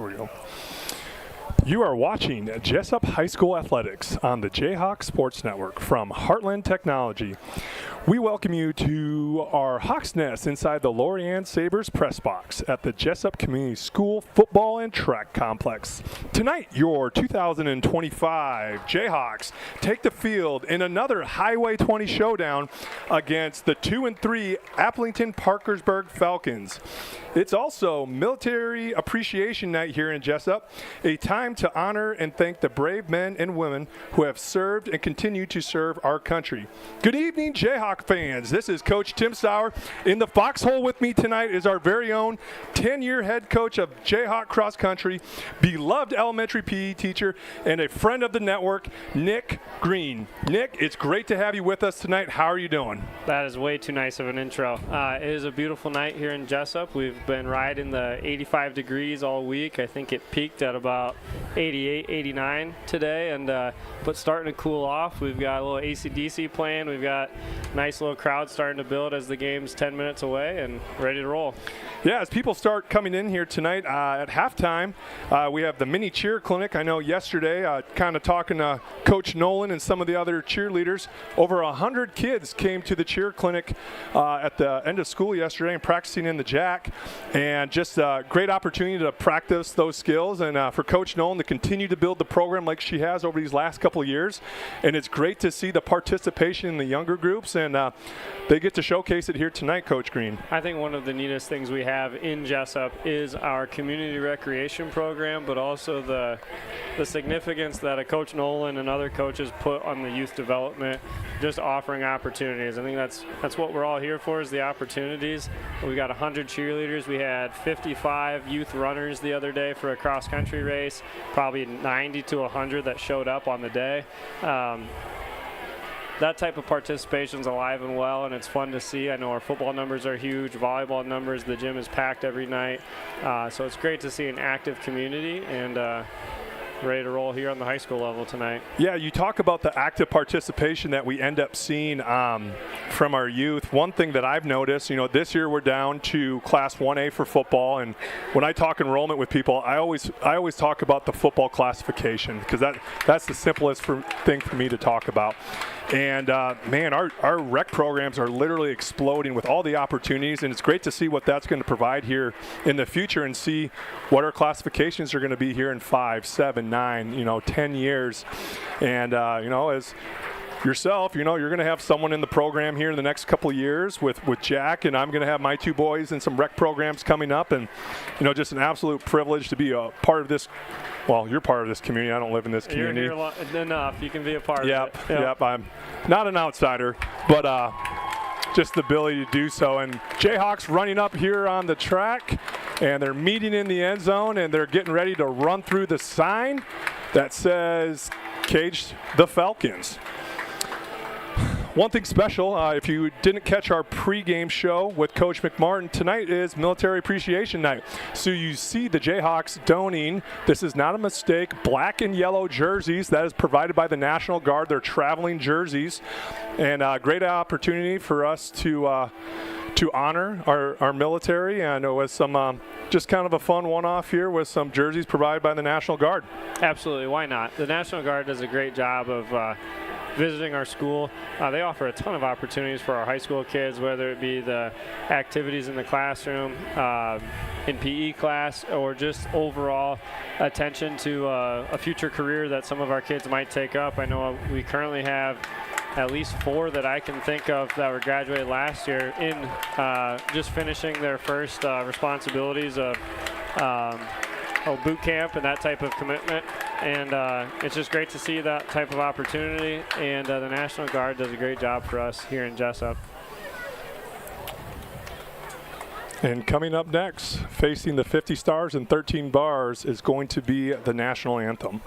we go. You are watching Jesup High School Athletics on the J-Hawks Sports Network from Heartland Technology. We welcome you to our Hawks Nest inside the Lorianne Sabres press box at the Jesup Community School Football and Track Complex. Tonight, your 2025 J-Hawks take the field in another Highway 20 showdown against the 2-3 Applington Parkersburg Falcons. It's also Military Appreciation Night here in Jesup, a time to honor and thank the brave men and women who have served and continue to serve our country. Good evening, Jayhawk fans. This is Coach Tim Sauer. In the foxhole with me tonight is our very own 10-year head coach of Jayhawk Cross Country, beloved elementary PE teacher, and a friend of the network, Nick Green. Nick, it's great to have you with us tonight. How are you doing? That is way too nice of an intro. It is a beautiful night here in Jesup. We've been riding the 85 degrees all week. I think it peaked at about 88, 89 today, but starting to cool off. We've got a little AC/DC playing. We've got a nice little crowd starting to build as the game's 10 minutes away and ready to roll. Yeah, as people start coming in here tonight at halftime, we have the mini cheer clinic. I know yesterday, kind of talking to Coach Nolan and some of the other cheerleaders, over 100 kids came to the cheer clinic at the end of school yesterday and practicing in the jack. And just a great opportunity to practice those skills and for Coach Nolan to continue to build the program like she has over these last couple of years. And it's great to see the participation in the younger groups, and they get to showcase it here tonight, Coach Green. I think one of the neatest things we have in Jesup is our community recreation program, but also the significance that a Coach Nolan and other coaches put on the youth development, just offering opportunities. I think that's what we're all here for, is the opportunities. We got 100 cheerleaders. We had 55 youth runners the other day for a cross-country race, probably 90 to 100 that showed up on the day. That type of participation is alive and well, and it's fun to see. I know our football numbers are huge, volleyball numbers, the gym is packed every night. So it's great to see an active community and ready to roll here on the high school level tonight. Yeah, you talk about the active participation that we end up seeing from our youth. One thing that I've noticed, this year we're down to Class 1A for football, and when I talk enrollment with people, I always talk about the football classification, because that's the simplest thing for me to talk about. And man, our rec programs are literally exploding with all the opportunities, and it's great to see what that's going to provide here in the future and see what our classifications are going to be here in 5, 7, 9, 10 years. And as yourself, you're going to have someone in the program here in the next couple of years with Jack, and I'm going to have my two boys in some rec programs coming up, and just an absolute privilege to be a part of this. Well, you're part of this community. I don't live in this community. You're here enough. You can be a part of it. Yep. I'm not an outsider, but just the ability to do so. And Jayhawks running up here on the track, and they're meeting in the end zone, and they're getting ready to run through the sign that says Cage the Falcons. One thing special, if you didn't catch our pregame show with Coach McMartin, tonight is Military Appreciation Night. So you see the Jayhawks donning, this is not a mistake, black and yellow jerseys. That is provided by the National Guard. They're traveling jerseys. And a great opportunity for us to honor our military, and with some just kind of a fun one-off here with some jerseys provided by the National Guard. Absolutely, why not? The National Guard does a great job of visiting our school. They offer a ton of opportunities for our high school kids, whether it be the activities in the classroom, in PE class, or just overall attention to a future career that some of our kids might take up. I know we currently have at least 4 that I can think of that were graduated last year in just finishing their first responsibilities of boot camp and that type of commitment. And it's just great to see that type of opportunity, and the National Guard does a great job for us here in Jesup. And coming up next, facing the 50 Stars and 13 Bars, is going to be the national anthem.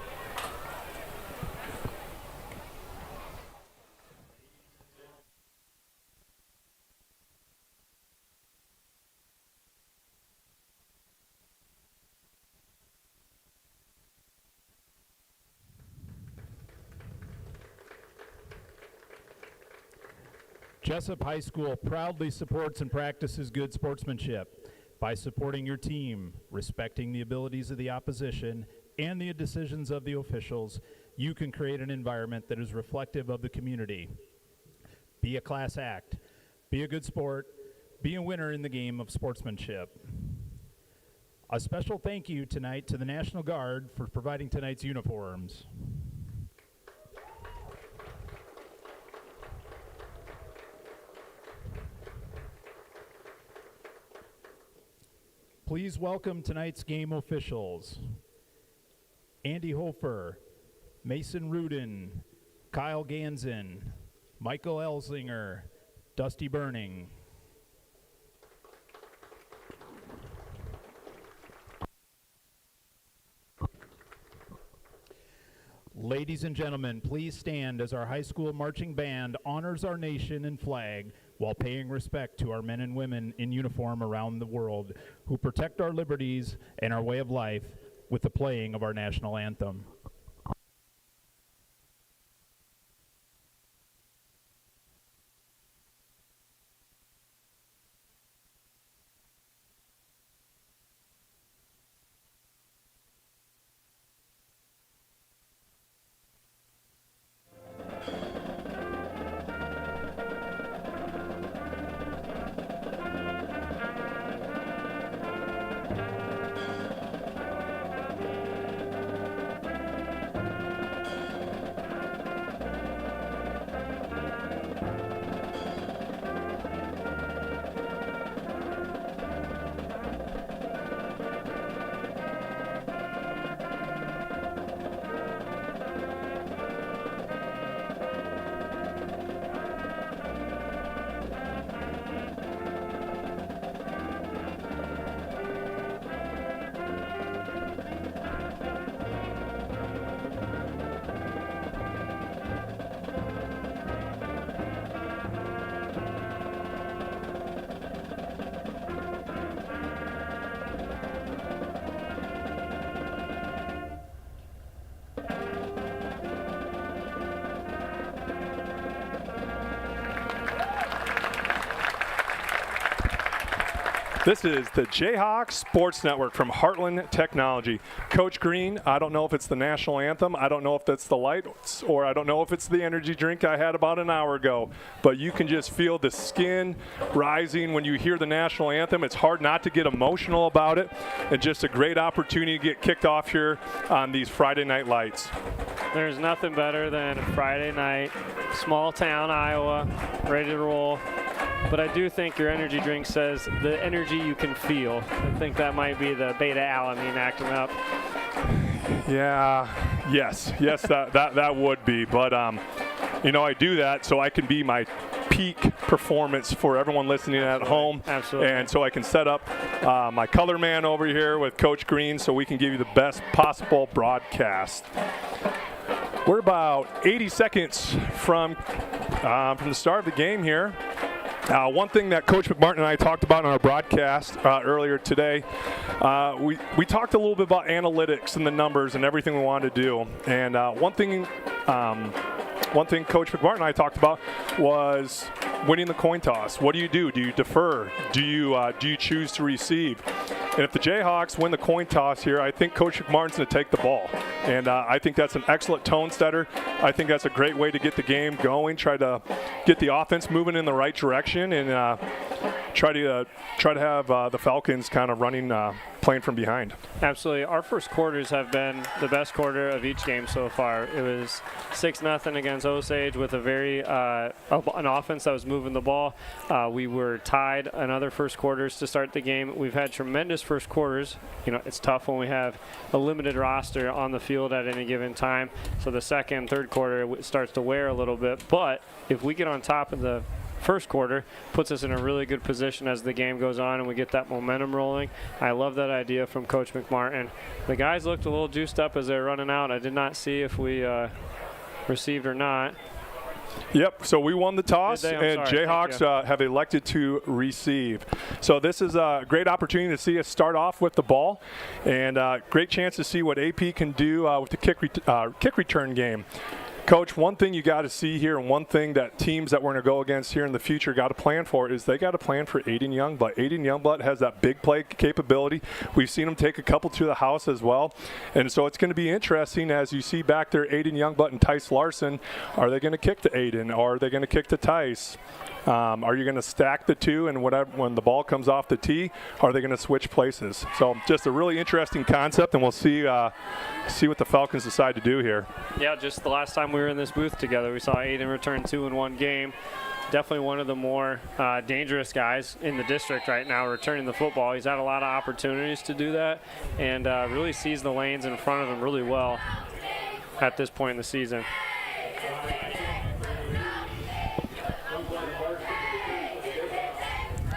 Jesup High School proudly supports and practices good sportsmanship. By supporting your team, respecting the abilities of the opposition, and the decisions of the officials, you can create an environment that is reflective of the community. Be a class act. Be a good sport. Be a winner in the game of sportsmanship. A special thank you tonight to the National Guard for providing tonight's uniforms. Please welcome tonight's game officials. Andy Hofer, Mason Rudin, Kyle Ganzen, Michael Elsinger, Dusty Burning. Ladies and gentlemen, please stand as our high school marching band honors our nation and flag while paying respect to our men and women in uniform around the world who protect our liberties and our way of life with the playing of our national anthem. This is the J-Hawks Sports Network from Heartland Technology. Coach Green, I don't know if it's the national anthem, I don't know if that's the lights, or I don't know if it's the energy drink I had about an hour ago, but you can just feel the skin rising when you hear the national anthem. It's hard not to get emotional about it, and just a great opportunity to get kicked off here on these Friday night lights. There's nothing better than a Friday night, small town Iowa, ready to roll. But I do think your energy drink says the energy you can feel. I think that might be the beta alanine acting up. Yeah, yes, that would be. But, you know, I do that so I can be my peak performance for everyone listening at home. Absolutely. And so I can set up my color man over here with Coach Green so we can give you the best possible broadcast. We're about 80 seconds from the start of the game here. One thing that Coach McMartin and I talked about on our broadcast earlier today, we talked a little bit about analytics and the numbers and everything we wanted to do. And one thing Coach McMartin and I talked about was winning the coin toss. What do you do? Do you defer? Do you choose to receive? And if the Jayhawks win the coin toss here, I think Coach McMartin's going to take the ball. And I think that's an excellent tone setter. I think that's a great way to get the game going, try to get the offense moving in the right direction, and try to have the Falcons kind of running, playing from behind. Absolutely. Our first quarters have been the best quarter of each game so far. It was 6-0 against Osage with a very an offense that was moving the ball. We were tied in other first quarters to start the game. We've had tremendous first quarters. You know, it's tough when we have a limited roster on the field at any given time. So the second, third quarter it starts to wear a little bit. But if we get on top of the first quarter, puts us in a really good position as the game goes on and we get that momentum rolling. I love that idea from Coach McMartin. The guys looked a little juiced up as they were running out. I did not see if we received or not. Yep, so we won the toss, and Jayhawks have elected to receive. So this is a great opportunity to see us start off with the ball, and great chance to see what AP can do with the kick return game. Coach, one thing you got to see here, and one thing that teams that we're going to go against here in the future got to plan for is they got to plan for Aiden Youngblood. Aiden Youngblood has that big play capability. We've seen him take a couple to the house as well. And so it's going to be interesting as you see back there Aiden Youngblood and Tice Larson. Are they going to kick to Aiden, or are they going to kick to Tice? Are you going to stack the two, and when the ball comes off the tee, are they going to switch places? So just a really interesting concept, and we'll see what the Falcons decide to do here. Yeah, just the last time we were in this booth together, we saw Aiden return 2 in one game. Definitely one of the more dangerous guys in the district right now returning the football. He's had a lot of opportunities to do that, and really sees the lanes in front of him really well at this point in the season.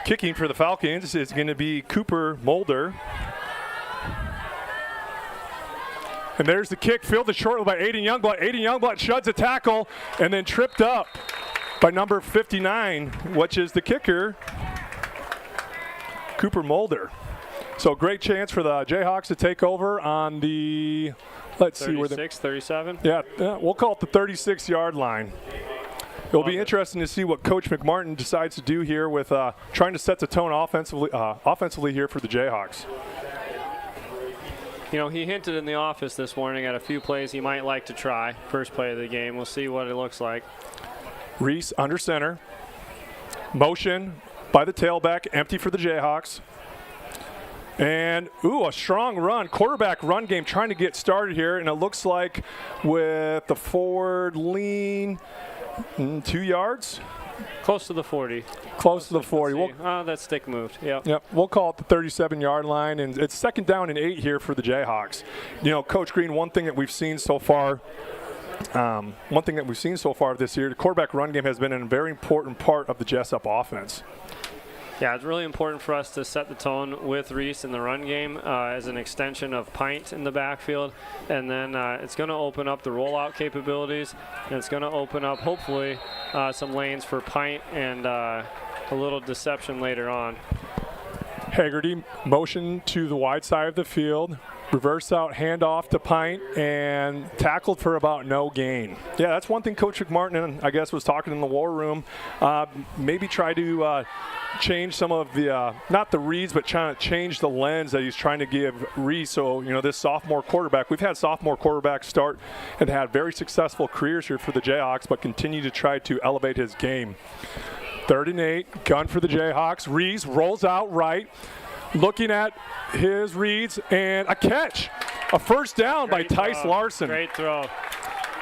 Kicking for the Falcons is going to be Cooper Mulder. And there's the kick, fielded shortly by Aiden Youngblood. Aiden Youngblood shuds a tackle and then tripped up by number 59, which is the kicker, Cooper Mulder. So great chance for the Jayhawks to take over on the, let's see where 36, 37? Yeah, we'll call it the 36-yard line. It'll be interesting to see what Coach McMartin decides to do here with trying to set the tone offensively here for the Jayhawks. You know, he hinted in the office this morning at a few plays he might like to try. First play of the game. We'll see what it looks like. Reese under center. Motion by the tailback, empty for the Jayhawks. And, a strong run, quarterback run game trying to get started here. And it looks like with the forward lean, 2 yards? Close to the 40. Close to the 40. That stick moved. Yep. Yep. We'll call it the 37-yard line, and it's 2nd down and 8 here for the Jayhawks. You know, Coach Green, one thing that we've seen so far this year, the quarterback run game has been a very important part of the Jesup offense. Yeah, it's really important for us to set the tone with Reese in the run game as an extension of Pint in the backfield. And then it's going to open up the rollout capabilities, and it's going to open up, hopefully, some lanes for Pint and a little deception later on. Haggerty motion to the wide side of the field. Reverse out, handoff to Pint, and tackled for about no gain. Yeah, that's one thing Coach McMartin, I guess, was talking in the war room. Maybe try to change some of the, not the reads, but trying to change the lens that he's trying to give Reese. So, you know, this sophomore quarterback, we've had sophomore quarterbacks start and had very successful careers here for the Jayhawks, but continue to try to elevate his game. 3rd and 8, gun for the Jayhawks. Reese rolls out right. Looking at his reads, and a catch. A first down by Tice Larson. Great throw.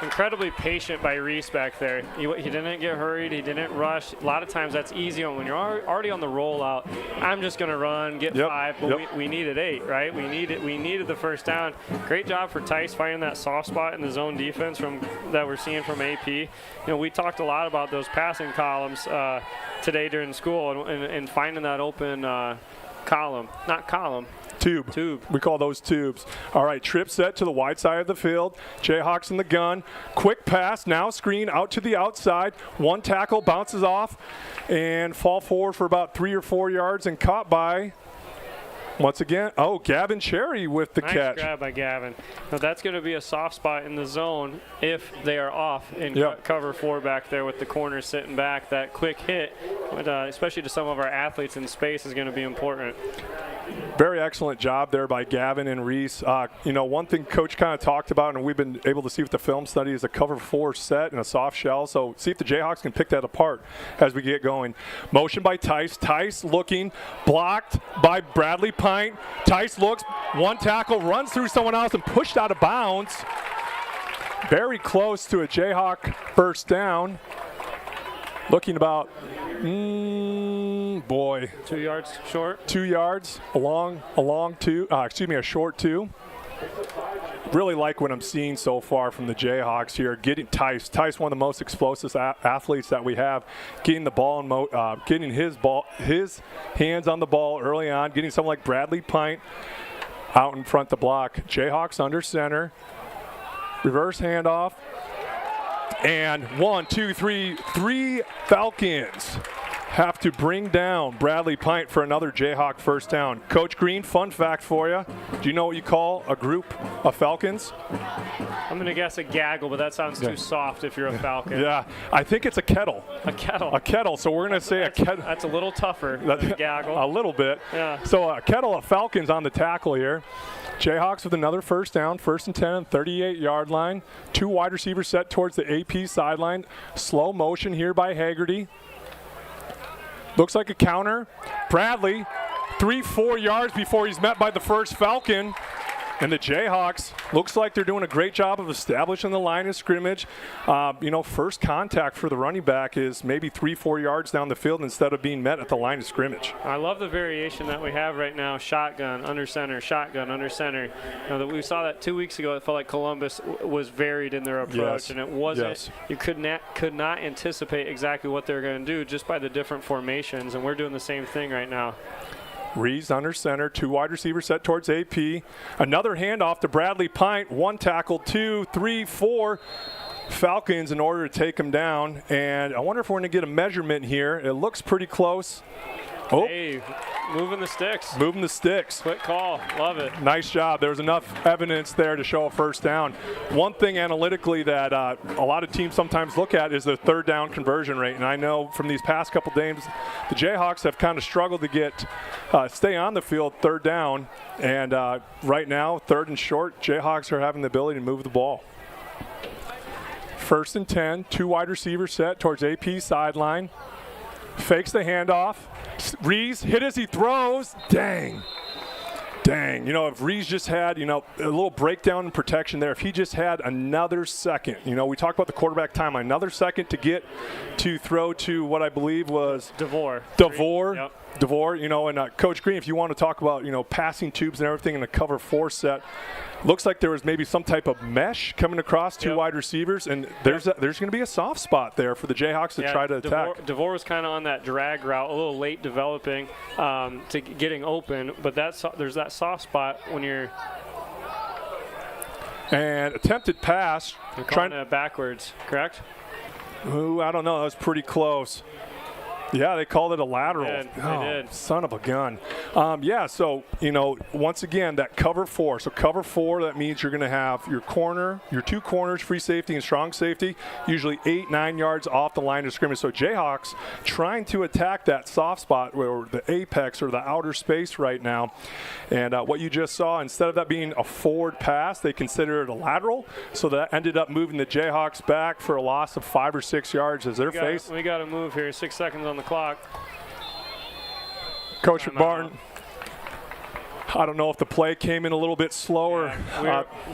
Incredibly patient by Reese back there. He didn't get hurried. He didn't rush. A lot of times that's easy when you're already on the rollout. I'm just going to run, get 5, but we needed 8, right? We needed the first down. Great job for Tice finding that soft spot in the zone defense that we're seeing from AP. You know, we talked a lot about those passing columns today during school and finding that open Tube. We call those tubes. All right, trip set to the wide side of the field. Jayhawks in the gun. Quick pass, now screen out to the outside. One tackle bounces off and fall forward for about 3 or 4 yards and caught by, once again, Gavin Cherry with the catch. Nice grab by Gavin. Now that's going to be a soft spot in the zone if they are off in cover 4 back there with the corner sitting back. That quick hit, especially to some of our athletes in space, is going to be important. Very excellent job there by Gavin and Reese. You know, one thing Coach kind of talked about, and we've been able to see with the film study, is a cover 4 set and a soft shell. So see if the Jayhawks can pick that apart as we get going. Motion by Tice. Tice looking, blocked by Bradley Pint. Tice looks, one tackle, runs through someone else and pushed out of bounds. Very close to a Jayhawk first down. Looking about, 2 yards short. 2 yards, a short 2. Really like what I'm seeing so far from the Jayhawks here. Getting Tice, one of the most explosive athletes that we have, getting the ball and getting his hands on the ball early on, getting someone like Bradley Pint out in front to block. Jayhawks under center, reverse handoff. And 1, 2, 3 Falcons. have to bring down Bradley Pint for another Jayhawk first down. Coach Green, fun fact for you. Do you know what you call a group of Falcons? I'm going to guess a gaggle, but that sounds too soft if you're a Falcon. Yeah, I think it's a kettle. A kettle. A kettle, so we're going to say a kettle. That's a little tougher than a gaggle. A little bit. Yeah. So a kettle of Falcons on the tackle here. Jayhawks with another first down, 1st and 10, 38-yard line. 2 wide receivers set towards the AP sideline. Slow motion here by Haggerty. Looks like a counter. Bradley, 3-4 yards before he's met by the first Falcon. And the Jayhawks, looks like they're doing a great job of establishing the line of scrimmage. First contact for the running back is maybe 3-4 yards down the field instead of being met at the line of scrimmage. I love the variation that we have right now. Shotgun, under center, shotgun, under center. We saw that 2 weeks ago. It felt like Columbus was varied in their approach, and it wasn't. You could not anticipate exactly what they were going to do just by the different formations, and we're doing the same thing right now. Reeves under center, 2 wide receivers set towards AP. Another handoff to Bradley Pint, 1 tackle, 2, 3, 4 Falcons in order to take him down. And I wonder if we're going to get a measurement here. It looks pretty close. Oh. Hey, moving the sticks. Moving the sticks. Quick call. Love it. Nice job. There was enough evidence there to show a first down. One thing analytically that a lot of teams sometimes look at is the third down conversion rate. And I know from these past couple games, the Jayhawks have kind of struggled to stay on the field third down. And right now, 3rd and short, Jayhawks are having the ability to move the ball. 1st and 10, 2 wide receivers set towards AP sideline. Fakes the handoff. Rees hit as he throws. Dang. If Rees just had, a little breakdown in protection there, if he just had another second, we talked about the quarterback timeline, another second to get to throw to what I believe was DeVore. Yep. DeVore, and Coach Green, if you want to talk about, passing tubes and everything in the cover 4 set, looks like there was maybe some type of mesh coming across 2 wide receivers, and there's going to be a soft spot there for the Jayhawks to try to attack. DeVore was kind of on that drag route, a little late developing to getting open, but there's that soft spot when you're and attempted pass. Trying to backwards, correct? Ooh, I don't know. That was pretty close. Yeah, they called it a lateral. They did. Son of a gun. So, once again, that cover 4. So cover 4, that means you're going to have your 2 corners, free safety and strong safety, usually 8-9 yards off the line of scrimmage. So Jayhawks trying to attack that soft spot or the apex or the outer space right now. And what you just saw, instead of that being a forward pass, they considered it a lateral. So that ended up moving the Jayhawks back for a loss of 5 or 6 yards as their face. We got to move here. 6 seconds on the clock. Coach McBarton, I don't know if the play came in a little bit slower.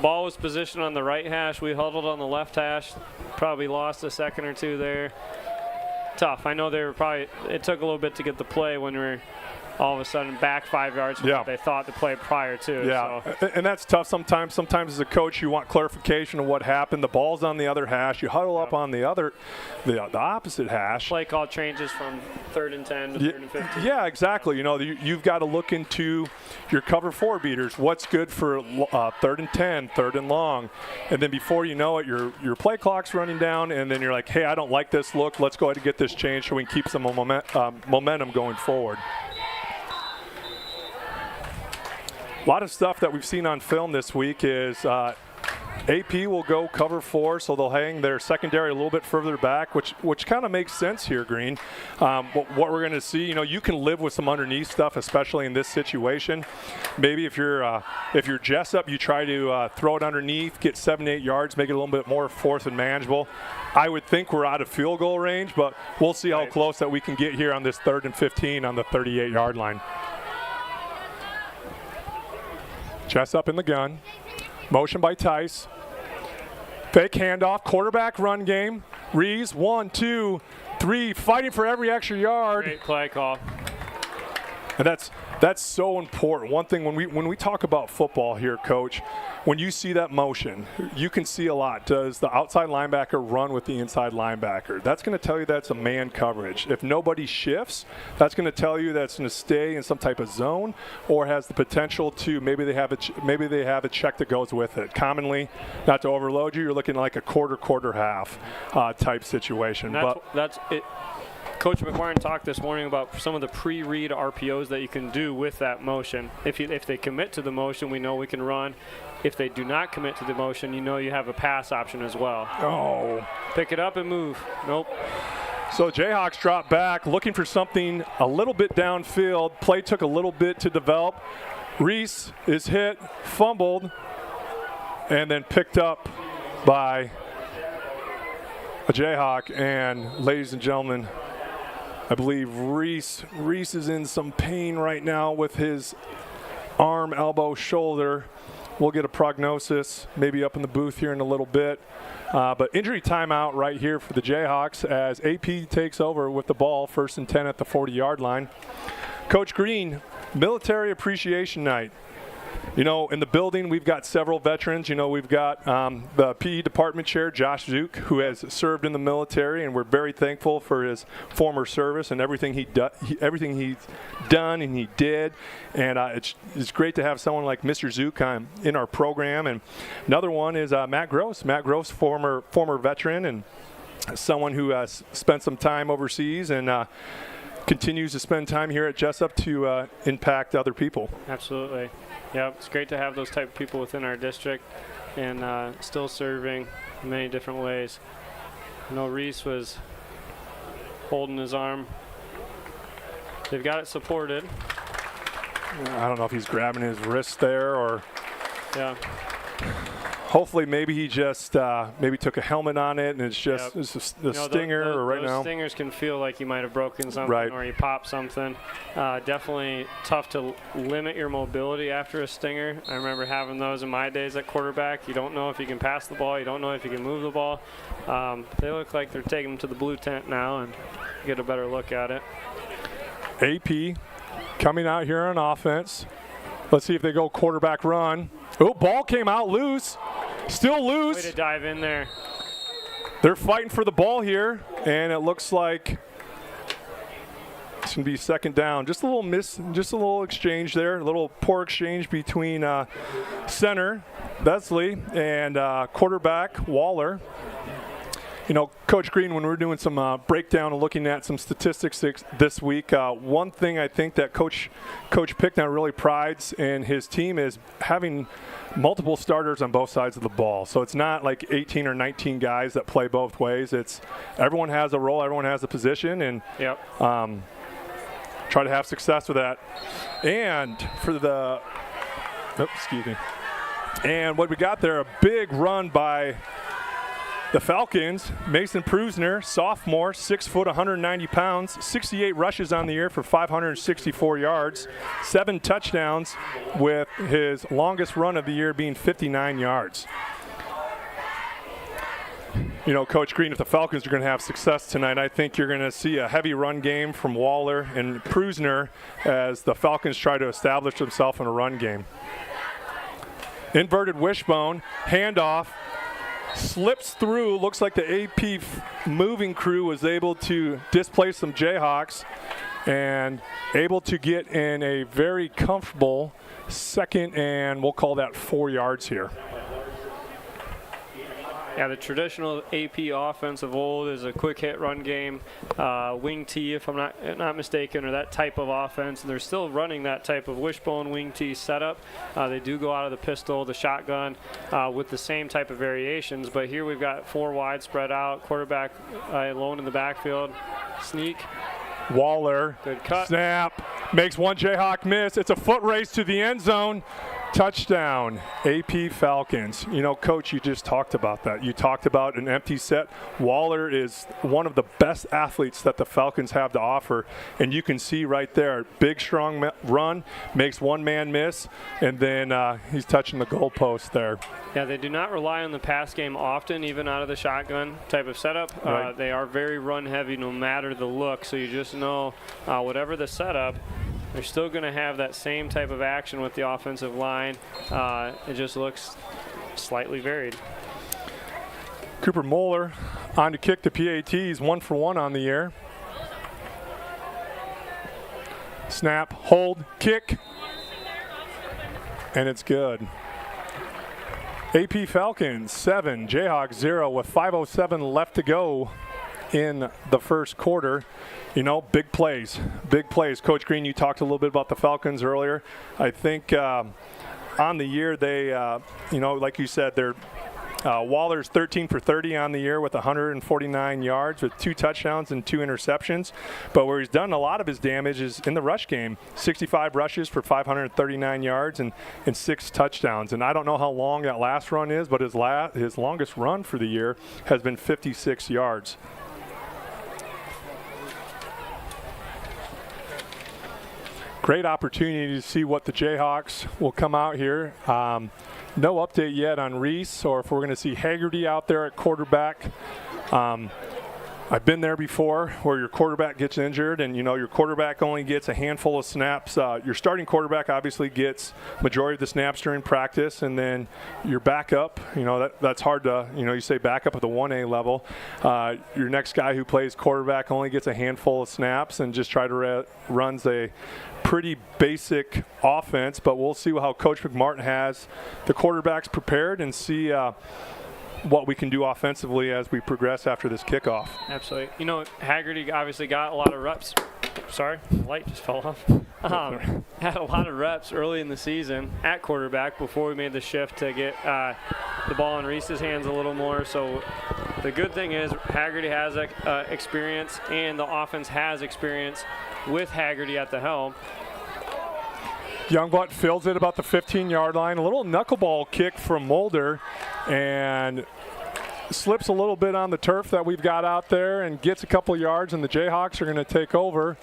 Ball was positioned on the right hash. We huddled on the left hash. Probably lost a second or 2 there. Tough. I know it took a little bit to get the play when we were all of a sudden back 5 yards from what they thought the play prior to. Yeah, so. And that's tough sometimes. Sometimes as a coach, you want clarification of what happened. The ball's on the other hash. You huddle up on the opposite hash. Play call changes from 3rd and 10 to 3rd and 15. Yeah, exactly. You've got to look into your cover 4 beaters. What's good for 3rd and 10, 3rd and long. And then before you know it, your play clock's running down, and then you're like, hey, I don't like this look. Let's go ahead and get this changed so we can keep some momentum going forward. A lot of stuff that we've seen on film this week is AP will go cover 4, so they'll hang their secondary a little bit further back, which kind of makes sense here, Green. What we're going to see, you can live with some underneath stuff, especially in this situation. Maybe if you're Jesup, you try to throw it underneath, get 7-8 yards, make it a little bit more 4th and manageable. I would think we're out of field goal range, but we'll see how close that we can get here on this 3rd and 15 on the 38-yard line. Jesup in the gun. Motion by Tice. Fake handoff. Quarterback run game. Rees, 1, 2, 3. Fighting for every extra yard. Great play call. And that's so important. One thing when we talk about football here, Coach, when you see that motion, you can see a lot. Does the outside linebacker run with the inside linebacker? That's going to tell you that's a man coverage. If nobody shifts, that's going to tell you that's going to stay in some type of zone or has the potential to maybe they have a check that goes with it. Commonly, not to overload you, you're looking like a quarter half type situation. That's it. Coach McGuire talked this morning about some of the pre-read RPOs that you can do with that motion. If they commit to the motion, we know we can run. If they do not commit to the motion, you know you have a pass option as well. Oh. Pick it up and move. Nope. So Jayhawks drop back, looking for something a little bit downfield. Play took a little bit to develop. Reese is hit, fumbled, and then picked up by a Jayhawk. And ladies and gentlemen, I believe Reese is in some pain right now with his arm, elbow, shoulder. We'll get a prognosis maybe up in the booth here in a little bit. But injury timeout right here for the Jayhawks as AP takes over with the ball, 1st and 10 at the 40-yard line. Coach Green, Military Appreciation Night. You know, in the building, we've got several veterans. You know, we've got the PE department chair, Josh Zook, who has served in the military, and we're very thankful for his former service and everything everything he's done and he did. And it's great to have someone like Mr. Zook in our program. And another one is Matt Gross. Matt Gross, former veteran and someone who has spent some time overseas and continues to spend time here at Jesup to impact other people. Absolutely. Yeah, it's great to have those type of people within our district and still serving in many different ways. I know Reese was holding his arm. They've got it supported. I don't know if he's grabbing his wrist there or... Yeah. Hopefully, maybe he just maybe took a helmet on it, and it's just the stinger. Or right those now, stingers can feel like you might have broken something right. or you popped something. Definitely tough to limit your mobility after a stinger. I remember having those in my days at quarterback. You don't know if you can pass the ball. You don't know if you can move the ball. They look like they're taking them to the blue tent now and get a better look at it. AP coming out here on offense. Let's see if they go quarterback run. Oh, ball came out loose. Still loose. Way to dive in there. They're fighting for the ball here, and it looks like it's going to be 2nd down. Just a little exchange there, a little poor exchange between center, Besley, and quarterback, Waller. You know, Coach Green, when we're doing some breakdown and looking at some statistics this week, one thing I think that Coach Picknell really prides in his team is having multiple starters on both sides of the ball. So it's not like 18 or 19 guys that play both ways. It's everyone has a role, everyone has a position, and try to have success with that. And for the and what we got there, a big run by the Falcons. Mason Prusner, sophomore, 6 foot, 190 pounds, 68 rushes on the year for 564 yards, 7 touchdowns, with his longest run of the year being 59 yards. You know, Coach Green, if the Falcons are going to have success tonight, I think you're going to see a heavy run game from Waller and Prusner as the Falcons try to establish themselves in a run game. Inverted wishbone, handoff. Slips through. Looks like the AP moving crew was able to displace some Jayhawks and able to get in a very comfortable 2nd and we'll call that 4 yards here. Yeah, the traditional AP offense of old is a quick hit run game, wing tee if I'm not mistaken, or that type of offense. And they're still running that type of wishbone wing tee setup. They do go out of the pistol, the shotgun, with the same type of variations. But here we've got 4 wide spread out, quarterback alone in the backfield, sneak. Waller, good cut. Snap, makes one Jayhawk miss. It's a foot race to the end zone. Touchdown, AP Falcons. You know, Coach, you just talked about that. You talked about an empty set. Waller is one of the best athletes that the Falcons have to offer, and you can see right there, big, strong run, makes one man miss, and then he's touching the goalpost there. Yeah, they do not rely on the pass game often, even out of the shotgun type of setup. Right. They are very run-heavy no matter the look, so you just know whatever the setup, they're still going to have that same type of action with the offensive line. It just looks slightly varied. Cooper Moeller on to kick the PATs, 1 for 1 on the year. Snap, hold, kick, and it's good. AP Falcons 7, Jayhawks 0 with 5:07 left to go in the first quarter. Big plays. Coach Green, you talked a little bit about the Falcons earlier. I think on the year they, like you said, they're Waller's 13 for 30 on the year with 149 yards with 2 touchdowns and 2 interceptions. But where he's done a lot of his damage is in the rush game, 65 rushes for 539 yards and 6 touchdowns. And I don't know how long that last run is, but his longest run for the year has been 56 yards. Great opportunity to see what the Jayhawks will come out here. No update yet on Reese or if we're going to see Haggerty out there at quarterback. I've been there before where your quarterback gets injured and, your quarterback only gets a handful of snaps. Your starting quarterback obviously gets majority of the snaps during practice, and then your backup, that's hard to, you say backup at the 1A level. Your next guy who plays quarterback only gets a handful of snaps and just runs a pretty basic offense, but we'll see how Coach McMartin has the quarterbacks prepared and see what we can do offensively as we progress after this kickoff. Absolutely. Haggerty obviously got a lot of reps. Sorry, the light just fell off. Had a lot of reps early in the season at quarterback before we made the shift to get the ball in Reese's hands a little more. So the good thing is Haggerty has experience and the offense has experience with Haggerty at the helm. Youngblood fills it about the 15-yard line. A little knuckleball kick from Mulder and slips a little bit on the turf that we've got out there and gets a couple yards, and the Jayhawks are going to take over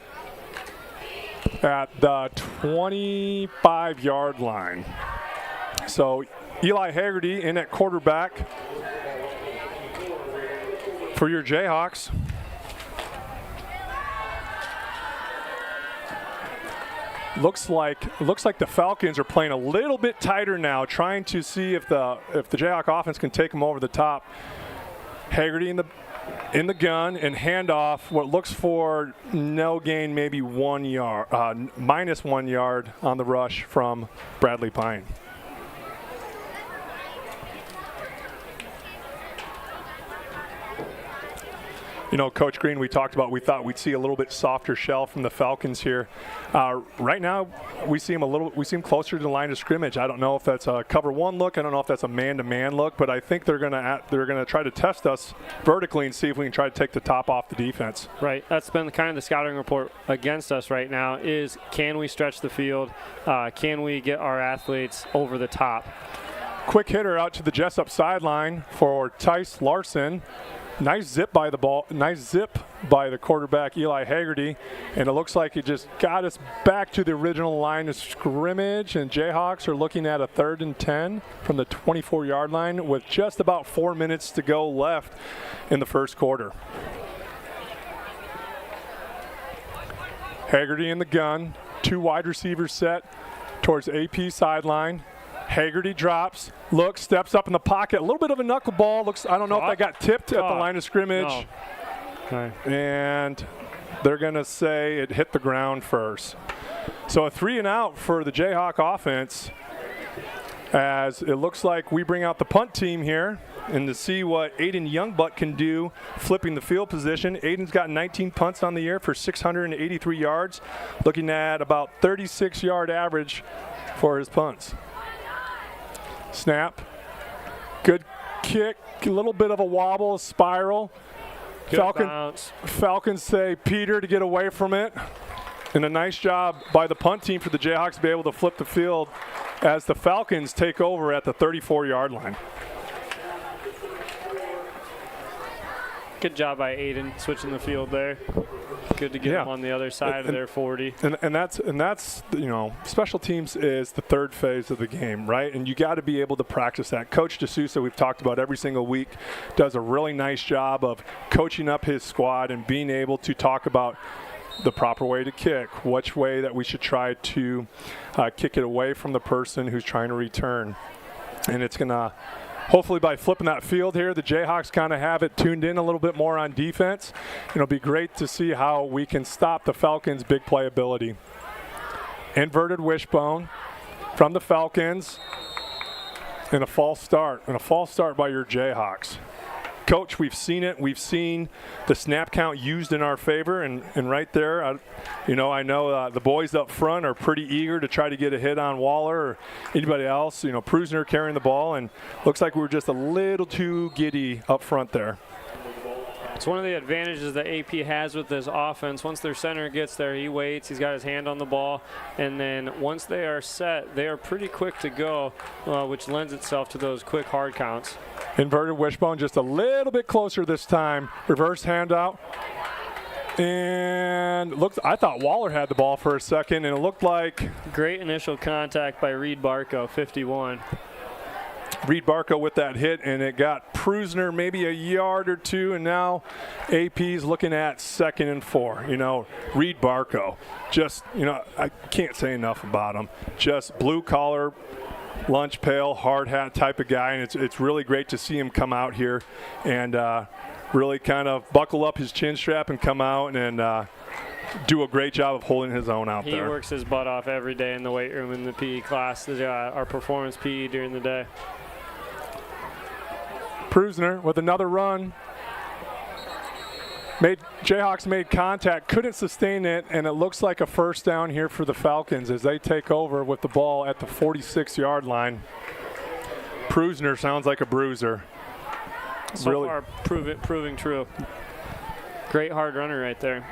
at the 25-yard line. So Eli Haggerty in at quarterback for your Jayhawks. Looks like the Falcons are playing a little bit tighter now, trying to see if the Jayhawk offense can take them over the top. Haggerty in the gun and handoff. What looks for no gain, maybe 1 yard, minus 1 yard on the rush from Bradley Pine. Coach Green, we talked about, we thought we'd see a little bit softer shell from the Falcons here. Right now, we see them closer to the line of scrimmage. I don't know if that's a cover 1 look. I don't know if that's a man-to-man look, but I think they're gonna try to test us vertically and see if we can try to take the top off the defense. Right. That's been kind of the scouting report against us right now is can we stretch the field? Can we get our athletes over the top? Quick hitter out to the Jesup sideline for Tice Larson. Nice zip by the quarterback, Eli Haggerty, and it looks like it just got us back to the original line of scrimmage, and Jayhawks are looking at a 3rd and 10 from the 24-yard line with just about 4 minutes to go left in the first quarter. Haggerty in the gun, 2 wide receivers set towards AP sideline. Haggerty drops, looks, steps up in the pocket. A little bit of a knuckleball. I don't know if that got tipped at the line of scrimmage. No. Okay. And they're going to say it hit the ground first. So a 3 and out for the Jayhawk offense as it looks like we bring out the punt team here and to see what Aiden Youngbutt can do flipping the field position. Aiden's got 19 punts on the year for 683 yards, looking at about 36-yard average for his punts. Snap. Good kick. A little bit of a wobble, spiral. Falcons say Peter to get away from it. And a nice job by the punt team for the Jayhawks to be able to flip the field as the Falcons take over at the 34-yard line. Good job by Aiden switching the field there. Good to get him on the other side of their 40. And that's special teams is the 3rd phase of the game, right? And you got to be able to practice that. Coach DeSouza, we've talked about every single week, does a really nice job of coaching up his squad and being able to talk about the proper way to kick, which way that we should try to kick it away from the person who's trying to return. And it's going to hopefully by flipping that field here, the Jayhawks kind of have it tuned in a little bit more on defense. It'll be great to see how we can stop the Falcons' big play ability. Inverted wishbone from the Falcons and a false start. And a false start by your Jayhawks. Coach, we've seen it. We've seen the snap count used in our favor, and right there, I know the boys up front are pretty eager to try to get a hit on Waller or anybody else. Prusner carrying the ball, and looks like we were just a little too giddy up front there. It's one of the advantages that AP has with this offense. Once their center gets there, he waits, he's got his hand on the ball, and then once they are set, they are pretty quick to go, which lends itself to those quick hard counts. Inverted wishbone just a little bit closer this time. Reverse handout. And I thought Waller had the ball for a second, and it looked like great initial contact by Reed Barco, 51. Reed Barco with that hit, and it got Prusner maybe a yard or two, and now AP's looking at 2nd and 4. Reed Barco, just, I can't say enough about him. Just blue collar, lunch pail, hard hat type of guy, and it's really great to see him come out here and really kind of buckle up his chin strap and come out and do a great job of holding his own out there. He works his butt off every day in the weight room in the PE class, our performance PE during the day. Prusner with another run. Jayhawks made contact, couldn't sustain it, and it looks like a first down here for the Falcons as they take over with the ball at the 46-yard line. Prusner sounds like a bruiser. So far, proving true. Great hard runner right there.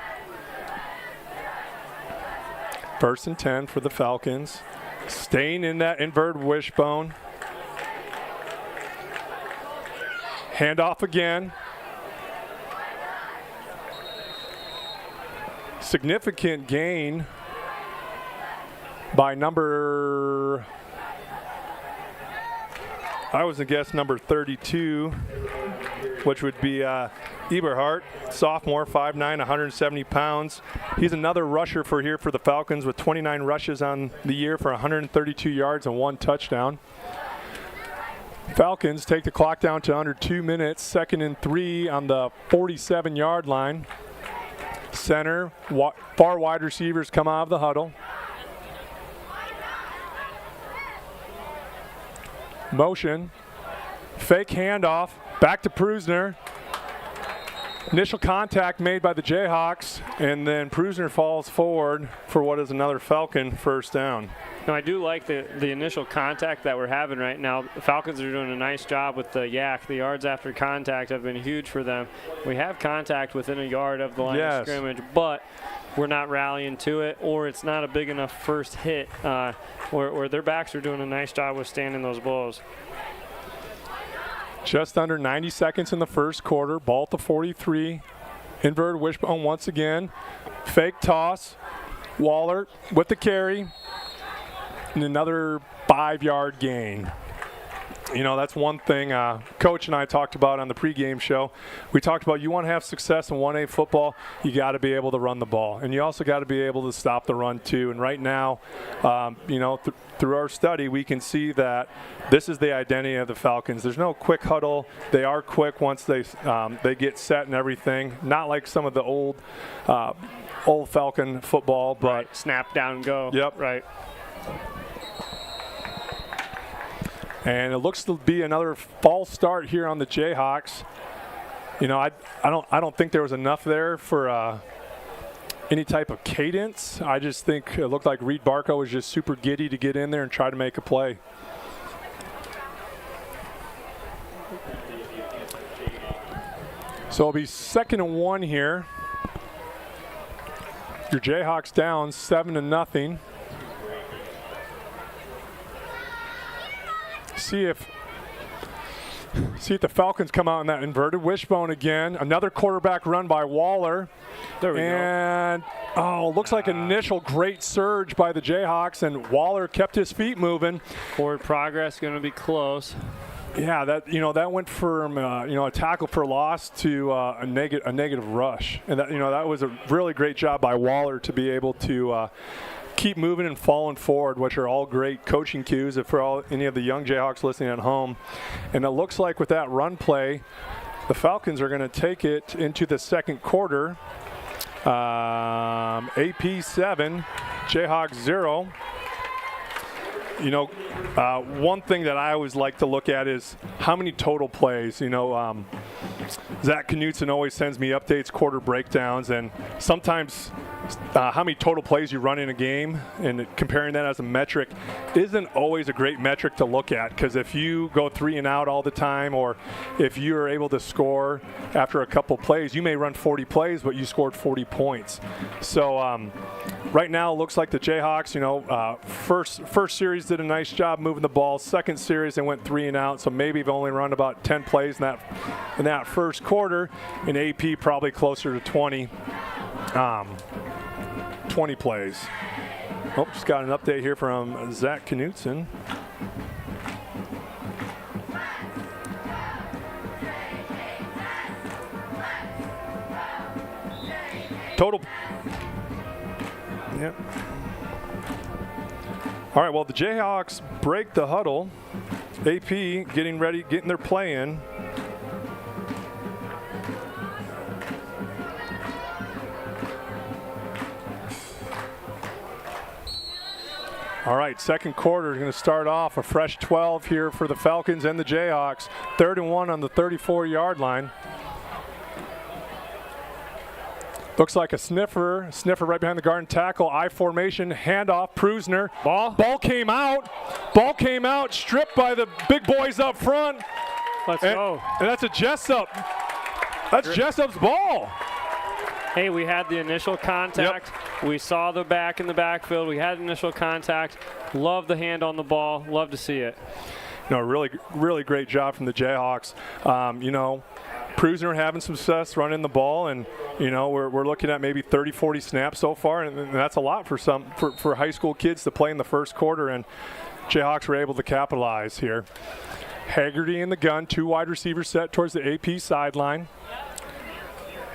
1st and 10 for the Falcons. Staying in that inverted wishbone. Handoff again. Significant gain by number 32, which would be Eberhardt, sophomore, 5'9", 170 pounds. He's another rusher for the Falcons with 29 rushes on the year for 132 yards and 1 touchdown. Falcons take the clock down to under 2 minutes, 2nd and 3 on the 47-yard line. Center, far wide receivers come out of the huddle. Motion, fake handoff, back to Prusner. Initial contact made by the Jayhawks, and then Prusner falls forward for what is another Falcon first down. Now, I do like the initial contact that we're having right now. The Falcons are doing a nice job with the yak. The yards after contact have been huge for them. We have contact within a yard of the line of scrimmage, but we're not rallying to it, or it's not a big enough first hit where their backs are doing a nice job withstanding those blows. Just under 90 seconds in the first quarter. Ball at the 43. Inverted wishbone once again. Fake toss. Waller with the carry. And another 5-yard gain. That's one thing Coach and I talked about on the pregame show. We talked about you want to have success in 1A football, you got to be able to run the ball. And you also got to be able to stop the run too. And right now, through our study, we can see that this is the identity of the Falcons. There's no quick huddle. They are quick once they get set and everything. Not like some of the old Falcon football, but right. Snap, down, go. Yep. Right. And it looks to be another false start here on the Jayhawks. I don't think there was enough there for any type of cadence. I just think it looked like Reed Barco was just super giddy to get in there and try to make a play. So it'll be 2nd and 1 here. Your Jayhawks down 7-0. See if the Falcons come out in that inverted wishbone again. Another quarterback run by Waller. There we go. Looks like an initial great surge by the Jayhawks, and Waller kept his feet moving. Forward progress going to be close. Yeah, that went from a tackle for loss to a negative rush, and that was a really great job by Waller to be able to keep moving and falling forward, which are all great coaching cues for any of the young Jayhawks listening at home. And it looks like with that run play, the Falcons are going to take it into the second quarter. AP 7, Jayhawks 0. One thing that I always like to look at is how many total plays. Zach Knutson always sends me updates, quarter breakdowns, and sometimes how many total plays you run in a game and comparing that as a metric isn't always a great metric to look at, because if you go 3 and out all the time, or if you're able to score after a couple plays, you may run 40 plays, but you scored 40 points. So right now it looks like the Jayhawks, first series did a nice job moving the ball. Second series they went 3 and out, so maybe they've only run about 10 plays in that first quarter, and AP probably closer to 20 plays. Oh, just got an update here from Zach Knutson. Total. Yep. All right, well, the Jayhawks break the huddle. AP getting ready, getting their play in. All right, second quarter is going to start off a fresh 12 here for the Falcons and the Jayhawks. 3rd and 1 on the 34-yard line. Looks like a sniffer right behind the guard and tackle. I formation, handoff, Prusner. Ball came out, stripped by the big boys up front. Let's go. And that's a Jesup. That's Jesup's ball. Hey, we had the initial contact. Yep. We saw the back in the backfield. We had initial contact. Love the hand on the ball. Love to see it. Really, really great job from the Jayhawks. Prusner having some success running the ball, and we're looking at maybe 30, 40 snaps so far, and that's a lot for high school kids to play in the first quarter, and Jayhawks were able to capitalize here. Haggerty in the gun, 2 wide receivers set towards the AP sideline.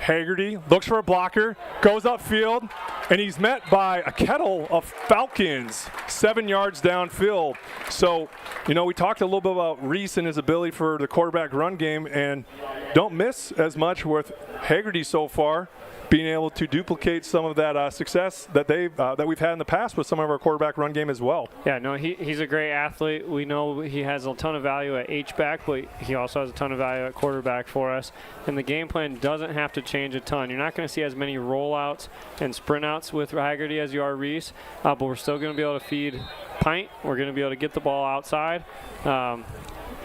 Haggerty looks for a blocker, goes upfield, and he's met by a kettle of Falcons 7 yards downfield. So, we talked a little bit about Reese and his ability for the quarterback run game, and don't miss as much with Haggerty so far, being able to duplicate some of that success that we've had in the past with some of our quarterback run game as well. Yeah, no, he's a great athlete. We know he has a ton of value at H-back, but he also has a ton of value at quarterback for us. And the game plan doesn't have to change a ton. You're not going to see as many rollouts and sprint outs with Haggerty as you are Reese, but we're still going to be able to feed Pint. We're going to be able to get the ball outside.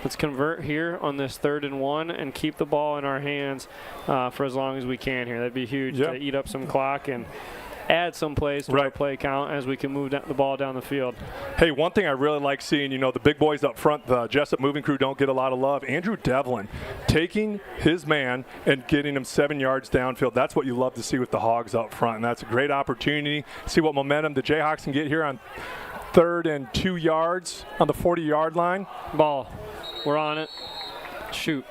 Let's convert here on this 3rd and 1 and keep the ball in our hands for as long as we can here. That'd be huge to eat up some clock and add some plays to our play count as we can move the ball down the field. Hey, one thing I really like seeing, the big boys up front, the Jesup moving crew don't get a lot of love. Andrew Devlin taking his man and getting him 7 yards downfield. That's what you love to see with the Hogs up front, and that's a great opportunity. See what momentum the Jayhawks can get here on 3rd and 2 yards on the 40-yard line. Ball. We're on it. Shoot.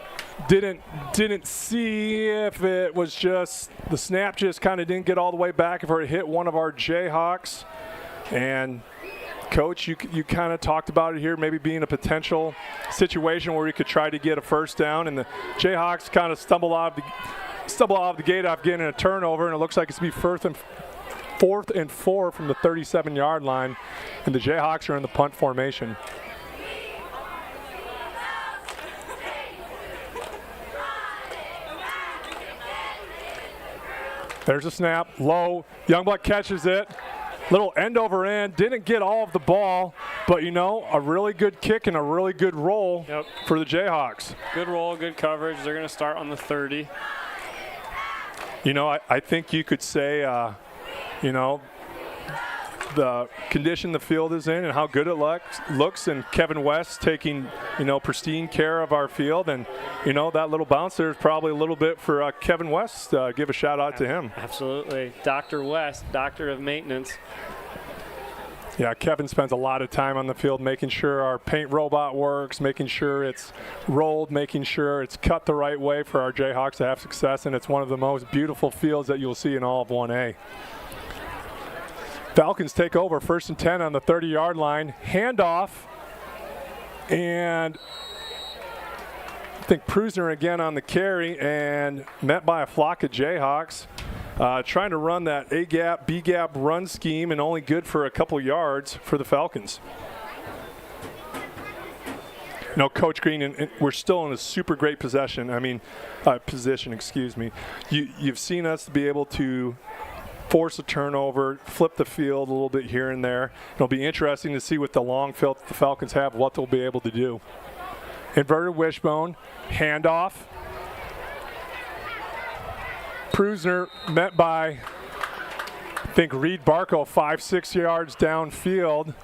Didn't see if it was just the snap just kind of didn't get all the way back, if it hit one of our Jayhawks. And Coach, you kind of talked about it here, maybe being a potential situation where we could try to get a first down, and the Jayhawks kind of stumble out of the gate off getting a turnover, and it looks like it's going to be 4th and 4 from the 37-yard line, and the Jayhawks are in the punt formation. There's a snap, low, Youngblood catches it, little end over end, didn't get all of the ball, but a really good kick and a really good roll for the Jayhawks. Good roll, good coverage. They're going to start on the 30. I think you could say, the condition the field is in and how good it looks, and Kevin West taking, pristine care of our field, and, that little bounce there is probably a little bit for Kevin West. Give a shout out to him. Absolutely. Dr. West, Doctor of Maintenance. Yeah, Kevin spends a lot of time on the field making sure our paint robot works, making sure it's rolled, making sure it's cut the right way for our Jayhawks to have success, and it's one of the most beautiful fields that you'll see in all of 1A. Falcons take over, 1st and 10 on the 30-yard line. Handoff, and I think Prusner again on the carry, and met by a flock of Jayhawks. Trying to run that A-gap, B-gap run scheme, and only good for a couple yards for the Falcons. Coach Green, and we're still in a super great position, excuse me. You've seen us be able to force a turnover, flip the field a little bit here and there. It'll be interesting to see with the long field that the Falcons have, what they'll be able to do. Inverted wishbone, handoff. Prusner met by, I think, Reed Barco 5-6 yards downfield,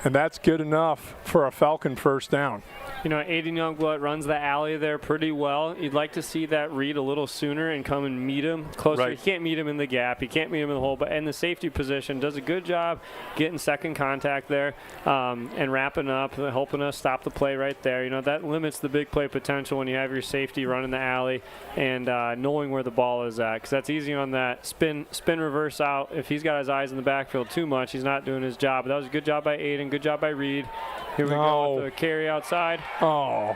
and that's good enough for a Falcon first down. Aiden Youngblood runs the alley there pretty well. You'd like to see that read a little sooner and come and meet him closer. Right. You can't meet him in the gap. You can't meet him in the hole. But in the safety position, does a good job getting second contact there and wrapping up, helping us stop the play right there. That limits the big play potential when you have your safety running the alley and knowing where the ball is at, because that's easy on that spin reverse out. If he's got his eyes in the backfield too much, he's not doing his job. But that was a good job by Aiden, good job by Reed. Here we go with the carry outside. Oh,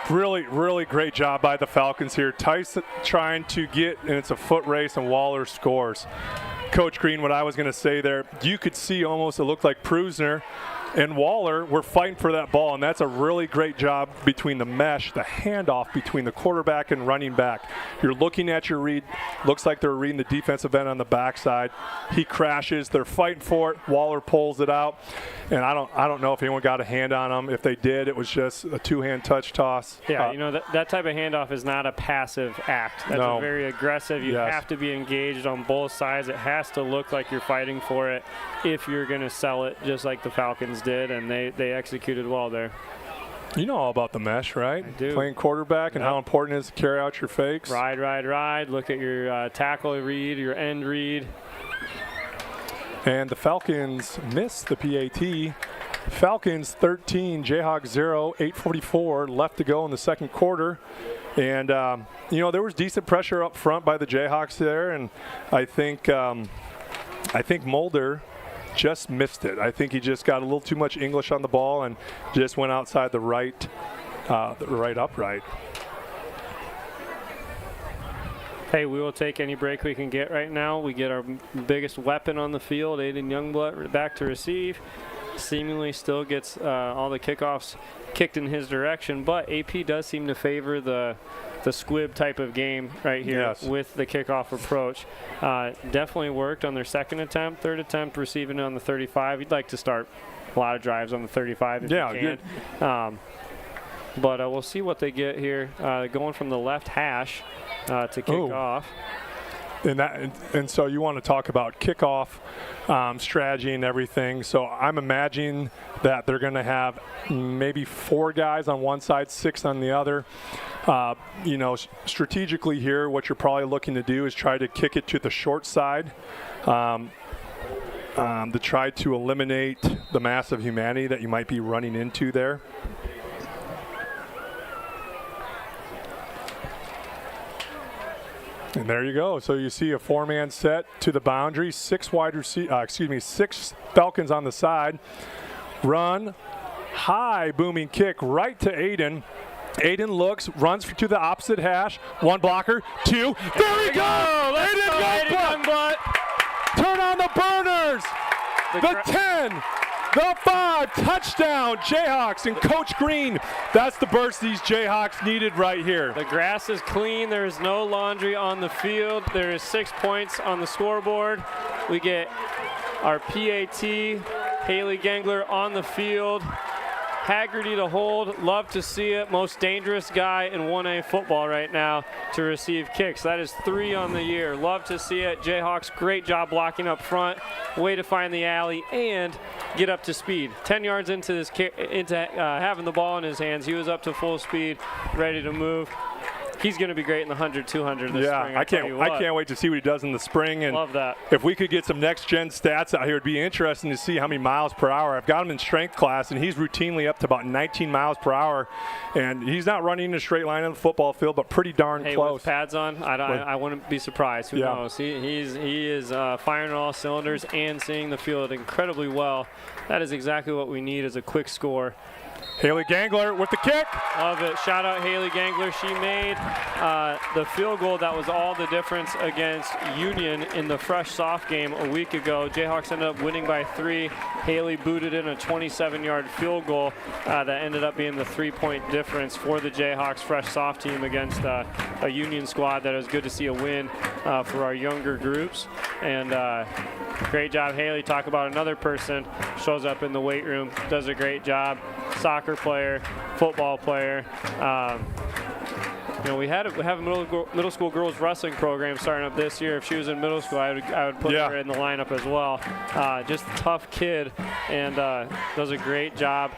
really, really great job by the Falcons here. Tyson trying to get, and it's a foot race, and Waller scores. Coach Green, what I was going to say there, you could see almost it looked like Prusner and Waller were fighting for that ball, and that's a really great job between the mesh, the handoff between the quarterback and running back. You're looking at your read, looks like they're reading the defensive end on the backside. He crashes, they're fighting for it, Waller pulls it out, and I don't know if anyone got a hand on him. If they did, it was just a two-hand touch toss. Yeah, that type of handoff is not a passive act. That's a very aggressive. You have to be engaged on both sides. It has to look like you're fighting for it if you're going to sell it, just like the Falcons did, and they executed well there. You know all about the mesh, right? I do. Playing quarterback and how important it is to carry out your fakes. Ride. Look at your tackle read, your end read. And the Falcons miss the PAT. Falcons 13, Jayhawks 0, 8:44 left to go in the second quarter. And, there was decent pressure up front by the Jayhawks there, and I think Mulder just missed it. I think he just got a little too much English on the ball and just went outside the right upright. Hey, we will take any break we can get right now. We get our biggest weapon on the field, Aiden Youngblood, back to receive. Seemingly still gets all the kickoffs kicked in his direction, but AP does seem to favor the squib type of game right here with the kickoff approach. Definitely worked on their second attempt, third attempt receiving it on the 35. You'd like to start a lot of drives on the 35 if you can. But we'll see what they get here. Going from the left hash to kick off. And so you want to talk about kickoff strategy and everything. So I'm imagining that they're going to have maybe 4 guys on one side, 6 on the other. Strategically here, what you're probably looking to do is try to kick it to the short side to try to eliminate the massive humanity that you might be running into there. And there you go. So you see a 4-man set to the boundary, 6 Falcons on the side. Run, high booming kick right to Aiden. Aiden looks, runs to the opposite hash. 1 blocker, 2. There we go! Aiden Youngblood! Turn on the burners! The 10! The 5, touchdown, Jayhawks, and Coach Green. That's the burst these Jayhawks needed right here. The grass is clean. There is no laundry on the field. There is 6 points on the scoreboard. We get our PAT, Haley Gengler, on the field. Haggerty to hold. Love to see it. Most dangerous guy in 1A football right now to receive kicks. That is 3 on the year. Love to see it. Jayhawks, great job blocking up front. Way to find the alley and get up to speed. 10 yards into this having the ball in his hands. He was up to full speed, ready to move. He's going to be great in the 100, 200 this spring. I can't wait to see what he does in the spring. And love that. If we could get some next-gen stats out here, it'd be interesting to see how many miles per hour. I've got him in strength class, and he's routinely up to about 19 miles per hour. And he's not running in a straight line on the football field, but pretty darn close. With pads on, I wouldn't be surprised. Who knows? He is firing on all cylinders and seeing the field incredibly well. That is exactly what we need as a quick score. Haley Gengler with the kick. Love it. Shout out Haley Gengler. She made the field goal that was all the difference against Union in the fresh soft game a week ago. Jayhawks ended up winning by 3. Haley booted in a 27-yard field goal that ended up being the 3-point difference for the Jayhawks fresh soft team against a Union squad that was good to see a win for our younger groups. And great job, Haley. Talk about another person, shows up in the weight room, does a great job. Soccer player, football player. We have a middle school girls wrestling program starting up this year. If she was in middle school, I would put her in the lineup as well. Just a tough kid, and does a great job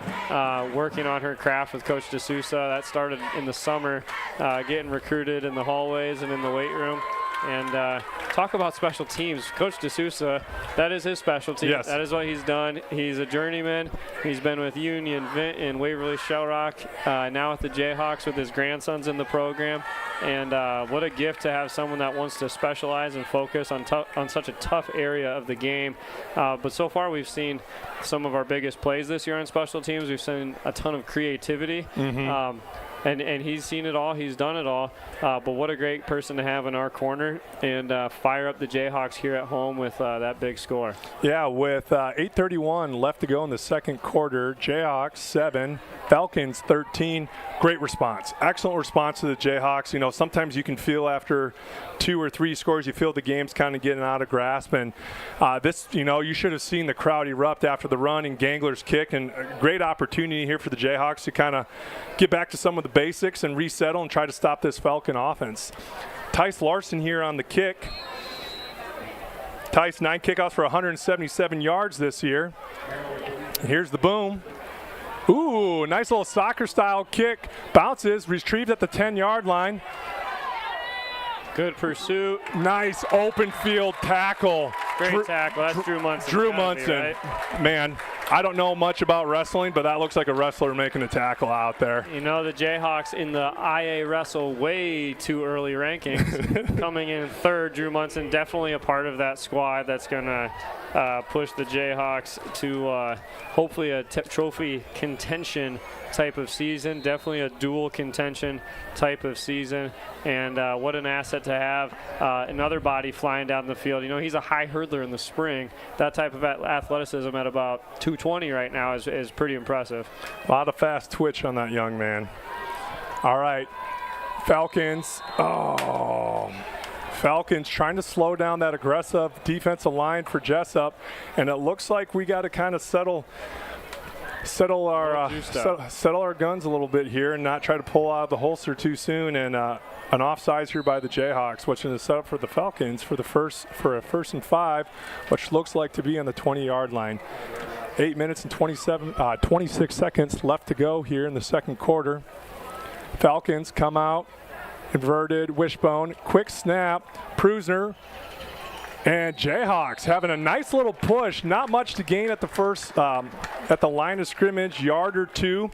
working on her craft with Coach D'Souza. That started in the summer, getting recruited in the hallways and in the weight room. And talk about special teams. Coach D'Souza, that is his specialty. Yes. That is what he's done. He's a journeyman. He's been with Union, Vinton, Waverly, Shell Rock, now with the Jayhawks with his grandsons in the program. And what a gift to have someone that wants to specialize and focus on such a tough area of the game. But so far we've seen some of our biggest plays this year on special teams. We've seen a ton of creativity. Mm-hmm. And he's seen it all. He's done it all. But what a great person to have in our corner and fire up the Jayhawks here at home with that big score. Yeah, with 8:31 left to go in the second quarter, Jayhawks 7, Falcons 13. Great response. Excellent response to the Jayhawks. Sometimes you can feel after 2 or 3 scores, you feel the game's kind of getting out of grasp. And this, you should have seen the crowd erupt after the run and Gangler's kick. And a great opportunity here for the Jayhawks to kind of get back to some of the basics and resettle and try to stop this Falcon offense. Tice Larson here on the kick. Tice 9 kickoffs for 177 yards this year. Here's the boom. Ooh, nice little soccer-style kick. Bounces, retrieved at the 10-yard line. Good pursuit. Nice open field tackle. Great tackle. That's Drew Munson. Drew Munson. Right? Man, I don't know much about wrestling, but that looks like a wrestler making a tackle out there. The Jayhawks in the IA Wrestle way too early rankings. Coming in third, Drew Munson, definitely a part of that squad that's going to push the Jayhawks to hopefully a trophy contention type of season, definitely a dual contention type of season. And what an asset to have another body flying down the field. He's a high hurdler in the spring. That type of athleticism at about 220 right now is pretty impressive. A lot of fast twitch on that young man. All right, Falcons. Falcons trying to slow down that aggressive defensive line for Jesup, and it looks like we got to kind of settle our guns a little bit here and not try to pull out of the holster too soon. And an offsides here by the Jayhawks, which is set up for the Falcons for a first and 5, which looks like to be on the 20-yard line. 8 minutes and 26 seconds left to go here in the second quarter. Falcons come out, inverted wishbone, quick snap, Prusner. And Jayhawks having a nice little push. Not much to gain at the first, at the line of scrimmage, yard or 2.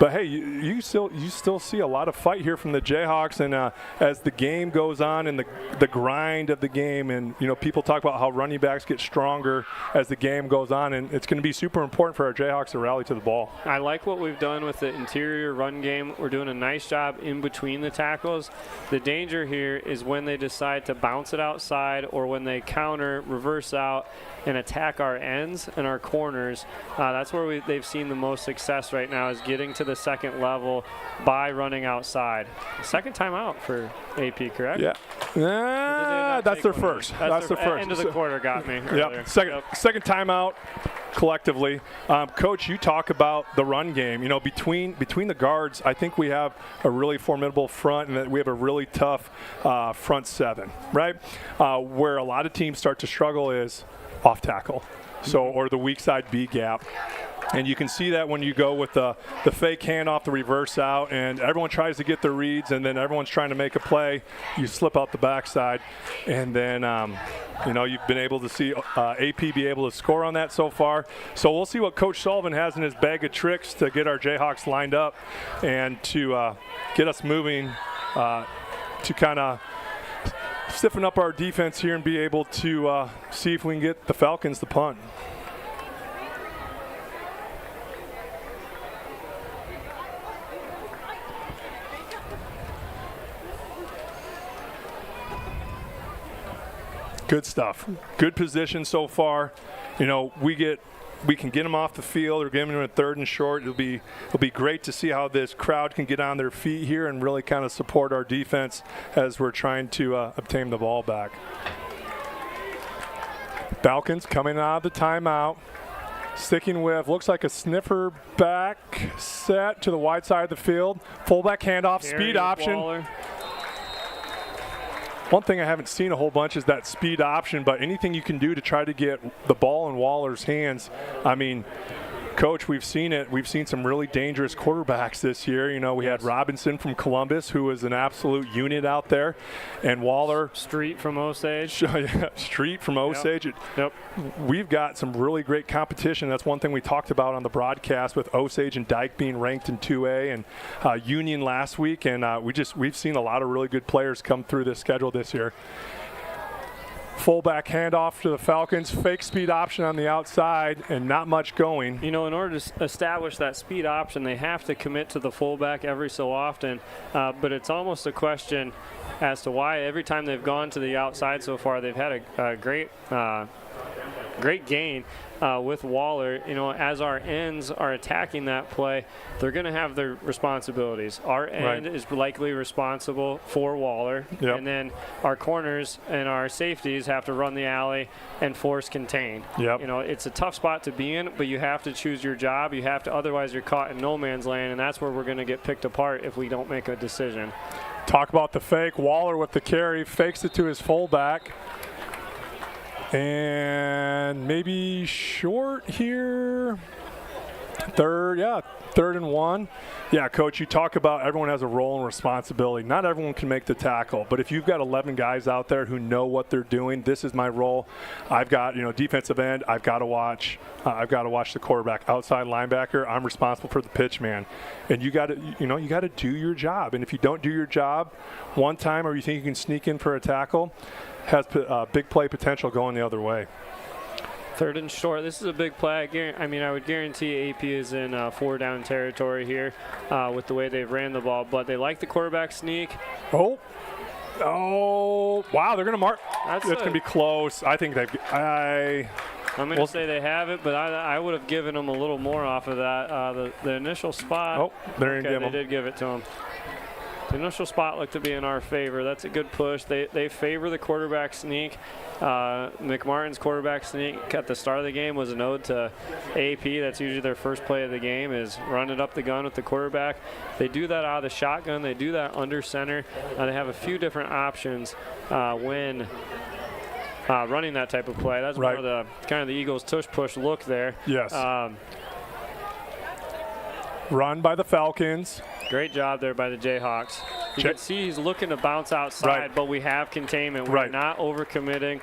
But hey, you still see a lot of fight here from the Jayhawks, and as the game goes on and the grind of the game, and people talk about how running backs get stronger as the game goes on, and it's going to be super important for our Jayhawks to rally to the ball. I like what we've done with the interior run game. We're doing a nice job in between the tackles. The danger here is when they decide to bounce it outside or when they counter, reverse out, and attack our ends and our corners. That's where they've seen the most success right now, is getting to the second level by running outside. Second time out for AP, correct? Yeah. That's their first. That's their first. End of the quarter got me earlier. Second timeout collectively. Coach, you talk about the run game. Between the guards, I think we have a really formidable front, and that we have a really tough front 7, right? Where a lot of teams start to struggle is off tackle, or the weak side B gap. And you can see that when you go with the fake handoff, the reverse out, and everyone tries to get the reads, and then everyone's trying to make a play. You slip out the backside, and then you've been able to see AP be able to score on that so far. So we'll see what Coach Sullivan has in his bag of tricks to get our Jayhawks lined up and to get us moving to kind of stiffen up our defense here and be able to see if we can get the Falcons to punt. Good stuff. Good position so far. You know, we can get them off the field or get them in a 3rd and short. It'll be great to see how this crowd can get on their feet here and really kind of support our defense as we're trying to obtain the ball back. Falcons coming out of the timeout. Sticking with, looks like a sniffer back set to the wide side of the field. Fullback handoff, speed option. Waller. One thing I haven't seen a whole bunch is that speed option, but anything you can do to try to get the ball in Waller's hands. I mean, Coach, we've seen it. We've seen some really dangerous quarterbacks this year. You know, we had Robinson from Columbus, who was an absolute unit out there, and Waller. Street from Osage. Street from Osage. Yep. We've got some really great competition. That's one thing we talked about on the broadcast with Osage and Dyke being ranked in 2A and Union last week, and we've seen a lot of really good players come through this schedule this year. Fullback handoff to the Falcons, fake speed option on the outside, and not much going. You know, in order to establish that speed option, they have to commit to the fullback every so often, but it's almost a question as to why every time they've gone to the outside so far, they've had a great gain with Waller. You know, as our ends are attacking that play, they're going to have their responsibilities. Our end is likely responsible for Waller, and then our corners and our safeties have to run the alley and force contain. You know, it's a tough spot to be in, but you have to choose your job. You have to, otherwise you're caught in no man's land, and that's where we're going to get picked apart if we don't make a decision. Talk about the fake. Waller with the carry, fakes it to his fullback. And maybe short here. 3rd and 1. Yeah, Coach, you talk about everyone has a role and responsibility. Not everyone can make the tackle, but if you've got 11 guys out there who know what they're doing, this is my role. I've got, defensive end. I've got to watch the quarterback. Outside linebacker, I'm responsible for the pitch man. And you got to do your job. And if you don't do your job one time, or you think you can sneak in for a tackle, has big play potential going the other way. 3rd and short. This is a big play. I would guarantee AP is in 4-down territory here with the way they've ran the ball, but they like the quarterback sneak. Oh, wow, they're going to mark. It's going to be close. I think I'm going to say they have it, but I would have given them a little more off of that. The initial spot. Oh, they did give it to them. The initial spot looked to be in our favor. That's a good push. They favor the quarterback sneak. McMartin's quarterback sneak at the start of the game was an ode to AP. That's usually their first play of the game, is running up the gun with the quarterback. They do that out of the shotgun. They do that under center. They have a few different options when running that type of play. That's one of the kind of the Eagles tush-push look there. Yes. Run by the Falcons. Great job there by the Jayhawks. You can see he's looking to bounce outside, but we have containment. We're not overcommitting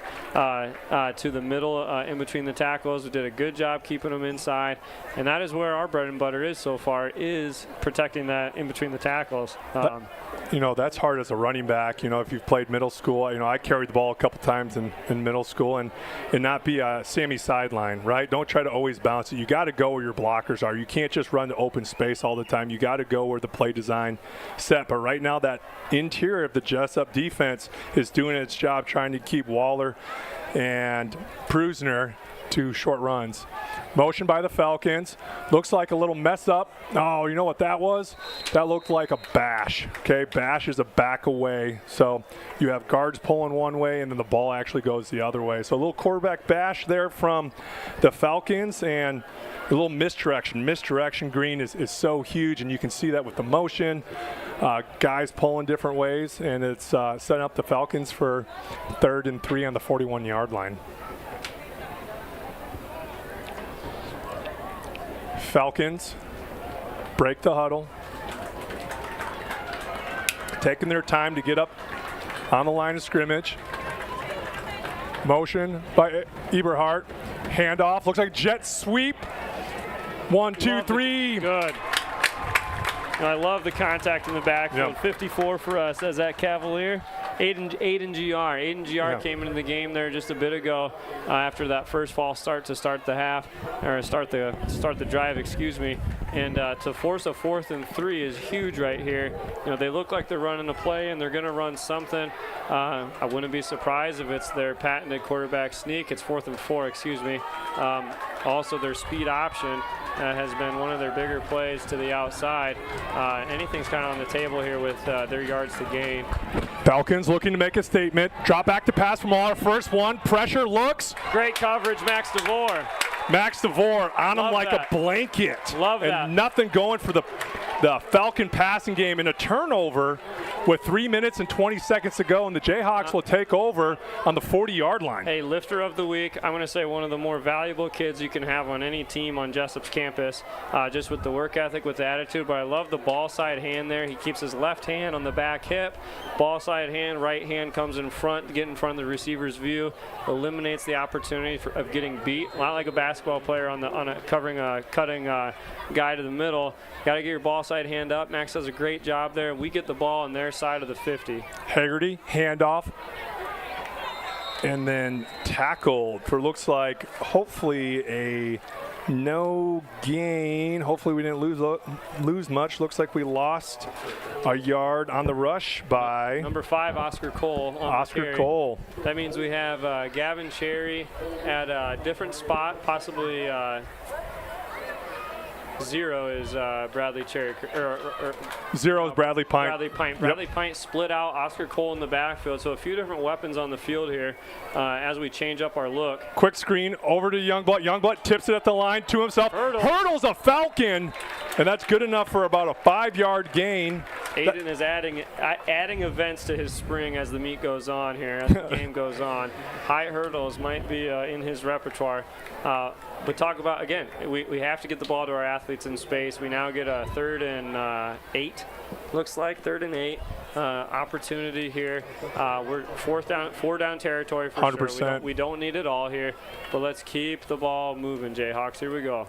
to the middle in between the tackles. We did a good job keeping them inside, and that is where our bread and butter is so far, is protecting that in between the tackles. That's hard as a running back. If you've played middle school, I carried the ball a couple times in middle school and not be a Sammy sideline, right? Don't try to always bounce it. You got to go where your blockers are. You can't just run to open space all the time. You got to go where the play design set. But right now, that interior of the Jesup defense is doing its job trying to keep Waller and Prusner to short runs. Motion by the Falcons. Looks like a little mess up. Oh, you know what that was? That looked like a bash. Okay, bash is a back away. So you have guards pulling one way and then the ball actually goes the other way. So a little quarterback bash there from the Falcons and a little misdirection. Misdirection green is so huge, and you can see that with the motion. Guys pulling different ways, and it's setting up the Falcons for 3rd and 3 on the 41-yard line. Falcons break the huddle, taking their time to get up on the line of scrimmage. Motion by Eberhardt. Handoff. Looks like jet sweep. 1, 2, 3. Good. I love the contact in the backfield. 54 for us as that Cavalier. Aiden GR. Aiden GR came into the game there just a bit ago after that first false start to start the half, or start the drive, excuse me. And to force a 4th and 3 is huge right here. You know, they look like they're running a play and they're going to run something. I wouldn't be surprised if it's their patented quarterback sneak. It's 4th and 4, excuse me. Also, their speed option has been one of their bigger plays to the outside. Anything's kind of on the table here with their yards to gain. Falcons looking to make a statement. Drop back to pass from our first one. Pressure looks. Great coverage, Max DeVore. Max DeVore on him like a blanket. Love that. And nothing going for the Falcon passing game, and a turnover with 3 minutes and 20 seconds to go, and the Jayhawks will take over on the 40-yard line. Hey, lifter of the week, I'm going to say one of the more valuable kids you can have on any team on Jesup's campus, just with the work ethic, with the attitude. But I love the ball side hand there. He keeps his left hand on the back hip, ball side hand, right hand comes in front, get in front of the receiver's view, eliminates the opportunity of getting beat. Not like a basketball player on a cutting guy to the middle. Got to get your ball side hand up. Max does a great job there. We get the ball on their side of the 50. Haggerty, handoff, and then tackled for looks like hopefully a no gain. Hopefully we didn't lose much. Looks like we lost a yard on the rush by number 5, Oscar Cole. Oscar Cole. That means we have Gavin Cherry at a different spot, possibly 0 is Bradley Cherry. 0 is Bradley Pint. Bradley Pint split out, Oscar Cole in the backfield. So a few different weapons on the field here as we change up our look. Quick screen over to Youngblood. Youngblood tips it at the line to himself. Hurdles a Falcon, and that's good enough for about a 5-yard gain. Aiden is adding events to his spring as the meet goes on here, as the game goes on. High hurdles might be in his repertoire. But talk about, again, we have to get the ball to our athletes in space. We now get a 3rd and 8, looks like 3rd and 8 opportunity here. We're 4 down territory for 100%. sure. We don't need it all here, but let's keep the ball moving, Jayhawks. Here we go.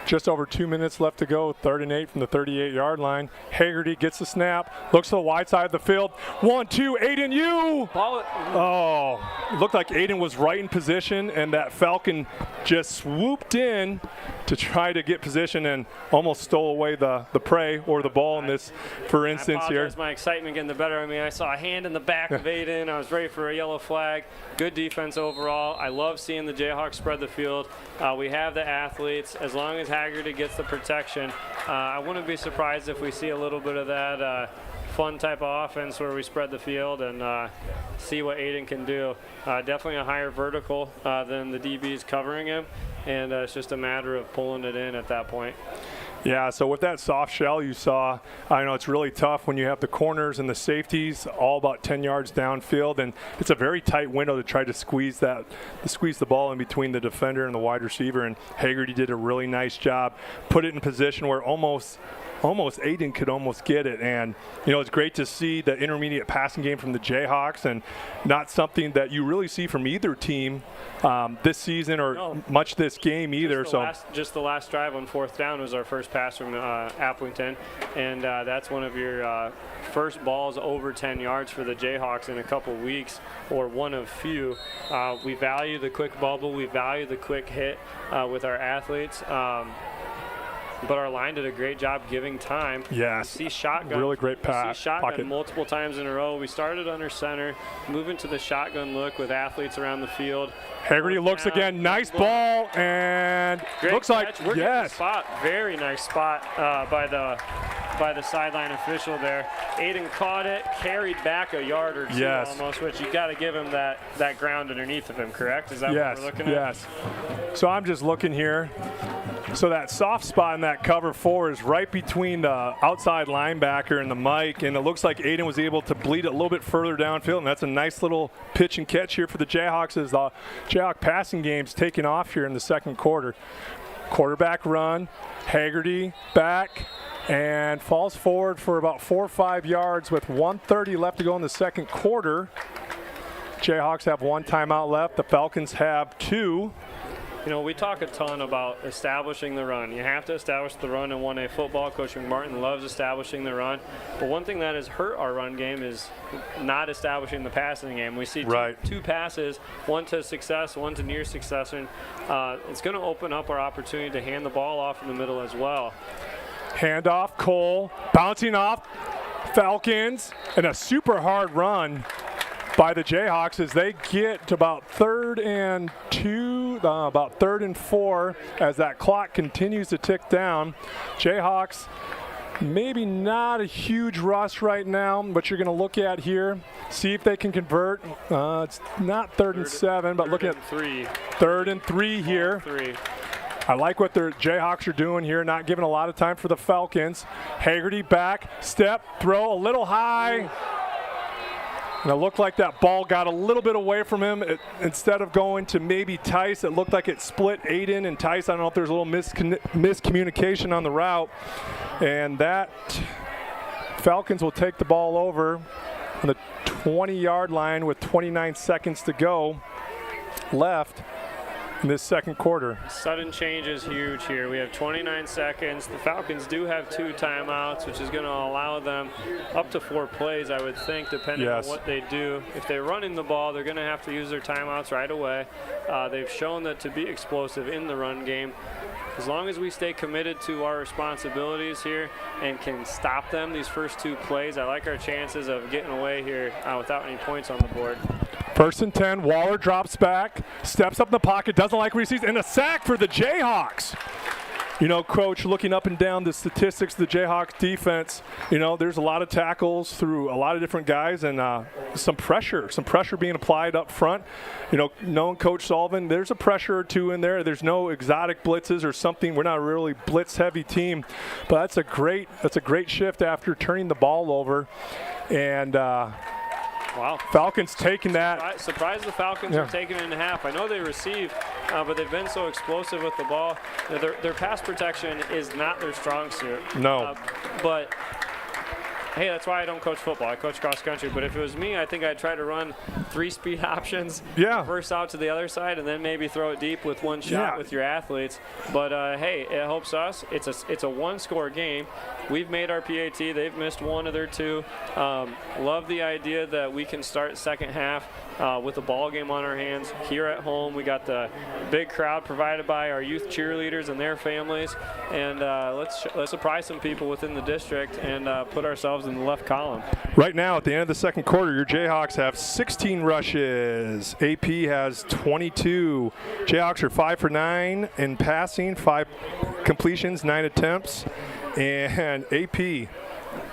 Just over 2 minutes left to go. 3rd and 8 from the 38-yard line. Haggerty gets the snap, looks to the wide side of the field. 1-2, Aiden Yu. Oh, it looked like Aiden was right in position, and that Falcon just swooped in to try to get position and almost stole away the prey or the ball in this, for instance, here. My excitement getting the better of me. I saw a hand in the back of Aiden. I was ready for a yellow flag. Good defense overall. I love seeing the Jayhawks spread the field. We have the athletes. As long as Haggerty gets the protection, I wouldn't be surprised if we see a little bit of that fun type of offense where we spread the field and see what Aiden can do. Definitely a higher vertical than the DBs covering him, and it's just a matter of pulling it in at that point. Yeah, so with that soft shell you saw, I know it's really tough when you have the corners and the safeties all about 10 yards downfield, and it's a very tight window to try to squeeze the ball in between the defender and the wide receiver, and Haggerty did a really nice job, put it in position where almost Aiden could almost get it. And you know, it's great to see the intermediate passing game from the Jayhawks, and not something that you really see from either team this season or much this game either. Just the last drive on 4th down was our first pass from Applington, and that's one of your first balls over 10 yards for the Jayhawks in a couple weeks, or one of few. We value the quick bubble, we value the quick hit with our athletes. But our line did a great job giving time. Yes. We see shotgun. Really great pass. See shotgun multiple times in a row. We started under center, moving to the shotgun look with athletes around the field. Haggerty looks again. Nice ball, and great looks catch. like We're getting the spot. Very nice spot by the sideline official there. Aiden caught it, carried back a yard or two almost, which you got to give him that ground underneath of him, correct? Is that what we're looking at? Yes. So I'm just looking here. So that soft spot in that cover 4 is right between the outside linebacker and the mic, and it looks like Aiden was able to bleed it a little bit further downfield, and that's a nice little pitch and catch here for the Jayhawks as the Jayhawk passing game's taking off here in the second quarter. Quarterback run, Haggerty back, and falls forward for about 4 or 5 yards with 1:30 left to go in the second quarter. Jayhawks have 1 timeout left. The Falcons have 2. You know, we talk a ton about establishing the run. You have to establish the run in 1A football. Coach McMartin loves establishing the run. But one thing that has hurt our run game is not establishing the passing game. We see two passes, one to success, one to near success. And it's going to open up our opportunity to hand the ball off in the middle as well. Handoff, Cole, bouncing off Falcons, and a super hard run by the Jayhawks as they get to about 3rd and 2, about 3rd and 4 as that clock continues to tick down. Jayhawks, maybe not a huge rush right now, but you're going to look at here, see if they can convert. It's not 3rd and 7, but look at 3rd and 3 here. I like what the Jayhawks are doing here, not giving a lot of time for the Falcons. Haggerty back, step, throw a little high. And it looked like that ball got a little bit away from him. Instead of going to maybe Tice, it looked like it split Aiden and Tice. I don't know if there's a little miscommunication on the route. And that Falcons will take the ball over on the 20-yard line with 29 seconds to go left in this second quarter. Sudden change is huge here. We have 29 seconds. The Falcons do have 2 timeouts, which is going to allow them up to 4 plays, I would think, depending on what they do. If they're running the ball, they're going to have to use their timeouts right away. They've shown that to be explosive in the run game. As long as we stay committed to our responsibilities here and can stop them these first 2 plays, I like our chances of getting away here without any points on the board. 1st and 10, Waller drops back, steps up in the pocket, doesn't like what he sees, and a sack for the Jayhawks. You know, Coach, looking up and down the statistics of the Jayhawks defense, you know, there's a lot of tackles through a lot of different guys and some pressure being applied up front. You know, knowing Coach Sullivan, there's a pressure or 2 in there. There's no exotic blitzes or something. We're not a really blitz-heavy team, but that's a great shift after turning the ball over. And wow. Falcons taking that. Surprised the Falcons are taking it in half. I know they receive, but they've been so explosive with the ball. Their pass protection is not their strong suit. No. But hey, that's why I don't coach football. I coach cross country. But if it was me, I think I'd try to run 3 speed options. Yeah. First out to the other side, and then maybe throw it deep with 1 shot with your athletes. But hey, it helps us. It's a 1-score game. We've made our PAT. They've missed 1 of their 2. Love the idea that we can start second half with a ball game on our hands here at home. We got the big crowd provided by our youth cheerleaders and their families, and let's surprise some people within the district and put ourselves in the left column. Right now, at the end of the second quarter, your Jayhawks have 16 rushes. AP has 22. Jayhawks are 5 for 9 in passing, 5 completions, 9 attempts, and AP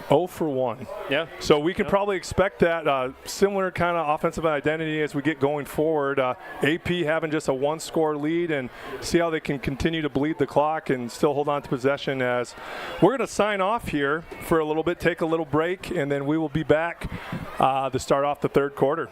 0 for 1. Yeah. So we can probably expect that similar kind of offensive identity as we get going forward. AP having just a 1-score lead and see how they can continue to bleed the clock and still hold on to possession. As we're going to sign off here for a little bit, take a little break, and then we will be back to start off the third quarter.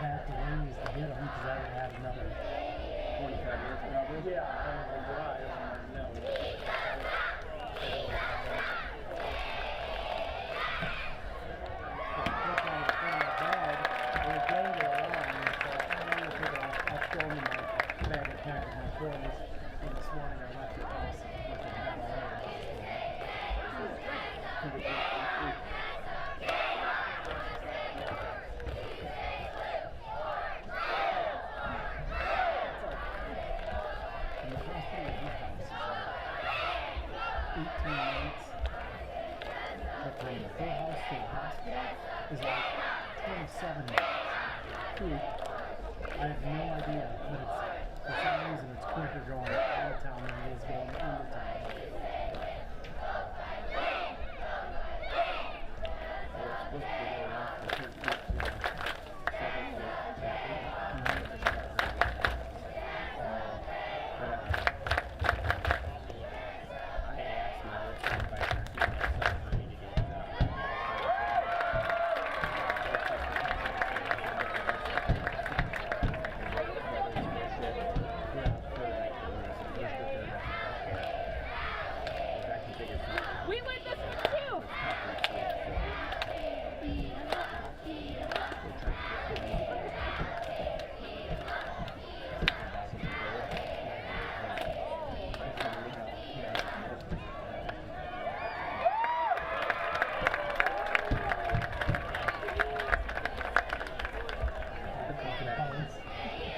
pack the wings to hit them because I would have another 45 minutes probably. Yeah, I don't know why. No. Is like 27 minutes. I have no idea, but it's for some reason it's quicker going out of town than it is going into town. We win this one too!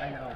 I know.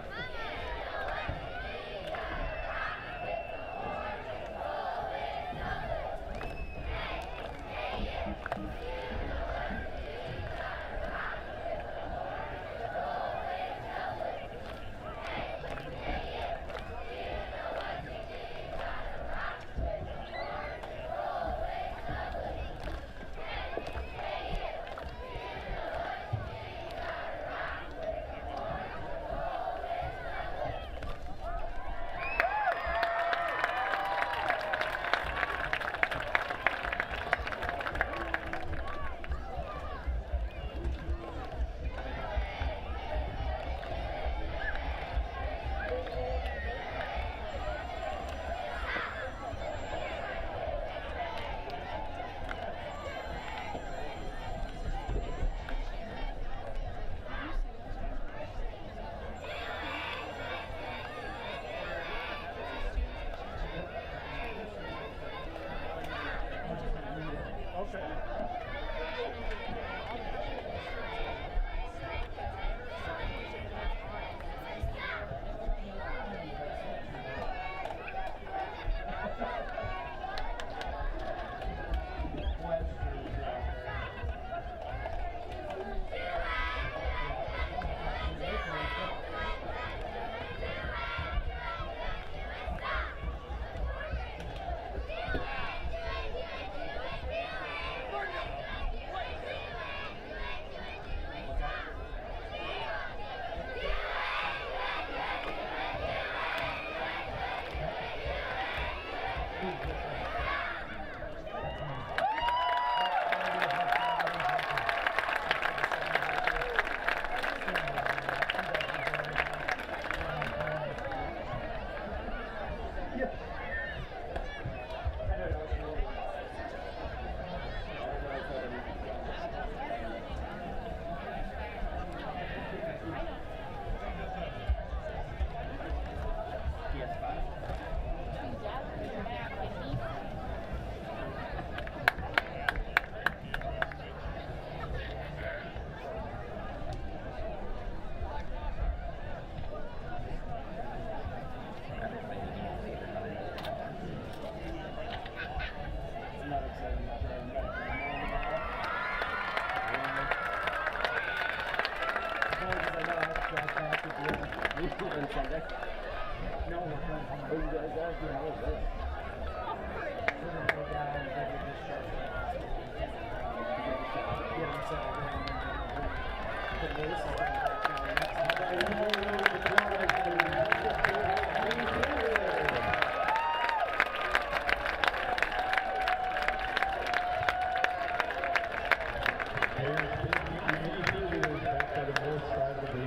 Back by the north side of the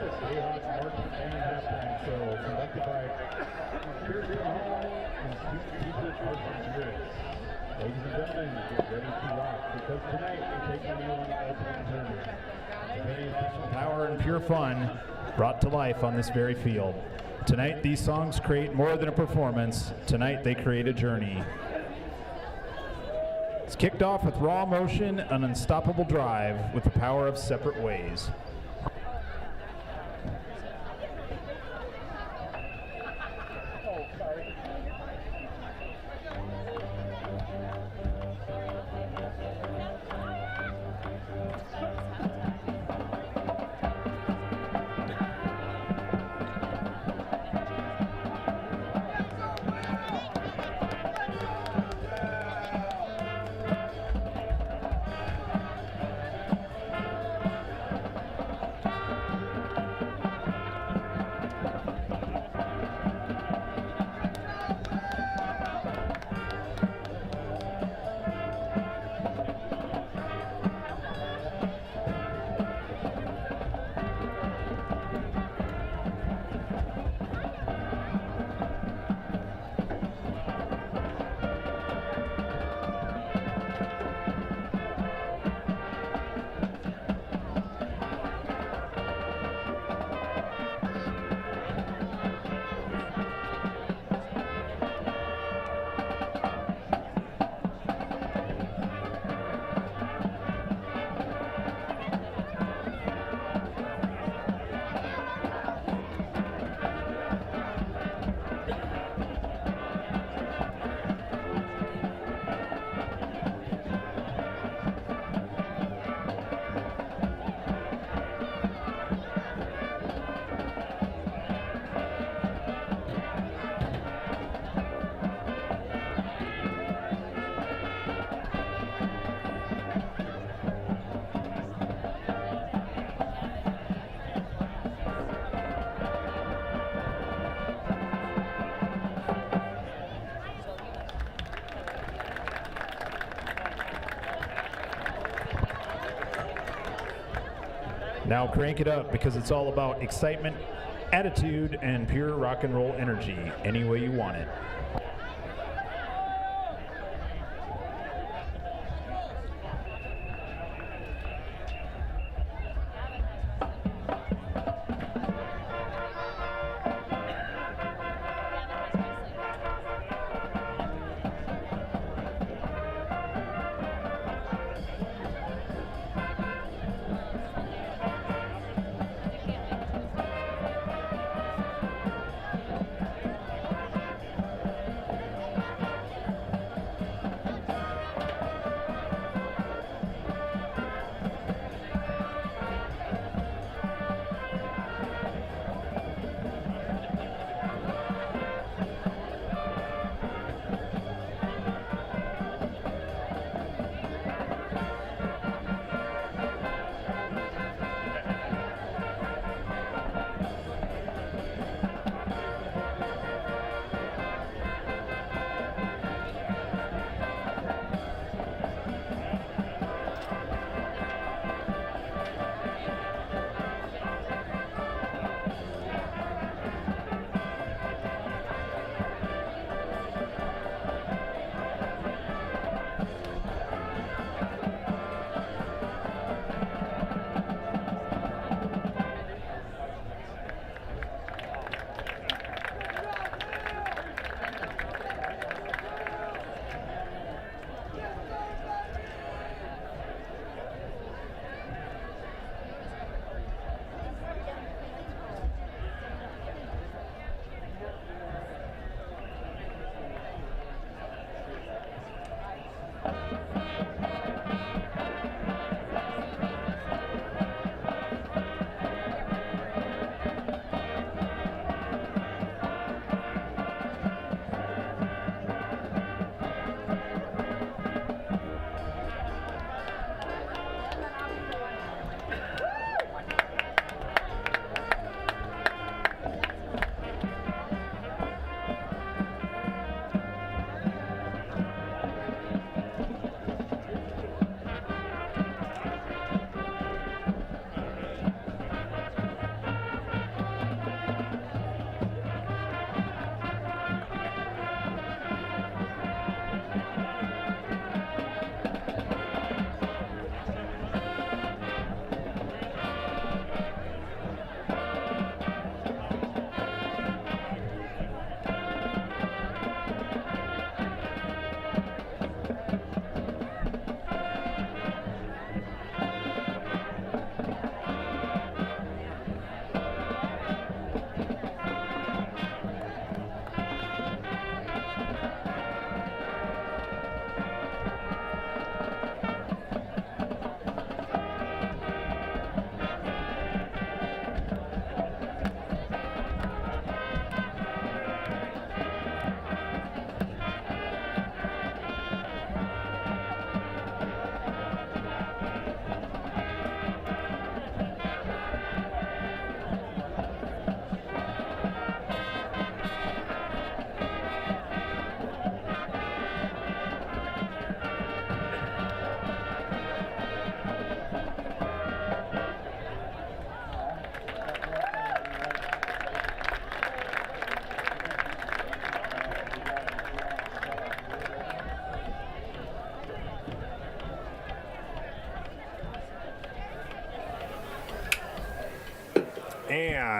J-Hawks marching band halftime show conducted by ceremonies and student teachers perseverance. Ladies and gentlemen, get ready to rock because tonight we're taking you on the ultimate journey. Power and pure fun brought to life on this very field. Tonight, these songs create more than a performance. Tonight, they create a journey. It's kicked off with raw motion, an unstoppable drive with the power of separate ways. Now crank it up because it's all about excitement, attitude, and pure rock and roll energy, any way you want it.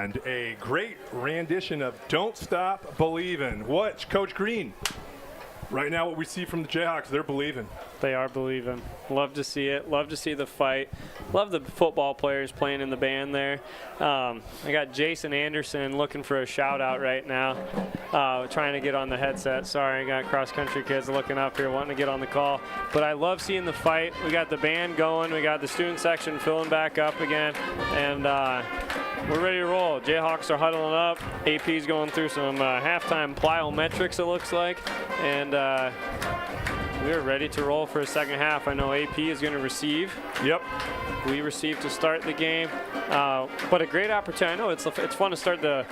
and a great rendition of Don't Stop Believin'. What, Coach Green? Right now what we see from the Jayhawks, they're believing. They are believing. Love to see it. Love to see the fight. Love the football players playing in the band there. I got Jason Anderson looking for a shout out right now. Trying to get on the headset. Sorry, I got cross country kids looking up here wanting to get on the call. But I love seeing the fight. We got the band going. We got the student section filling back up again. And we're ready to roll. Jayhawks are huddling up. AP's going through some halftime plyometrics, it looks like. And we're ready to roll for a second half. I know AP is going to receive. Yep. We receive to start the game. But a great opportunity. I know it's fun to start the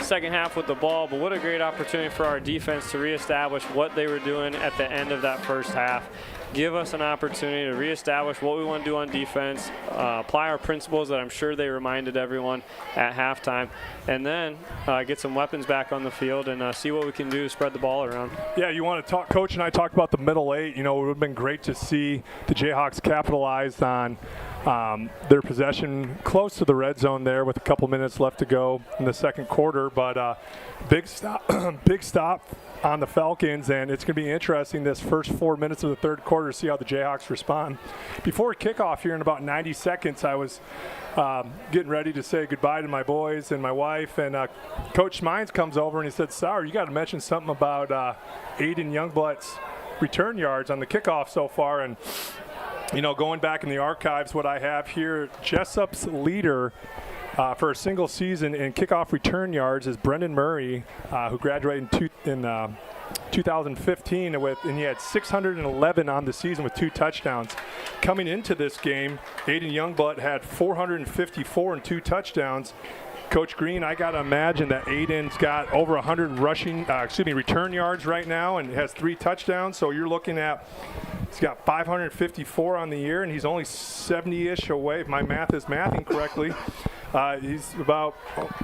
second half with the ball, but what a great opportunity for our defense to reestablish what they were doing at the end of that first half. Give us an opportunity to reestablish what we want to do on defense, apply our principles that I'm sure they reminded everyone at halftime, and then get some weapons back on the field and see what we can do to spread the ball around. Yeah, you want to talk, Coach and I talked about the middle eight. You know, it would have been great to see the Jayhawks capitalize on their possession close to the red zone there with a couple minutes left to go in the second quarter, but big stop on the Falcons, and it's going to be interesting this first 4 minutes of the third quarter to see how the Jayhawks respond. Before kickoff here in about 90 seconds, I was getting ready to say goodbye to my boys and my wife, and Coach Schmeins comes over and he said, "Sauer, you got to mention something about Aiden Youngblood's return yards on the kickoff so far." And you know, going back in the archives, what I have here, Jesup's leader for a single season in kickoff return yards is Brendan Murray, who graduated in 2015 and he had 611 on the season with 2 touchdowns. Coming into this game, Aiden Youngblood had 454 and 2 touchdowns. Coach Green, I got to imagine that Aiden's got over 100 return yards right now and has 3 touchdowns. So you're looking at, he's got 554 on the year, and he's only 70-ish away, if my math is mathing correctly. He's about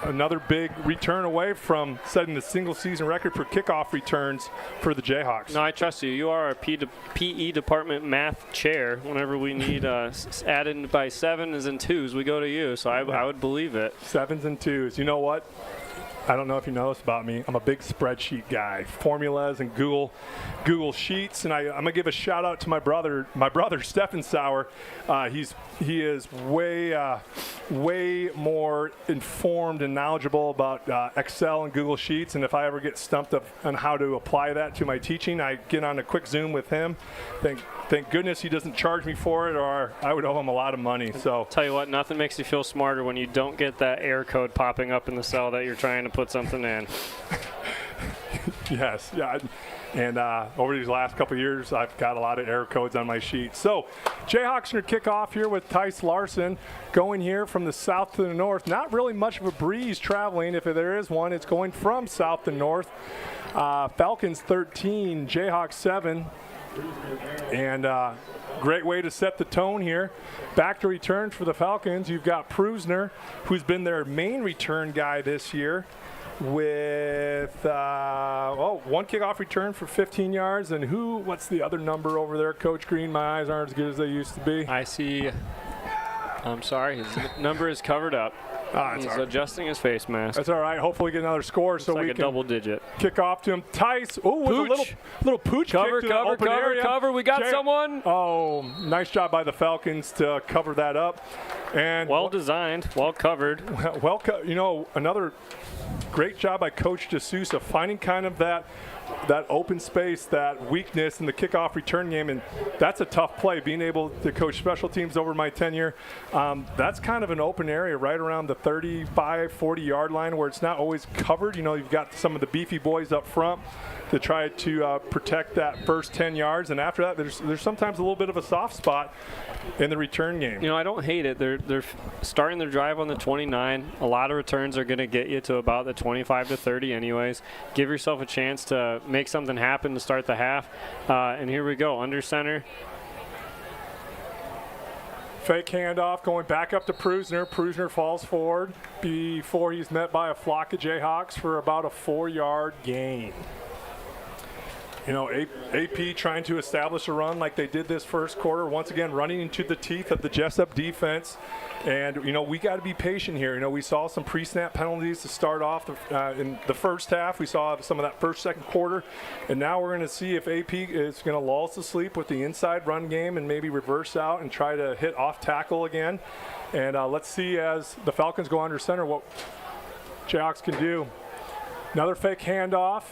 another big return away from setting the single-season record for kickoff returns for the Jayhawks. No, I trust you. You are our PE department math chair. Whenever we need added by 7s and 2s, we go to you. So I would believe it. 7s and 2s. You know what? I don't know if you know this about me. I'm a big spreadsheet guy, formulas and Google Sheets, and I'm gonna give a shout out to my brother Stefan Sauer. He is way more informed and knowledgeable about Excel and Google Sheets. And if I ever get stumped up on how to apply that to my teaching, I get on a quick Zoom with him. Thank goodness he doesn't charge me for it, or I would owe him a lot of money. So tell you what, nothing makes you feel smarter when you don't get that error code popping up in the cell that you're trying to put something in. Yes, yeah. And over these last couple of years, I've got a lot of error codes on my sheet. So Jayhawks are going to kick off here with Tice Larson going here from the south to the north. Not really much of a breeze traveling. If there is one, it's going from south to north. Falcons 13, Jayhawks 7. And great way to set the tone here. Back to return for the Falcons. You've got Prusner, who's been their main return guy this year, with one kickoff return for 15 yards. And what's the other number over there, Coach Green? My eyes aren't as good as they used to be. I see. I'm sorry, his number is covered up. He's adjusting his face mask. That's all right. Hopefully get another score so we can double digit. Kick off to him. Tice. Oh, with a little pooch cover, kick to the open area. Cover. We got someone. Oh, nice job by the Falcons to cover that up. And well designed, well covered. Another great job by Coach DeSouza finding kind of that open space, that weakness in the kickoff return game, and that's a tough play. Being able to coach special teams over my tenure, that's kind of an open area right around the 35, 40-yard line where it's not always covered. You know, you've got some of the beefy boys up front to try to protect that first 10 yards, and after that, there's sometimes a little bit of a soft spot in the return game. You know, I don't hate it. They're starting their drive on the 29. A lot of returns are going to get you to about the 25 to 30 anyways. Give yourself a chance to make something happen to start the half. And here we go, under center. Fake handoff going back up to Prusner. Prusner falls forward before he's met by a flock of Jayhawks for about a 4-yard gain. You know, AP trying to establish a run like they did this first quarter, once again running into the teeth of the Jesup defense. And, you know, we got to be patient here. You know, we saw some pre-snap penalties to start off in the first half. We saw some of that first, second quarter. And now we're going to see if AP is going to lull us to sleep with the inside run game and maybe reverse out and try to hit off tackle again. And let's see as the Falcons go under center what Jayhawks can do. Another fake handoff.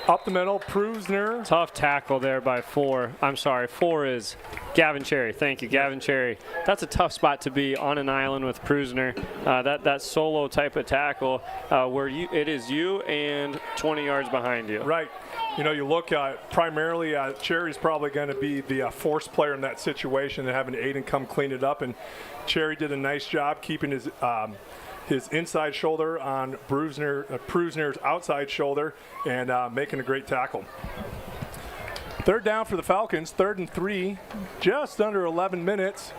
Up the middle, Prusner. Tough tackle there by 4. I'm sorry, 4 is Gavin Cherry. Thank you, Gavin Cherry. That's a tough spot to be on an island with Prusner. That solo type of tackle where it is you and 20 yards behind you. Right. You know, you look primarily, Cherry's probably going to be the force player in that situation and having Aiden come clean it up. And Cherry did a nice job keeping his inside shoulder on Prusner's outside shoulder and making a great tackle. Third down for the Falcons, 3rd and 3, just under 11 minutes.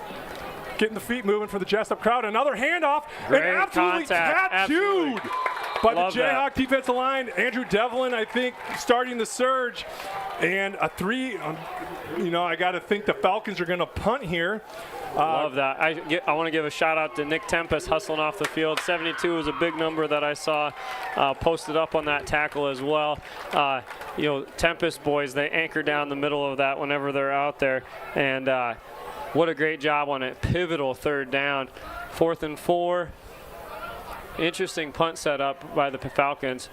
Getting the feet moving for the Jesup crowd. Another handoff, great and absolutely tattooed by the Jayhawk defensive line. Andrew Devlin, I think, starting the surge. And a 3, you know, I got to think the Falcons are going to punt here. Love that. I want to give a shout out to Nick Tempest hustling off the field. 72 was a big number that I saw posted up on that tackle as well. You know, Tempest boys, they anchor down the middle of that whenever they're out there. And what a great job on it. Pivotal 3rd down. 4th and 4. Interesting punt setup by the Falcons.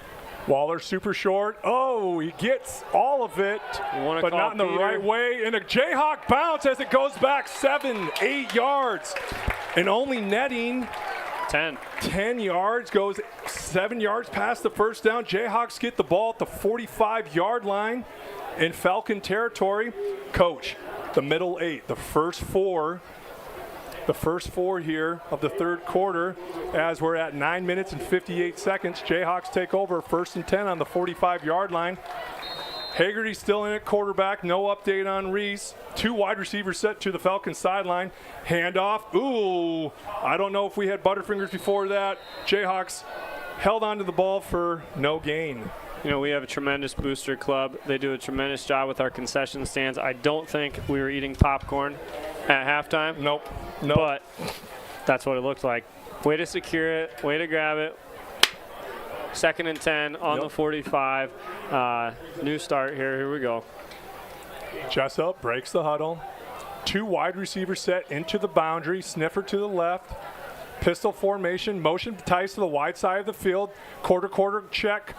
Waller super short. Oh, he gets all of it, but not in the right way. And a Jayhawk bounce as it goes back 7, 8 yards. And only netting 10 yards, goes 7 yards past the first down. Jayhawks get the ball at the 45-yard line in Falcon territory. Coach, the middle 8, the first four here of the 3rd quarter, as we're at 9 minutes and 58 seconds. Jayhawks take over 1st and 10 on the 45-yard line. Hagerty still in at quarterback. No update on Reese. 2 wide receivers set to the Falcons sideline. Handoff. Ooh, I don't know if we had Butterfingers before that. Jayhawks held onto the ball for no gain. You know, we have a tremendous booster club. They do a tremendous job with our concession stands. I don't think we were eating popcorn at halftime. Nope. But that's what it looked like. Way to secure it. Way to grab it. 2nd and 10 on the 45. New start here. Here we go. Jesup breaks the huddle. 2 wide receivers set into the boundary. Sniffer to the left. Pistol formation. Motion ties to the wide side of the field. Quarter check.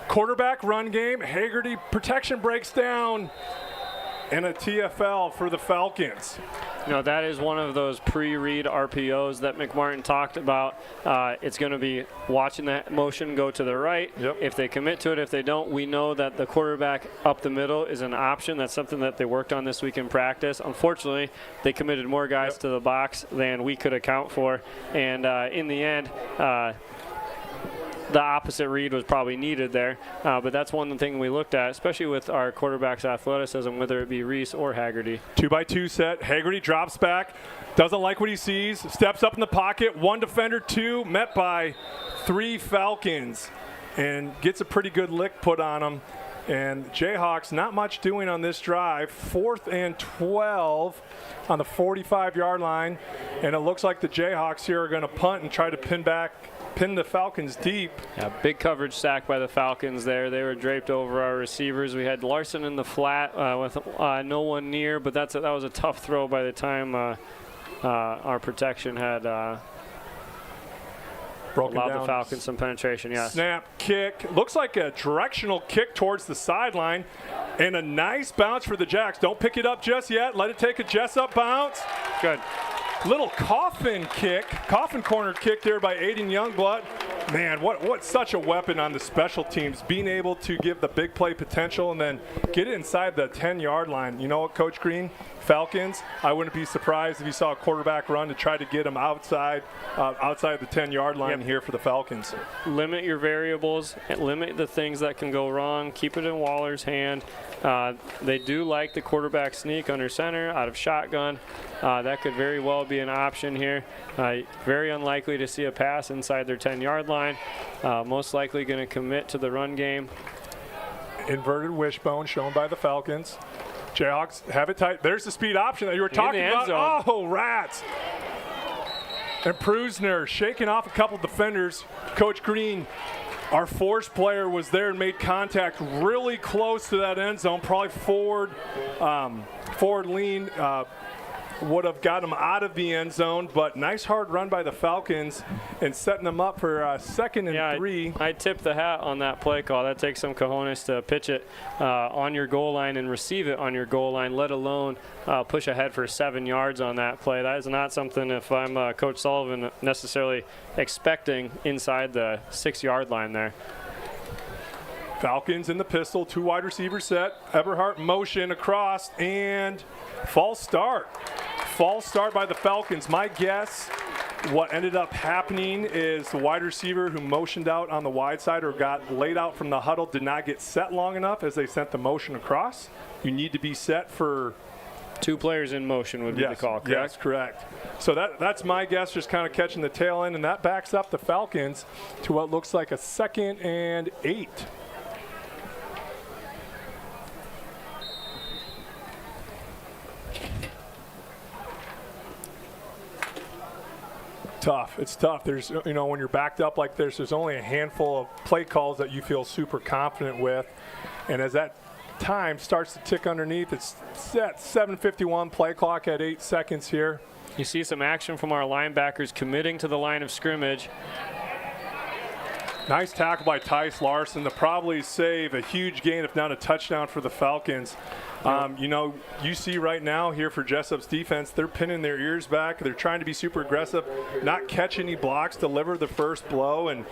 Quarterback run game. Hagerty protection breaks down. And a TFL for the Falcons. You know, that is one of those pre-read RPOs that McMartin talked about. It's going to be watching that motion go to the right. Yep. If they commit to it, if they don't, we know that the quarterback up the middle is an option. That's something that they worked on this week in practice. Unfortunately, they committed more guys to the box than we could account for. And in the end, the opposite read was probably needed there. But that's one thing we looked at, especially with our quarterback's athleticism, whether it be Reese or Hagerty. 2-by-2 set. Hagerty drops back. Doesn't like what he sees. Steps up in the pocket. 1 defender, 2. Met by 3 Falcons. And gets a pretty good lick put on him. And Jayhawks not much doing on this drive. 4th and 12 on the 45-yard line. And it looks like the Jayhawks here are going to punt and try to pin the Falcons deep. Yeah, big coverage sack by the Falcons there. They were draped over our receivers. We had Larson in the flat with no one near, but that was a tough throw by the time our protection had allowed the Falcons some penetration. Yes. Snap, kick. Looks like a directional kick towards the sideline. And a nice bounce for the Jacks. Don't pick it up just yet. Let it take a Jesup bounce. Good. Little coffin corner kick there by Aiden Youngblood. Man, what such a weapon on the special teams, being able to give the big play potential and then get it inside the 10-yard line. You know what, Coach Green? Falcons, I wouldn't be surprised if you saw a quarterback run to try to get them outside the 10-yard line here for the Falcons. Limit your variables, limit the things that can go wrong, keep it in Waller's hand. They do like the quarterback sneak under center, out of shotgun. That could very well be an option here. Very unlikely to see a pass inside their 10-yard line. Most likely going to commit to the run game. Inverted wishbone shown by the Falcons. Jayhawks have it tight. There's the speed option that you were talking about. Oh, rats. And Prusner shaking off a couple defenders. Coach Green, our force player, was there and made contact really close to that end zone. Probably forward lean would have got him out of the end zone, but nice hard run by the Falcons and setting them up for 2nd and 3. I tipped the hat on that play call. That takes some cojones to pitch it on your goal line and receive it on your goal line, let alone push ahead for 7 yards on that play. That is not something, if I'm Coach Sullivan, necessarily expecting inside the 6-yard line there. Falcons in the pistol, 2 wide receiver set. Eberhardt motion across and false start. False start by the Falcons. My guess, what ended up happening is the wide receiver who motioned out on the wide side or got laid out from the huddle did not get set long enough as they sent the motion across. You need to be set for 2 players in motion would be the call, correct? Yes, correct. So that's my guess, just kind of catching the tail end, and that backs up the Falcons to what looks like a 2nd and 8. Tough. It's tough. There's, when you're backed up like this, there's only a handful of play calls that you feel super confident with. And as that time starts to tick underneath, it's set 7:51, play clock at 8 seconds here. You see some action from our linebackers committing to the line of scrimmage. Nice tackle by Tice Larson to probably save a huge gain, if not a touchdown, for the Falcons. You see right now here for Jesup's defense, they're pinning their ears back. They're trying to be super aggressive, not catch any blocks, deliver the first blow, and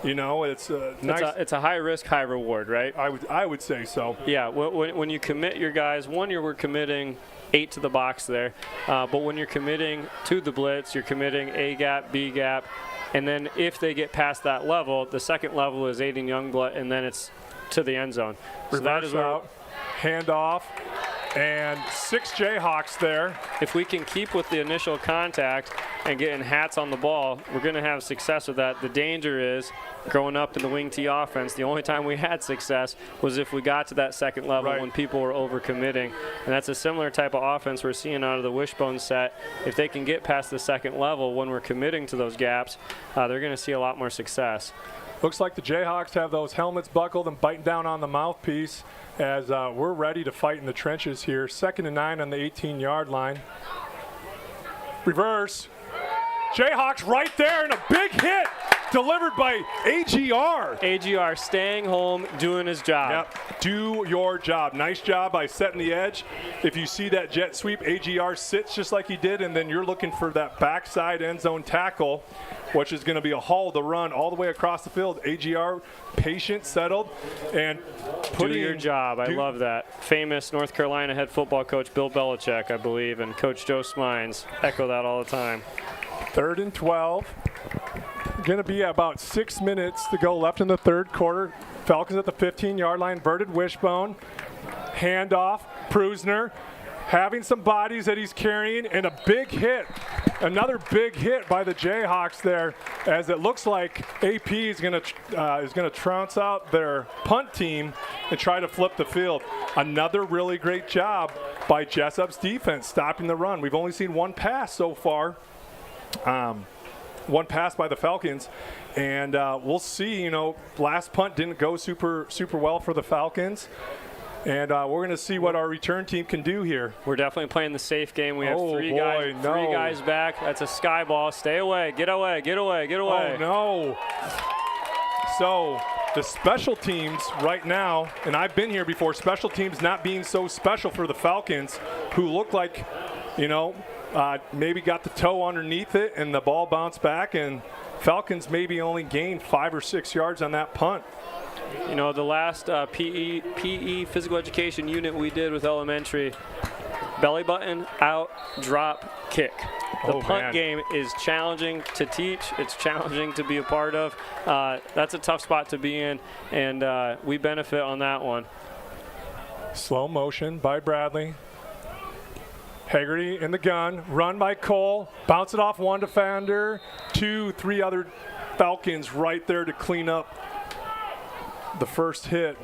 it's nice. It's a high risk, high reward, right? I would say so. Yeah. When you commit your guys, we're committing 8 to the box there, but when you're committing to the blitz, you're committing A gap, B gap. And then if they get past that level, the second level is aiding Youngblood, and then it's to the end zone. So that is out, handoff, and 6 Jayhawks there. If we can keep with the initial contact and getting hats on the ball, we're going to have success with that. The danger is growing up in the wing T offense, the only time we had success was if we got to that second level when people were overcommitting. And that's a similar type of offense we're seeing out of the wishbone set. If they can get past the second level when we're committing to those gaps, they're going to see a lot more success. Looks like the Jayhawks have those helmets buckled and biting down on the mouthpiece as we're ready to fight in the trenches here. 2nd and 9 on the 18-yard line. Reverse. Jayhawks right there, and a big hit delivered by AGR. AGR staying home, doing his job. Yep, do your job. Nice job by setting the edge. If you see that jet sweep, AGR sits just like he did, and then you're looking for that backside end zone tackle, which is going to be a haul to run all the way across the field. AGR, patient, settled, and do your job. I love that. Famous North Carolina head football coach Bill Belichick, I believe, and Coach Joe Smines echo that all the time. 3rd and 12. Going to be about 6 minutes to go left in the third quarter. Falcons at the 15-yard line, inverted wishbone, handoff, Prusner having some bodies that he's carrying, and a big hit. Another big hit by the Jayhawks there, as it looks like AP is going to trounce out their punt team and try to flip the field. Another really great job by Jesup's defense stopping the run. We've only seen one pass so far. One pass by the Falcons, and we'll see. Last punt didn't go super well for the Falcons, and we're going to see what our return team can do here. We're definitely playing the safe game. We have three guys back. That's a sky ball. Stay away. Get away. Get away. Get away. Oh no! So the special teams right now, and I've been here before. Special teams not being so special for the Falcons, who look like, maybe got the toe underneath it and the ball bounced back, and Falcons maybe only gained 5 or 6 yards on that punt. The last PE physical education unit we did with elementary, belly button, out, drop, kick. The punt game is challenging to teach. It's challenging to be a part of. That's a tough spot to be in, and we benefit on that one. Slow motion by Bradley. Haggerty in the gun, run by Cole, bounce it off one defender, 2, 3 other Falcons right there to clean up the first hit.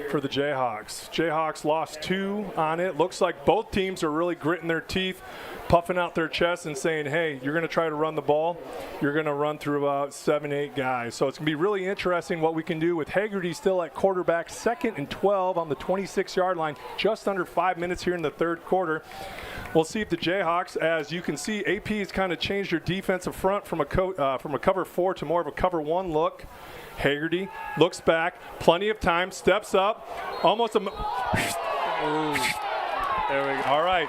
for the Jayhawks. Jayhawks lost 2 on it. Looks like both teams are really gritting their teeth, puffing out their chests and saying, hey, you're going to try to run the ball. You're going to run through about 7, 8 guys. So it's going to be really interesting what we can do with Haggerty still at quarterback, 2nd and 12 on the 26-yard line, just under 5 minutes here in the third quarter. We'll see if the Jayhawks, as you can see, AP has kind of changed their defensive front from a cover 4 to more of a cover 1 look. Haggerty looks back, plenty of time, steps up, almost a... There we go. All right.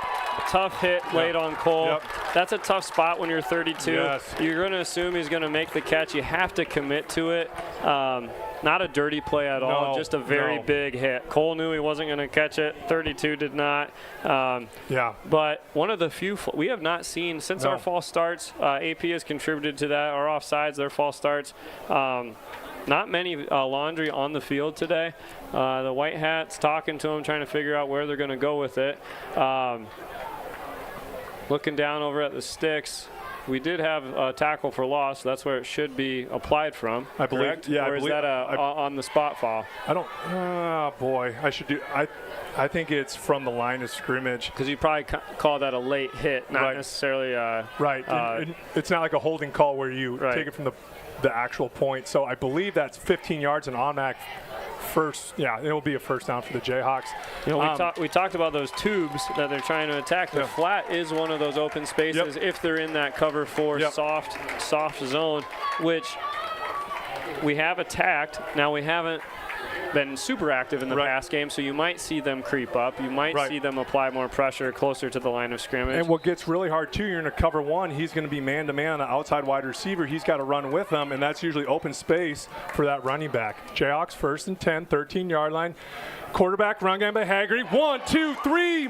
Tough hit late on Cole. Yep. That's a tough spot when you're 32. Yes. You're going to assume he's going to make the catch. You have to commit to it. Not a dirty play at all, just a very big hit. Cole knew he wasn't going to catch it. 32 did not. But one of the few we have not seen since our false starts. AP has contributed to that. Our offsides, their false starts. Not many laundry on the field today. The White Hats talking to him, trying to figure out where they're going to go with it. Looking down over at the sticks, we did have a tackle for loss. So that's where it should be applied from. I believe. Correct? Yeah. Or is that on the spot foul? I don't. Oh boy, I should do. I think it's from the line of scrimmage. Because you probably call that a late hit, not necessarily. Right. And it's not like a holding call where you take it from the actual point. So I believe that's 15 yards and automatic first. Yeah, it will be a first down for the Jayhawks. You know, we talked about those tubes that they're trying to attack. The flat is one of those open spaces if they're in that cover 4 soft zone, which we have attacked. Now we haven't been super active in the pass game, so you might see them creep up. You might see them apply more pressure closer to the line of scrimmage. And what gets really hard, too, you're in a cover 1. He's going to be man-to-man on the outside wide receiver. He's got to run with them, and that's usually open space for that running back. Jayhawks 1st and 10, 13-yard line. Quarterback run game by Haggerty. 1, 2, 3.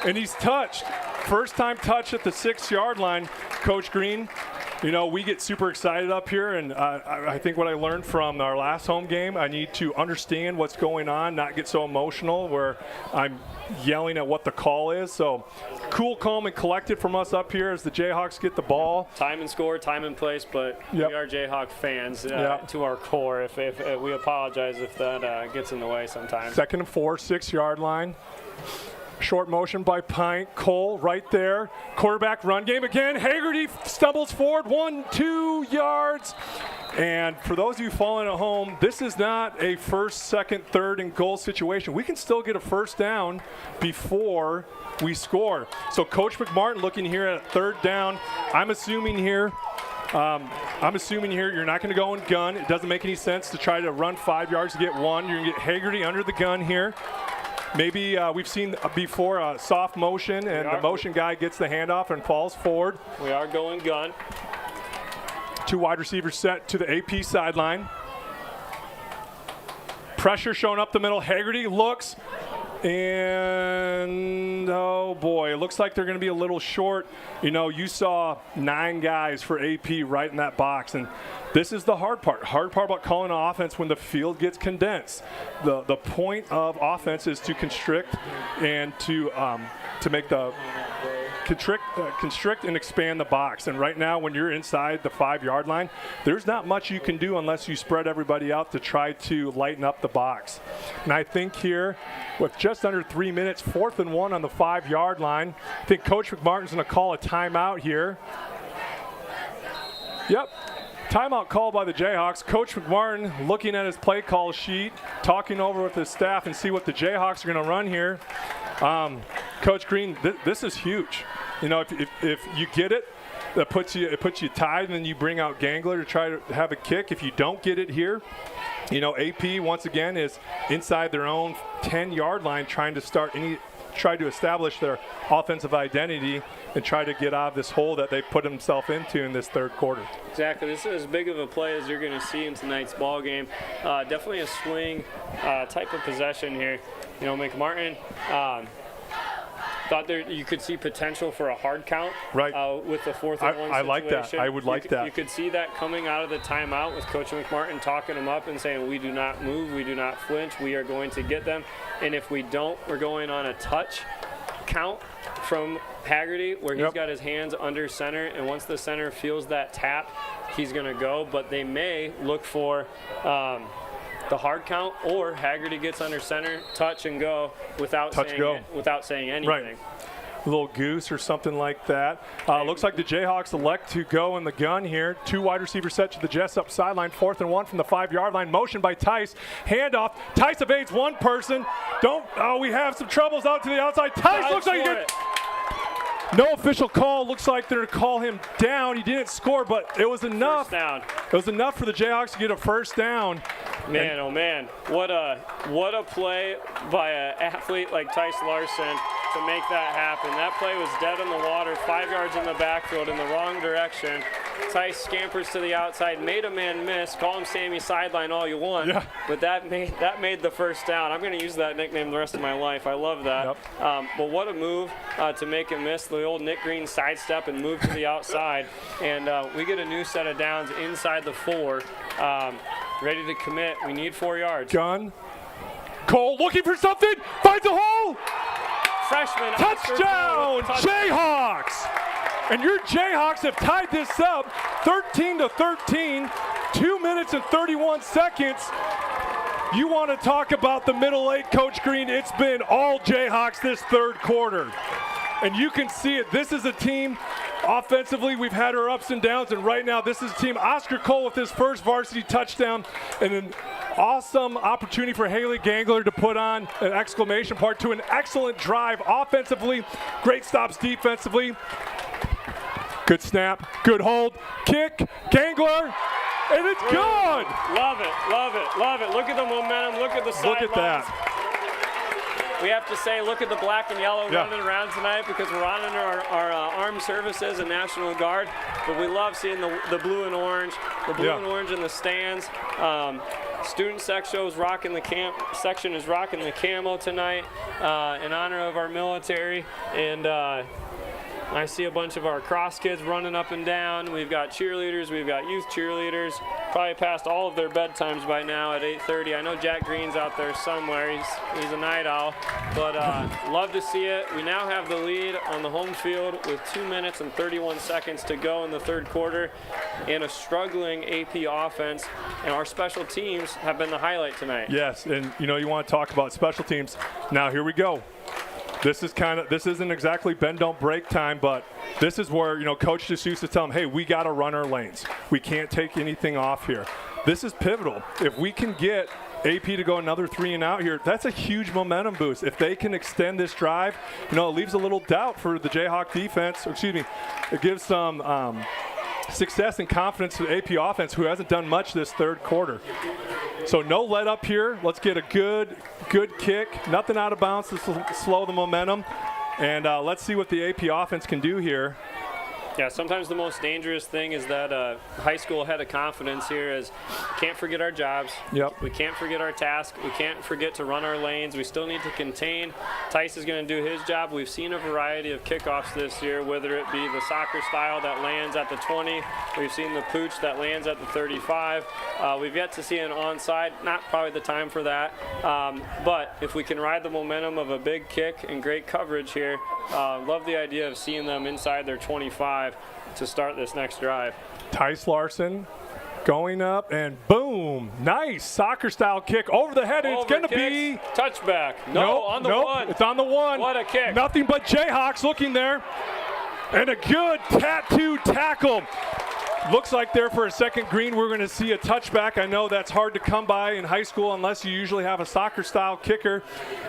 And he's touched. First time touch at the 6-yard line. Coach Green, you know, we get super excited up here, and I think what I learned from our last home game, I need to understand what's going on, not get so emotional where I'm yelling at what the call is. So cool, calm, and collected from us up here as the Jayhawks get the ball. Time and score, time and place, but we are Jayhawk fans to our core. If we apologize if that gets in the way sometimes. 2nd and 4, 6-yard line. Short motion by Pint. Cole right there. Quarterback run game again. Haggerty stumbles forward 1, 2 yards. And for those of you following at home, this is not a 1st, 2nd, 3rd and goal situation. We can still get a first down before we score. So Coach McMartin looking here at 3rd down. I'm assuming here you're not going to go in gun. It doesn't make any sense to try to run 5 yards to get 1. You're going to get Haggerty under the gun here. Maybe we've seen before a soft motion, and the motion guy gets the handoff and falls forward. We are going gun. 2 wide receivers set to the AP sideline. Pressure showing up the middle. Haggerty looks, and oh boy, it looks like they're going to be a little short. You know, you saw 9 guys for AP right in that box, and this is the hard part. Hard part about calling an offense when the field gets condensed. The point of offense is to constrict and to make the constrict and expand the box. And right now, when you're inside the 5-yard line, there's not much you can do unless you spread everybody out to try to lighten up the box. And I think here, with just under 3 minutes, 4th and 1 on the 5-yard line, I think Coach McMartin's going to call a timeout here. Yep. Timeout called by the Jayhawks. Coach McMartin looking at his play call sheet, talking over with his staff and see what the Jayhawks are going to run here. Coach Green, this is huge. You know, if you get it, it puts you tied, and then you bring out Gangler to try to have a kick. If you don't get it here, you know, AP once again is inside their own 10-yard line trying to establish their offensive identity and try to get out of this hole that they put themselves into in this 3rd quarter. Exactly. This is as big of a play as you're going to see in tonight's ball game. Definitely a swing type of possession here. You know, McMartin thought you could see potential for a hard count with the 4th and 1 situation. I like that. I would like that. You could see that coming out of the timeout with Coach McMartin talking them up and saying, we do not move, we do not flinch, we are going to get them. And if we don't, we're going on a touch count from Haggerty where he's got his hands under center, and once the center feels that tap, he's going to go. But they may look for the hard count, or Haggerty gets under center, touch and go without saying anything. Right. A little goose or something like that. Looks like the Jayhawks elect to go in the gun here. 2 wide receivers set to the Jesup sideline. 4th and 1 from the 5-yard line. Motion by Tice. Handoff. Tice evades one person. We have some troubles out to the outside. Tice looks like he gets. No official call. Looks like they're going to call him down. He didn't score, but it was enough. First down. It was enough for the Jayhawks to get a first down. Man, oh man, what a play by an athlete like Tice Larson to make that happen. That play was dead in the water, 5 yards in the backfield in the wrong direction. Tice scampers to the outside, made a man miss. Call him Sammy Sideline all you want, yeah. But that made the first down. I'm going to use that nickname the rest of my life. I love that. Yep. But what a move to make him miss. The old Nick Green sidestep and move to the outside, and we get a new set of downs inside the 4. Ready to commit. We need 4 yards. Gun. Cole looking for something. Finds a hole. Freshman. Touchdown, Jayhawks. And your Jayhawks have tied this up 13-13. 2 minutes and 31 seconds. You want to talk about the middle eight, Coach Green. It's been all Jayhawks this third quarter. And you can see it. This is a team, offensively, we've had our ups and downs, and right now this is a team. Oscar Cole with his first varsity touchdown, and an awesome opportunity for Haley Gangler to put on an exclamation point to an excellent drive offensively, great stops defensively. Good snap, good hold, kick, Gangler, and it's good. Love it, love it, love it. Look at the momentum, look at the sidelines. Look at that. We have to say, look at the black and yellow running around tonight because we're on under our armed services and National Guard. But we love seeing the blue and orange, and orange in the stands. Student section is rocking the camo tonight in honor of our military. And I see a bunch of our cross kids running up and down. We've got cheerleaders, we've got youth cheerleaders. Probably past all of their bedtimes by now at 8:30. I know Jack Green's out there somewhere. He's a night owl. But love to see it. We now have the lead on the home field with 2 minutes and 31 seconds to go in the third quarter, and a struggling AP offense. And our special teams have been the highlight tonight. Yes, and you want to talk about special teams. Now here we go. This isn't exactly bend don't break time, but this is where Coach just used to tell them, hey, we got to run our lanes. We can't take anything off here. This is pivotal. If we can get AP to go another 3 and out here, that's a huge momentum boost. If they can extend this drive, it leaves a little doubt for the Jayhawk defense. It gives some success and confidence to the AP offense, who hasn't done much this third quarter. So no let up here. Let's get a good kick. Nothing out of bounds to slow the momentum. And let's see what the AP offense can do here. Yeah, sometimes the most dangerous thing is that high school head of confidence here is we can't forget our jobs. Yep. We can't forget our task. We can't forget to run our lanes. We still need to contain. Tice is going to do his job. We've seen a variety of kickoffs this year, whether it be the soccer style that lands at the 20. We've seen the pooch that lands at the 35. We've yet to see an onside. Not probably the time for that. But if we can ride the momentum of a big kick and great coverage here, love the idea of seeing them inside their 25 to start this next drive. Tice Larson going up, and boom, nice soccer style kick over the head, and it's going to be touchback. On the one. It's on the one. What a kick. Nothing but Jayhawks looking there, and a good tattoo tackle. Looks like there for a second, Green, we're going to see a touchback. I know that's hard to come by in high school unless you usually have a soccer-style kicker,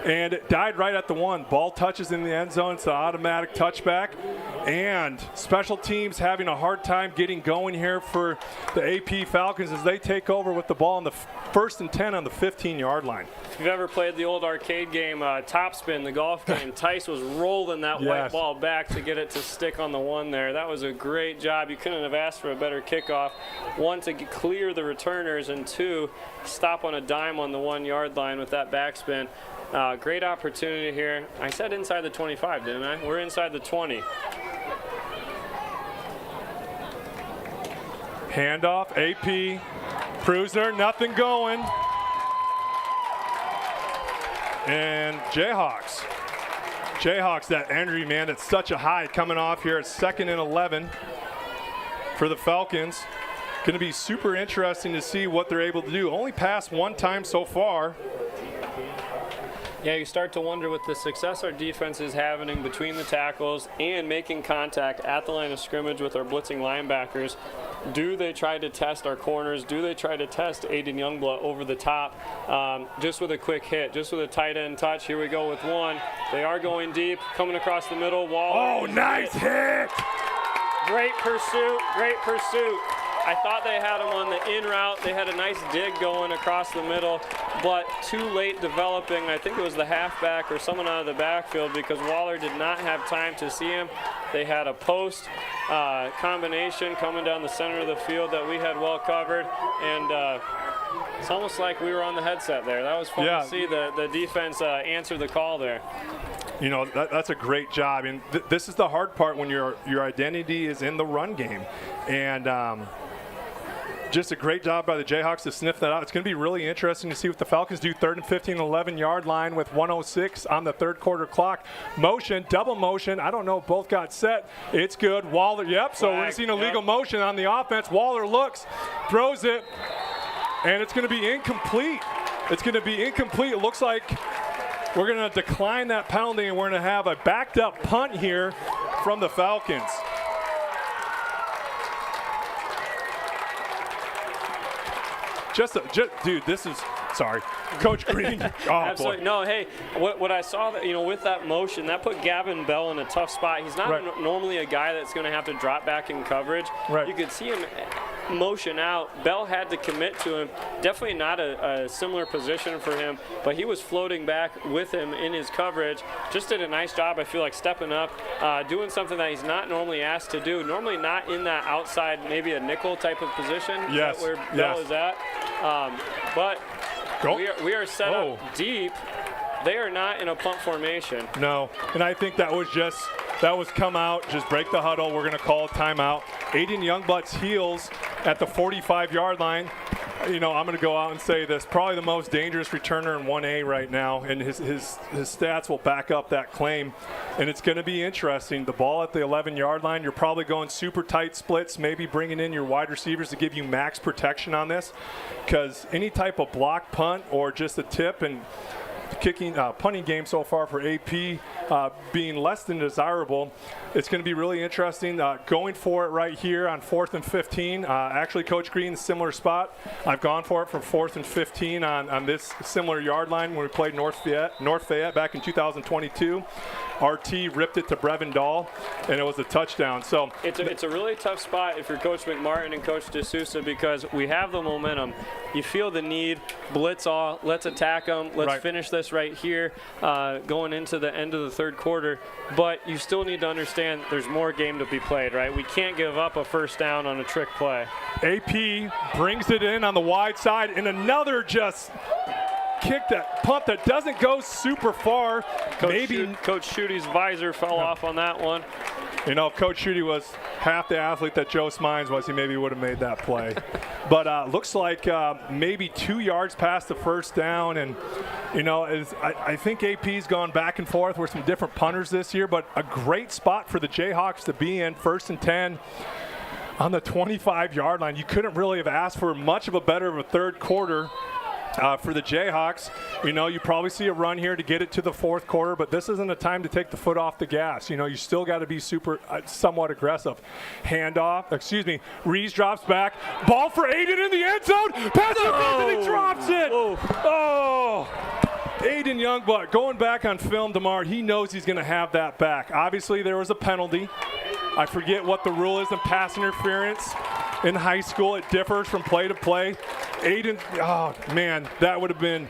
and it died right at the one. Ball touches in the end zone. It's an automatic touchback, and special teams having a hard time getting going here for the AP Falcons as they take over with the ball on the 1st and 10 on the 15-yard line. If you've ever played the old arcade game, Topspin, the golf game, Tice was rolling that white ball back to get it to stick on the one there. That was a great job. You couldn't have asked for a better kickoff. 1, to clear the returners, and 2, stop on a dime on the 1-yard line with that backspin. Great opportunity here. I said inside the 25, didn't I? We're inside the 20. Handoff, AP, Prusner, nothing going. And Jayhawks, that entry, man, it's such a high coming off here. It's 2nd and 11 for the Falcons. going to be super interesting to see what they're able to do. Only passed one time so far. Yeah, you start to wonder with the success our defense is having between the tackles and making contact at the line of scrimmage with our blitzing linebackers. Do they try to test our corners? Do they try to test Aiden Youngblood over the top just with a quick hit, just with a tight end touch? Here we go with one. They are going deep, coming across the middle. Waller. Oh, nice hit! Great pursuit, great pursuit. I thought they had him on the in route. They had a nice dig going across the middle, but too late developing. I think it was the halfback or someone out of the backfield because Waller did not have time to see him. They had a post combination coming down the center of the field that we had well covered, and it's almost like we were on the headset there. That was fun to see the defense answer the call there. You know, that's a great job, and this is the hard part when your identity is in the run game, and just a great job by the Jayhawks to sniff that out. It's going to be really interesting to see what the Falcons do. 3rd and 15, 11-yard line with 1:06 on the third quarter clock. Motion, double motion. I don't know if both got set. It's good. Waller, yep. So we're going to see an illegal motion on the offense. Waller looks, throws it, and it's going to be incomplete. It's going to be incomplete. It looks like we're going to decline that penalty, and we're going to have a backed-up punt here from the Falcons. Dude, this is, sorry, Coach Green. Oh, Absolutely. boy. No, hey, what I saw, that with that motion, that put Gavin Bell in a tough spot. He's not normally a guy that's going to have to drop back in coverage. Right. You could see him motion out. Bell had to commit to him. Definitely not a similar position for him, but he was floating back with him in his coverage. Just did a nice job, I feel like, stepping up, doing something that he's not normally asked to do. Normally not in that outside, maybe a nickel type of position. Yes. Where Bell is at. But we are set up deep. They are not in a punt formation. No, and I think that was come out, just break the huddle. We're going to call a timeout. Aiden Youngblood's heels at the 45-yard line. I'm going to go out and say this, probably the most dangerous returner in 1A right now, and his stats will back up that claim. And it's going to be interesting. The ball at the 11-yard line, you're probably going super tight splits, maybe bringing in your wide receivers to give you max protection on this, because any type of block punt or just a tip and punting game so far for AP being less than desirable. It's going to be really interesting. Going for it right here on 4th and 15. Actually, Coach Green, similar spot. I've gone for it for 4th and 15 on this similar yard line when we played North Fayette back in 2022. RT ripped it to Brevin Dahl, and it was a touchdown. So it's a really tough spot if you're Coach McMartin and Coach DeSouza, because we have the momentum. You feel the need. Blitz all. Let's attack them. Let's finish this right here going into the end of the third quarter. But you still need to understand there's more game to be played, right? We can't give up a first down on a trick play. AP brings it in on the wide side, and another just kick that punt that doesn't go super far. Coach Schuette's visor fell off on that one. If Coach Schuette was half the athlete that Joe Smines was, he maybe would have made that play. But looks like maybe 2 yards past the first down. And, I think AP's gone back and forth with some different punters this year, but a great spot for the Jayhawks to be in, 1st and 10 on the 25-yard line. You couldn't really have asked for much of a better of a third quarter. For the Jayhawks, you probably see a run here to get it to the fourth quarter, but this isn't a time to take the foot off the gas. You still got to be somewhat aggressive. Reese drops back. Ball for Aiden in the end zone. Pass and he drops it. Aiden Youngblood going back on film tomorrow. He knows he's going to have that back. Obviously, there was a penalty. I forget what the rule is in pass interference. In high school, it differs from play to play. Aiden, that would have been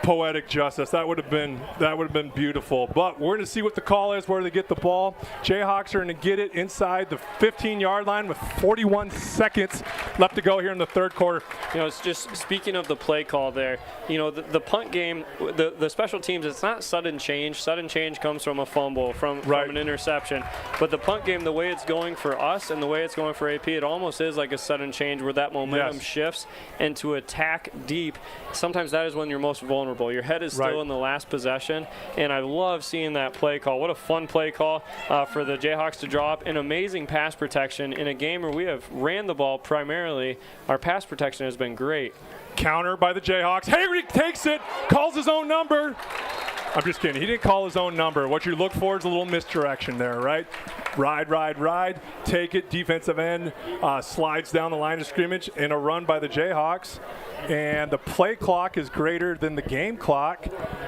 poetic justice. That would have been beautiful. But we're going to see what the call is, where they get the ball. Jayhawks are going to get it inside the 15-yard line with 41 seconds left to go here in the third quarter. It's just speaking of the play call there. The punt game, the special teams, it's not sudden change. Sudden change comes from a fumble, from an interception. But the punt game, the way it's going for us and the way it's going for AP, it almost is like a sudden change where that momentum shifts. And to attack deep, sometimes that is when you're most vulnerable. comfortable. Your head is still in the last possession, and I love seeing that play call. What a fun play call for the Jayhawks to draw up. An amazing pass protection in a game where we have ran the ball primarily. Our pass protection has been great. Counter by the Jayhawks. Hagerty takes it, calls his own number. I'm just kidding. He didn't call his own number. What you look for is a little misdirection there, right? Ride, take it, defensive end, slides down the line of scrimmage, and a run by the Jayhawks. And the play clock is greater than the game clock.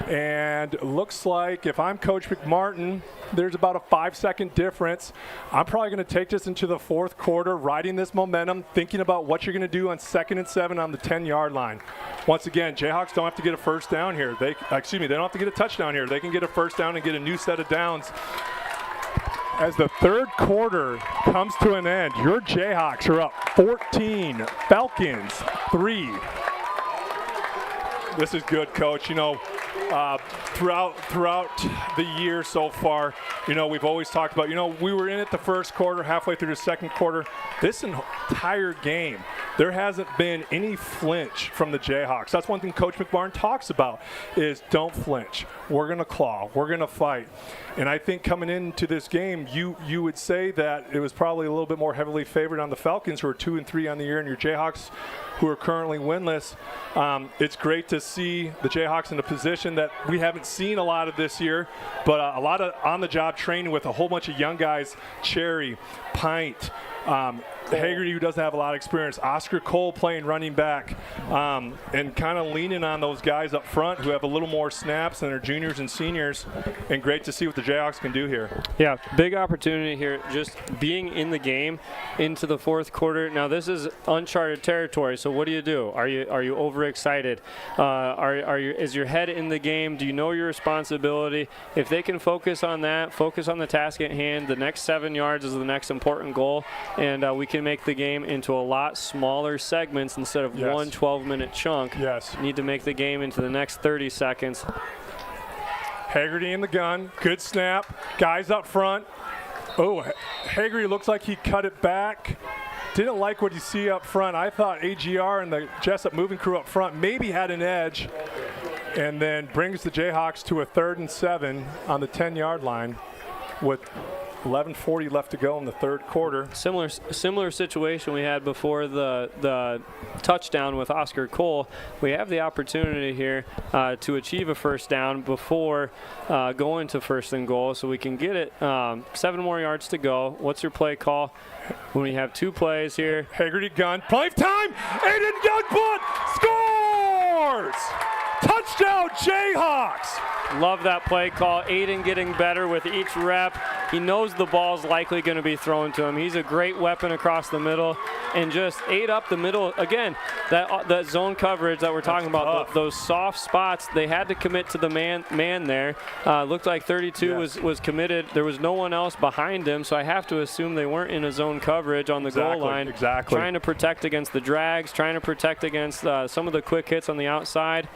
And looks like if I'm Coach McMartin, there's about a 5-second difference. I'm probably going to take this into the fourth quarter, riding this momentum, thinking about what you're going to do on 2nd and 7 on the 10-yard line. Once again, Jayhawks don't have to get a first down here. They don't have to get a touchdown here. They can get a first down and get a new set of downs. As the third quarter comes to an end, your Jayhawks are up 14, Falcons 3. This is good, Coach. You know, throughout the year so far, you know, we've always talked about, you know, we were in it the first quarter, halfway through the second quarter. This entire game, there hasn't been any flinch from the Jayhawks. That's one thing Coach McMartin talks about is don't flinch. We're going to claw. We're going to fight. And I think coming into this game, you would say that it was probably a little bit more heavily favored on the Falcons, who are 2-3 on the year, and your Jayhawks, who are currently winless. It's great to see the Jayhawks in a position that we haven't seen a lot of this year, but a lot of on-the-job training with a whole bunch of young guys, Cherry, Pint, Hagerty, who doesn't have a lot of experience, Oscar Cole playing running back, and kind of leaning on those guys up front who have a little more snaps and are juniors and seniors, and great to see what the Jayhawks can do here. Yeah, big opportunity here, just being in the game into the fourth quarter. Now this is uncharted territory, so what do you do? Are you overexcited? Is your head in the game? Do you know your responsibility? If they can focus on that, focus on the task at hand, the next 7 yards is the next important goal, and we can make the game into a lot smaller segments instead of one 12-minute chunk. Yes. Need to make the game into the next 30 seconds. Hagerty in the gun, good snap, guys up front. Oh, Hagerty looks like he cut it back. Didn't like what you see up front. I thought AGR and the Jesup moving crew up front maybe had an edge, and then brings the Jayhawks to a 3rd and 7 on the 10-yard line with 11:40 left to go in the third quarter. Similar situation we had before the touchdown with Oscar Cole. We have the opportunity here to achieve a first down before going to 1st and goal, so we can get it 7 more yards to go. What's your play call when we have 2 plays here? Hagerty gun, play time, Aiden Youngblood scores! Touchdown Jayhawks! Love that play call. Aiden getting better with each rep. He knows the ball's likely going to be thrown to him. He's a great weapon across the middle, and just ate up the middle. Again, that zone coverage that we're talking about, those soft spots, they had to commit to the man there. Looked like 32 was committed. There was no one else behind him, so I have to assume they weren't in a zone coverage on the goal line. Exactly. Trying to protect against the drags, trying to protect against some of the quick hits on the outside.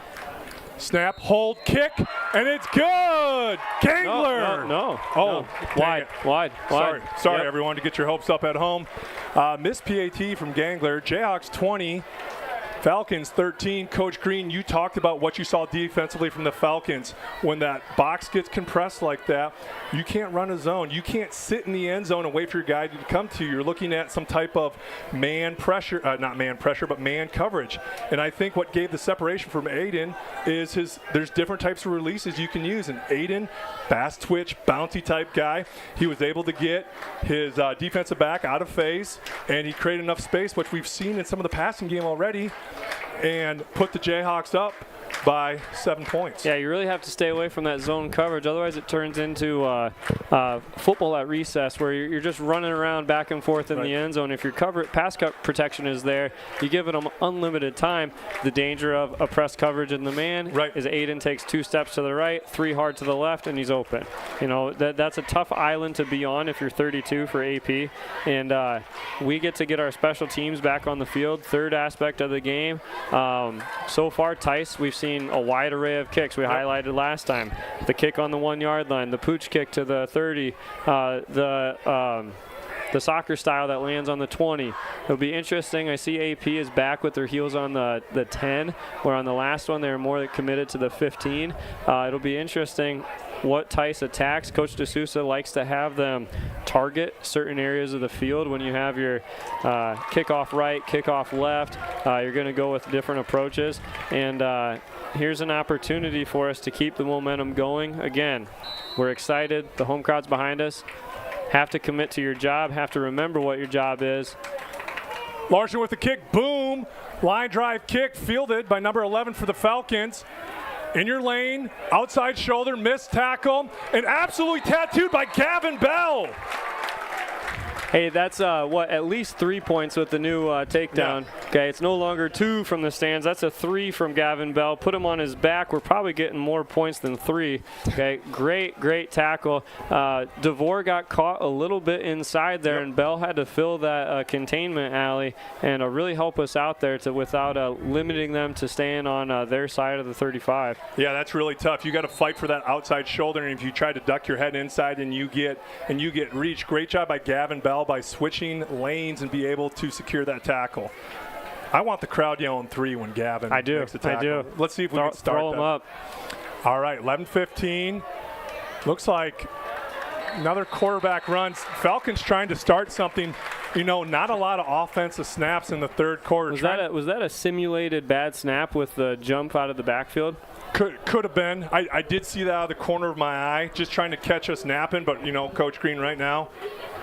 Snap, hold, kick, and it's good! Gangler! No. Oh, no. Wide. Sorry, everyone, to get your hopes up at home. Missed PAT from Gangler. Jayhawks 20, Falcons 13. Coach Green, you talked about what you saw defensively from the Falcons. When that box gets compressed like that, you can't run a zone. You can't sit in the end zone and wait for your guy to come to you. You're looking at some type of man pressure, not man pressure, but man coverage. And I think what gave the separation from Aiden is there's different types of releases you can use. And Aiden, fast twitch, bouncy type guy, he was able to get his defensive back out of phase, and he created enough space, which we've seen in some of the passing game already, and put the Jayhawks up by 7 points. Yeah, you really have to stay away from that zone coverage. Otherwise, it turns into football at recess, where you're just running around back and forth in the end zone. If your pass protection is there, you give them unlimited time. The danger of a press coverage in the man is Aiden takes 2 steps to the right, 3 hard to the left, and he's open. You know, that's a tough island to be on if you're 32 for AP. And we get to get our special teams back on the field, third aspect of the game. So far, Tice, we've seen a wide array of kicks we highlighted last time. The kick on the 1 yard line, the pooch kick to the 30, the the soccer style that lands on the 20. It'll be interesting. I see AP is back with their heels on the 10, where on the last one they were more committed to the 15. It'll be interesting what Tice attacks. Coach D'Souza likes to have them target certain areas of the field. When you have your kickoff right, kickoff left, you're going to go with different approaches. And here's an opportunity for us to keep the momentum going. Again, we're excited. The home crowd's behind us. Have to commit to your job. Have to remember what your job is. Larson with the kick. Boom. Line drive kick fielded by number 11 for the Falcons. In your lane, outside shoulder, missed tackle, and absolutely tattooed by Gavin Bell. Hey, that's at least 3 points with the new takedown. Yeah. Okay, it's no longer 2 from the stands. That's a 3 from Gavin Bell. Put him on his back. We're probably getting more points than 3. Okay, great tackle. DeVore got caught a little bit inside there, and Bell had to fill that containment alley and really help us out there without limiting them to staying on their side of the 35. Yeah, that's really tough. You got to fight for that outside shoulder, and if you try to duck your head inside and you get reached. Great job by Gavin Bell by switching lanes and be able to secure that tackle. I want the crowd yelling 3 when Gavin makes the tackle. I do. Let's see if we can start throw them up. All right, 11-15. Looks like another quarterback run. Falcons trying to start something. Not a lot of offensive snaps in the third quarter. Was that a simulated bad snap with the jump out of the backfield? Could have been. I did see that out of the corner of my eye, just trying to catch us napping. But, Coach Green, right now,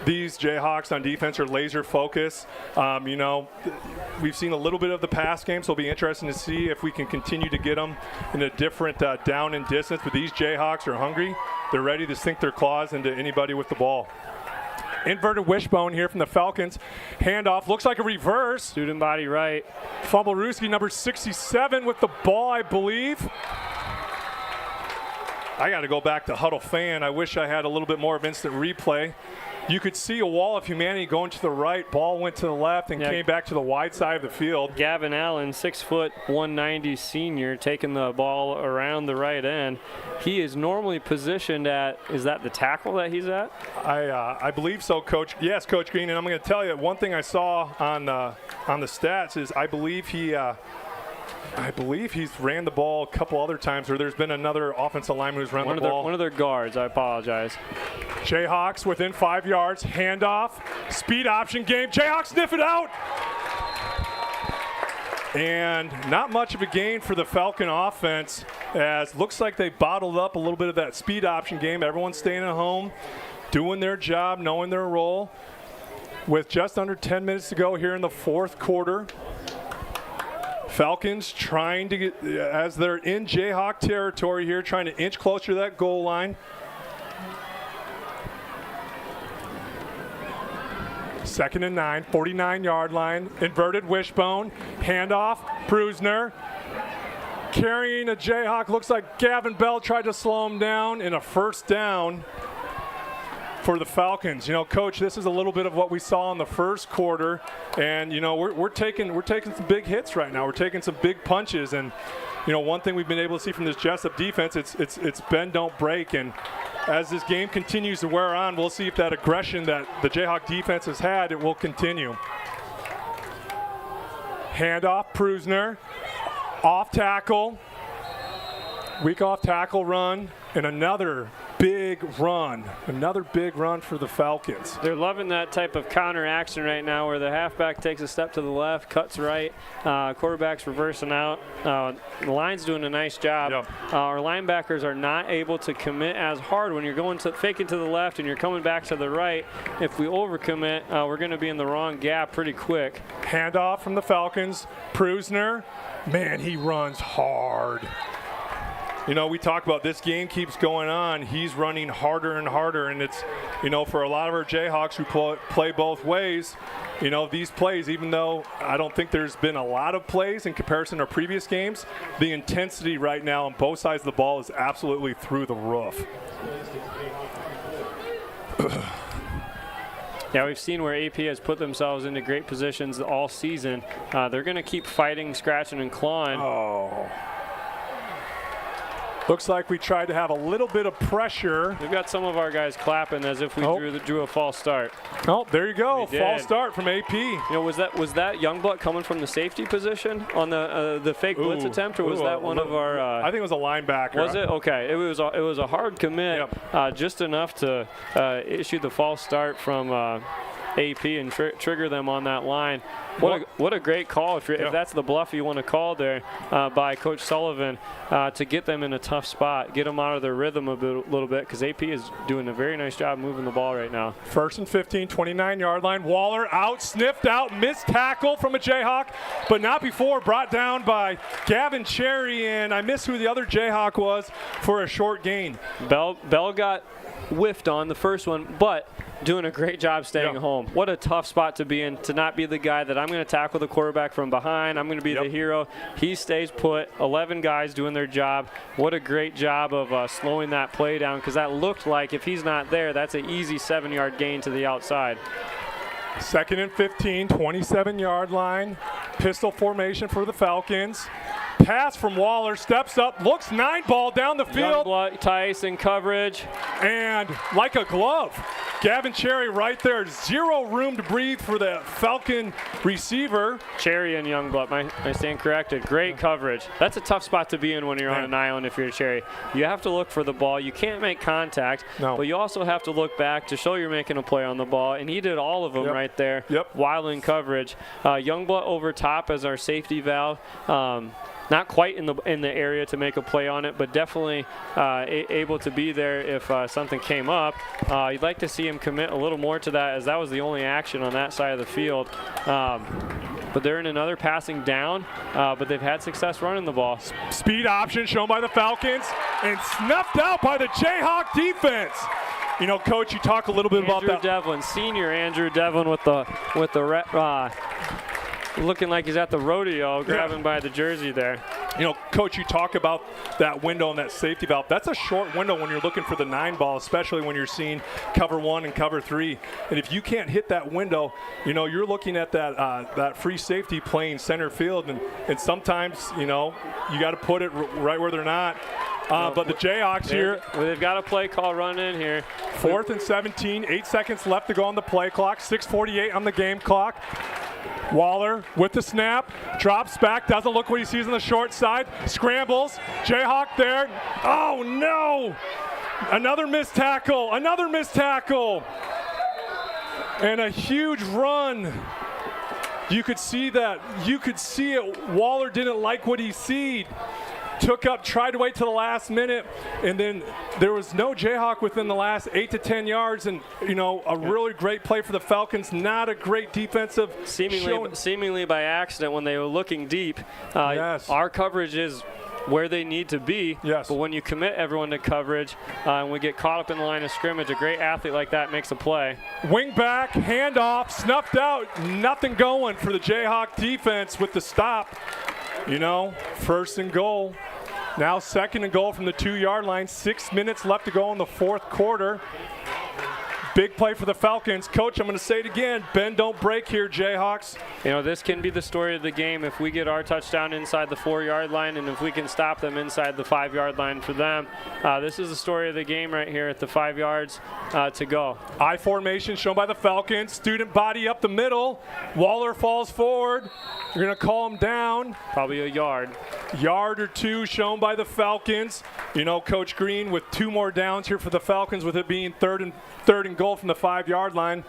these Jayhawks on defense are laser focused. We've seen a little bit of the pass game, so it'll be interesting to see if we can continue to get them in a different down and distance. But these Jayhawks are hungry. They're ready to sink their claws into anybody with the ball. Inverted wishbone here from the Falcons. Handoff. Looks like a reverse. Student body right. Fumblerooski, number 67 with the ball, I believe. I got to go back to Huddle Fan. I wish I had a little bit more of instant replay. You could see a wall of humanity going to the right. Ball went to the left and came back to the wide side of the field. Gavin Allen, 6 foot, 190 senior, taking the ball around the right end. He is normally positioned at, is that the tackle that he's at? I believe so, Coach. Yes, Coach Green. And I'm going to tell you, one thing I saw on the stats is I believe he's ran the ball a couple other times, or there's been another offensive lineman who's run the ball. One of their guards, I apologize. Jayhawks within 5 yards, handoff, speed option game. Jayhawks sniff it out. And not much of a gain for the Falcon offense, as looks like they bottled up a little bit of that speed option game. Everyone's staying at home, doing their job, knowing their role. With just under 10 minutes to go here in the fourth quarter, Falcons trying to get, as they're in Jayhawk territory here, trying to inch closer to that goal line. Second and 9, 49-yard line, inverted wishbone, handoff, Prusner. Carrying a Jayhawk, looks like Gavin Bell tried to slow him down, in a first down for the Falcons. Coach, this is a little bit of what we saw in the first quarter, and we're taking some big hits right now. We're taking some big punches, and one thing we've been able to see from this Jesup defense, it's bend don't break, and as this game continues to wear on, we'll see if that aggression that the Jayhawk defense has had, it will continue. Handoff, Prusner, off tackle, weak off tackle run, and another big run for the Falcons. They're loving that type of counter action right now, where the halfback takes a step to the left, cuts right, quarterback's reversing out. The line's doing a nice job. Yep. Our linebackers are not able to commit as hard when you're going to faking to the left and you're coming back to the right. If we overcommit, we're going to be in the wrong gap pretty quick. Handoff from the Falcons. Prusner, man, he runs hard. We talk about this game keeps going on. He's running harder and harder, and it's, for a lot of our Jayhawks who play both ways, these plays, even though I don't think there's been a lot of plays in comparison to previous games, the intensity right now on both sides of the ball is absolutely through the roof. Yeah, we've seen where AP has put themselves into great positions all season. They're going to keep fighting, scratching, and clawing. Oh. Looks like we tried to have a little bit of pressure. We've got some of our guys clapping as if we drew a false start. Oh, there you go. We False did. start from AP. You know, was that Youngblood coming from the safety position on the fake blitz attempt, or was that one of our? I think it was a linebacker. Was it? Okay. It was a hard commit, just enough to issue the false start from AP and trigger them on that line. What a great call if that's the bluff you want to call there by Coach Sullivan to get them in a tough spot, get them out of their rhythm a little bit, because AP is doing a very nice job moving the ball right now. 1st and 15, 29-yard line. Waller out, sniffed out, missed tackle from a Jayhawk, but not before, brought down by Gavin Cherry, and I missed who the other Jayhawk was for a short gain. Bell got whiffed on the first one, but doing a great job staying home. What a tough spot to be in, to not be the guy that I'm going to tackle the quarterback from behind. I'm going to be the hero. He stays put. 11 guys doing their job. What a great job of slowing that play down, because that looked like if he's not there, that's an easy 7-yard gain to the outside. 2nd and 15, 27-yard line. Pistol formation for the Falcons. Pass from Waller, steps up, looks 9-ball down the field. Youngblood, Tice in coverage. And like a glove, Gavin Cherry right there. Zero room to breathe for the Falcon receiver. Cherry and Youngblood, I stand corrected. Great coverage. That's a tough spot to be in when you're on an island if you're Cherry. You have to look for the ball. You can't make contact, but you also have to look back to show you're making a play on the ball, and he did all of them right there while in coverage. Youngblood over top as our safety valve. Not quite in the area to make a play on it, but definitely able to be there if something came up. You'd like to see him commit a little more to that, as that was the only action on that side of the field. But they're in another passing down, but they've had success running the ball. Speed option shown by the Falcons and snuffed out by the Jayhawk defense. You know, Coach, you talk a little bit about that. Andrew Devlin, senior Andrew Devlin with the looking like he's at the rodeo, grabbing by the jersey there. You know, Coach, you talk about that window and that safety valve. That's a short window when you're looking for the 9-ball, especially when you're seeing cover 1 and cover 3. And if you can't hit that window, you know, you're looking at that free safety playing center field. And sometimes, you know, you got to put it right where they're not. But the Jayhawks here. They've got a play call run in here. 4th and 17, 8 seconds left to go on the play clock, 6:48 on the game clock. Waller with the snap, drops back, doesn't look what he sees on the short side, scrambles, Jayhawk there. Oh no! Another missed tackle, and a huge run. You could see that. You could see it. Waller didn't like what he seen. Took up, tried to wait till the last minute, and then there was no Jayhawk within the last 8 to 10 yards, and you know, a really great play for the Falcons. Not a great defensive. Seemingly by accident when they were looking deep. Our coverage is where they need to be. But when you commit everyone to coverage and we get caught up in the line of scrimmage, a great athlete like that makes a play. Wing back, handoff, snuffed out. Nothing going for the Jayhawk defense with the stop. You know, 1st and goal. Now 2nd and goal from the 2-yard line. 6 minutes left to go in the 4th quarter. Big play for the Falcons. Coach, I'm going to say it again. Bend, don't break here, Jayhawks. You know, this can be the story of the game if we get our touchdown inside the 4-yard line and if we can stop them inside the 5-yard line for them. This is the story of the game right here at the 5 yards to go. I formation shown by the Falcons. Student body up the middle. Waller falls forward. You're going to call him down. Probably a yard. Yard or 2 shown by the Falcons. You know, Coach Green with 2 more downs here for the Falcons, with it being third and goal from the 5-yard line.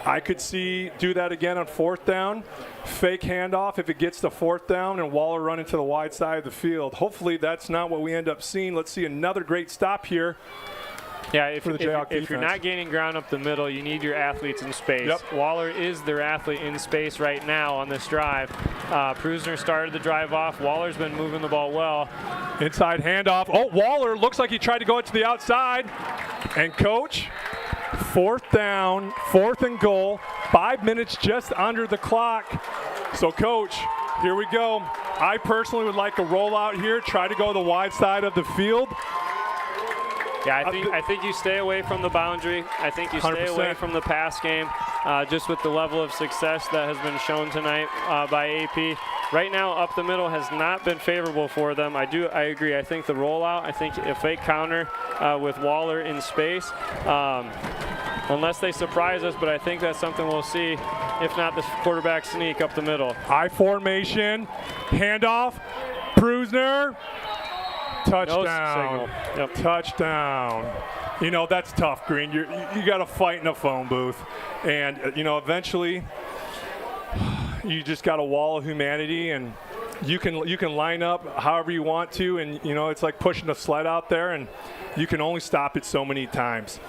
I could see do that again on 4th down. Fake handoff if it gets to 4th down, and Waller running to the wide side of the field. Hopefully that's not what we end up seeing. Let's see another great stop here. Yeah, if you're not gaining ground up the middle, you need your athletes in space. Waller is their athlete in space right now on this drive. Prusner started the drive off. Waller's been moving the ball well. Inside handoff. Oh, Waller looks like he tried to go it to the outside. And Coach, 4th down, 4th and goal, 5 minutes just under the clock. So, Coach, here we go. I personally would like a rollout here, try to go the wide side of the field. Yeah, I think you stay away from the boundary. I think you stay 100%. away from the pass game, just with the level of success that has been shown tonight by AP. right now up the middle has not been favorable for them. I agree. I think the rollout, I think a fake counter with Waller in space, unless they surprise us, but I think that's something we'll see, if not the quarterback sneak up the middle. I formation, handoff, Prusner, touchdown. No signal. Yep. Touchdown. You know, that's tough, Green. You got to fight in a phone booth. And, you know, eventually you just got a wall of humanity, and you can line up however you want to, and, you know, it's like pushing a sled out there, and you can only stop it so many times.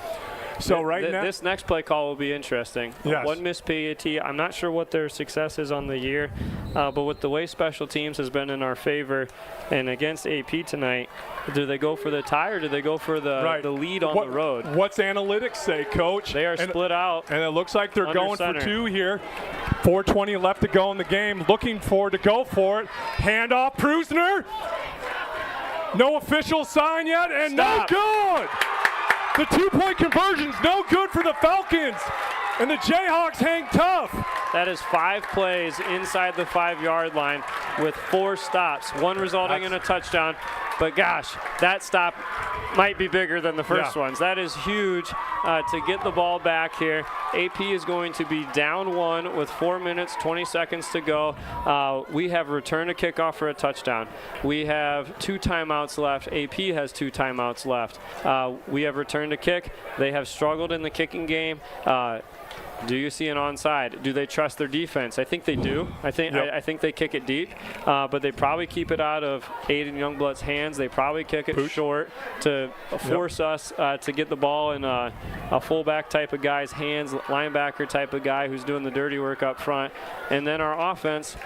So now, this next play call will be interesting. Yes. One missed PAT. I'm not sure what their success is on the year, but with the way special teams has been in our favor, and against AP tonight, do they go for the tie or do they go for the lead on the road? What's analytics say, Coach? They are split out. And it looks like they're going center. for 2 here. 4:20 left to go in the game. Looking for to go for it. Handoff, Prusner. No official sign yet, and Stop. no good. The 2-point conversion's no good for the Falcons, and the Jayhawks hang tough. That is 5 plays inside the 5-yard line with 4 stops, one resulting in a touchdown. But gosh, that stop might be bigger than the first ones. That is huge to get the ball back here. AP is going to be down 1 with 4 minutes, 20 seconds to go. We have returned a kickoff for a touchdown. We have 2 timeouts left. AP has 2 timeouts left. We have returned a kick. They have struggled in the kicking game. Do you see an onside? Do they trust their defense? I think they do. I think they kick it deep, but they probably keep it out of Aiden Youngblood's hands. They probably kick it short to force us to get the ball in a fullback type of guy's hands, linebacker type of guy who's doing the dirty work up front. And then our offense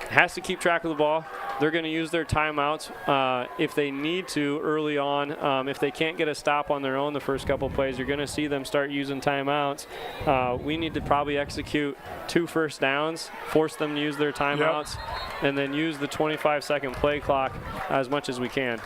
has to keep track of the ball. They're going to use their timeouts if they need to early on. If they can't get a stop on their own the first couple plays, you're going to see them start using timeouts. We need to probably execute 2 first downs, force them to use their timeouts, and then use the 25-second play clock as much as we can.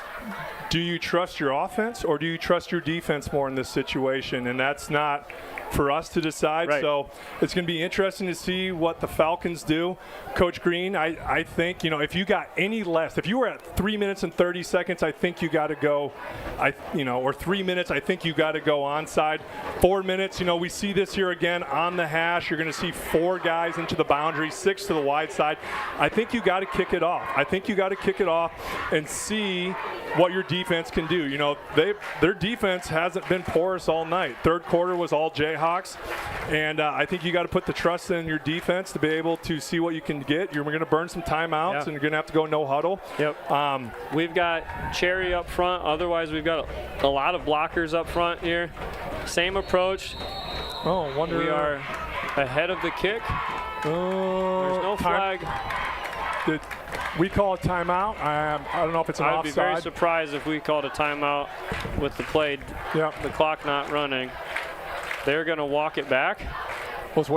Do you trust your offense or do you trust your defense more in this situation? And that's not for us to decide. Right. So it's going to be interesting to see what the Falcons do. Coach Green, I think, you know, if you got any less, if you were at 3 minutes and 30 seconds, I think you got to go, or 3 minutes, I think you got to go onside. 4 minutes, you know, we see this here again on the hash. You're going to see 4 guys into the boundary, 6 to the wide side. I think you got to kick it off. I think you got to kick it off and see what your defense can do. You know, their defense hasn't been porous all night. Third quarter was all Jayhawks, and I think you got to put the trust in your defense to be able to see what you can get. You're going to burn some timeouts, and you're going to have to go no huddle. Yep. We've got Cherry up front. Otherwise, we've got a lot of blockers up front here. Same approach. Oh, wonder. We are ahead of the kick. There's no flag. Did we call a timeout? I don't know if it's an offside. I'd be very surprised if we called a timeout with the play, the clock not running. They're going to walk it back. Let's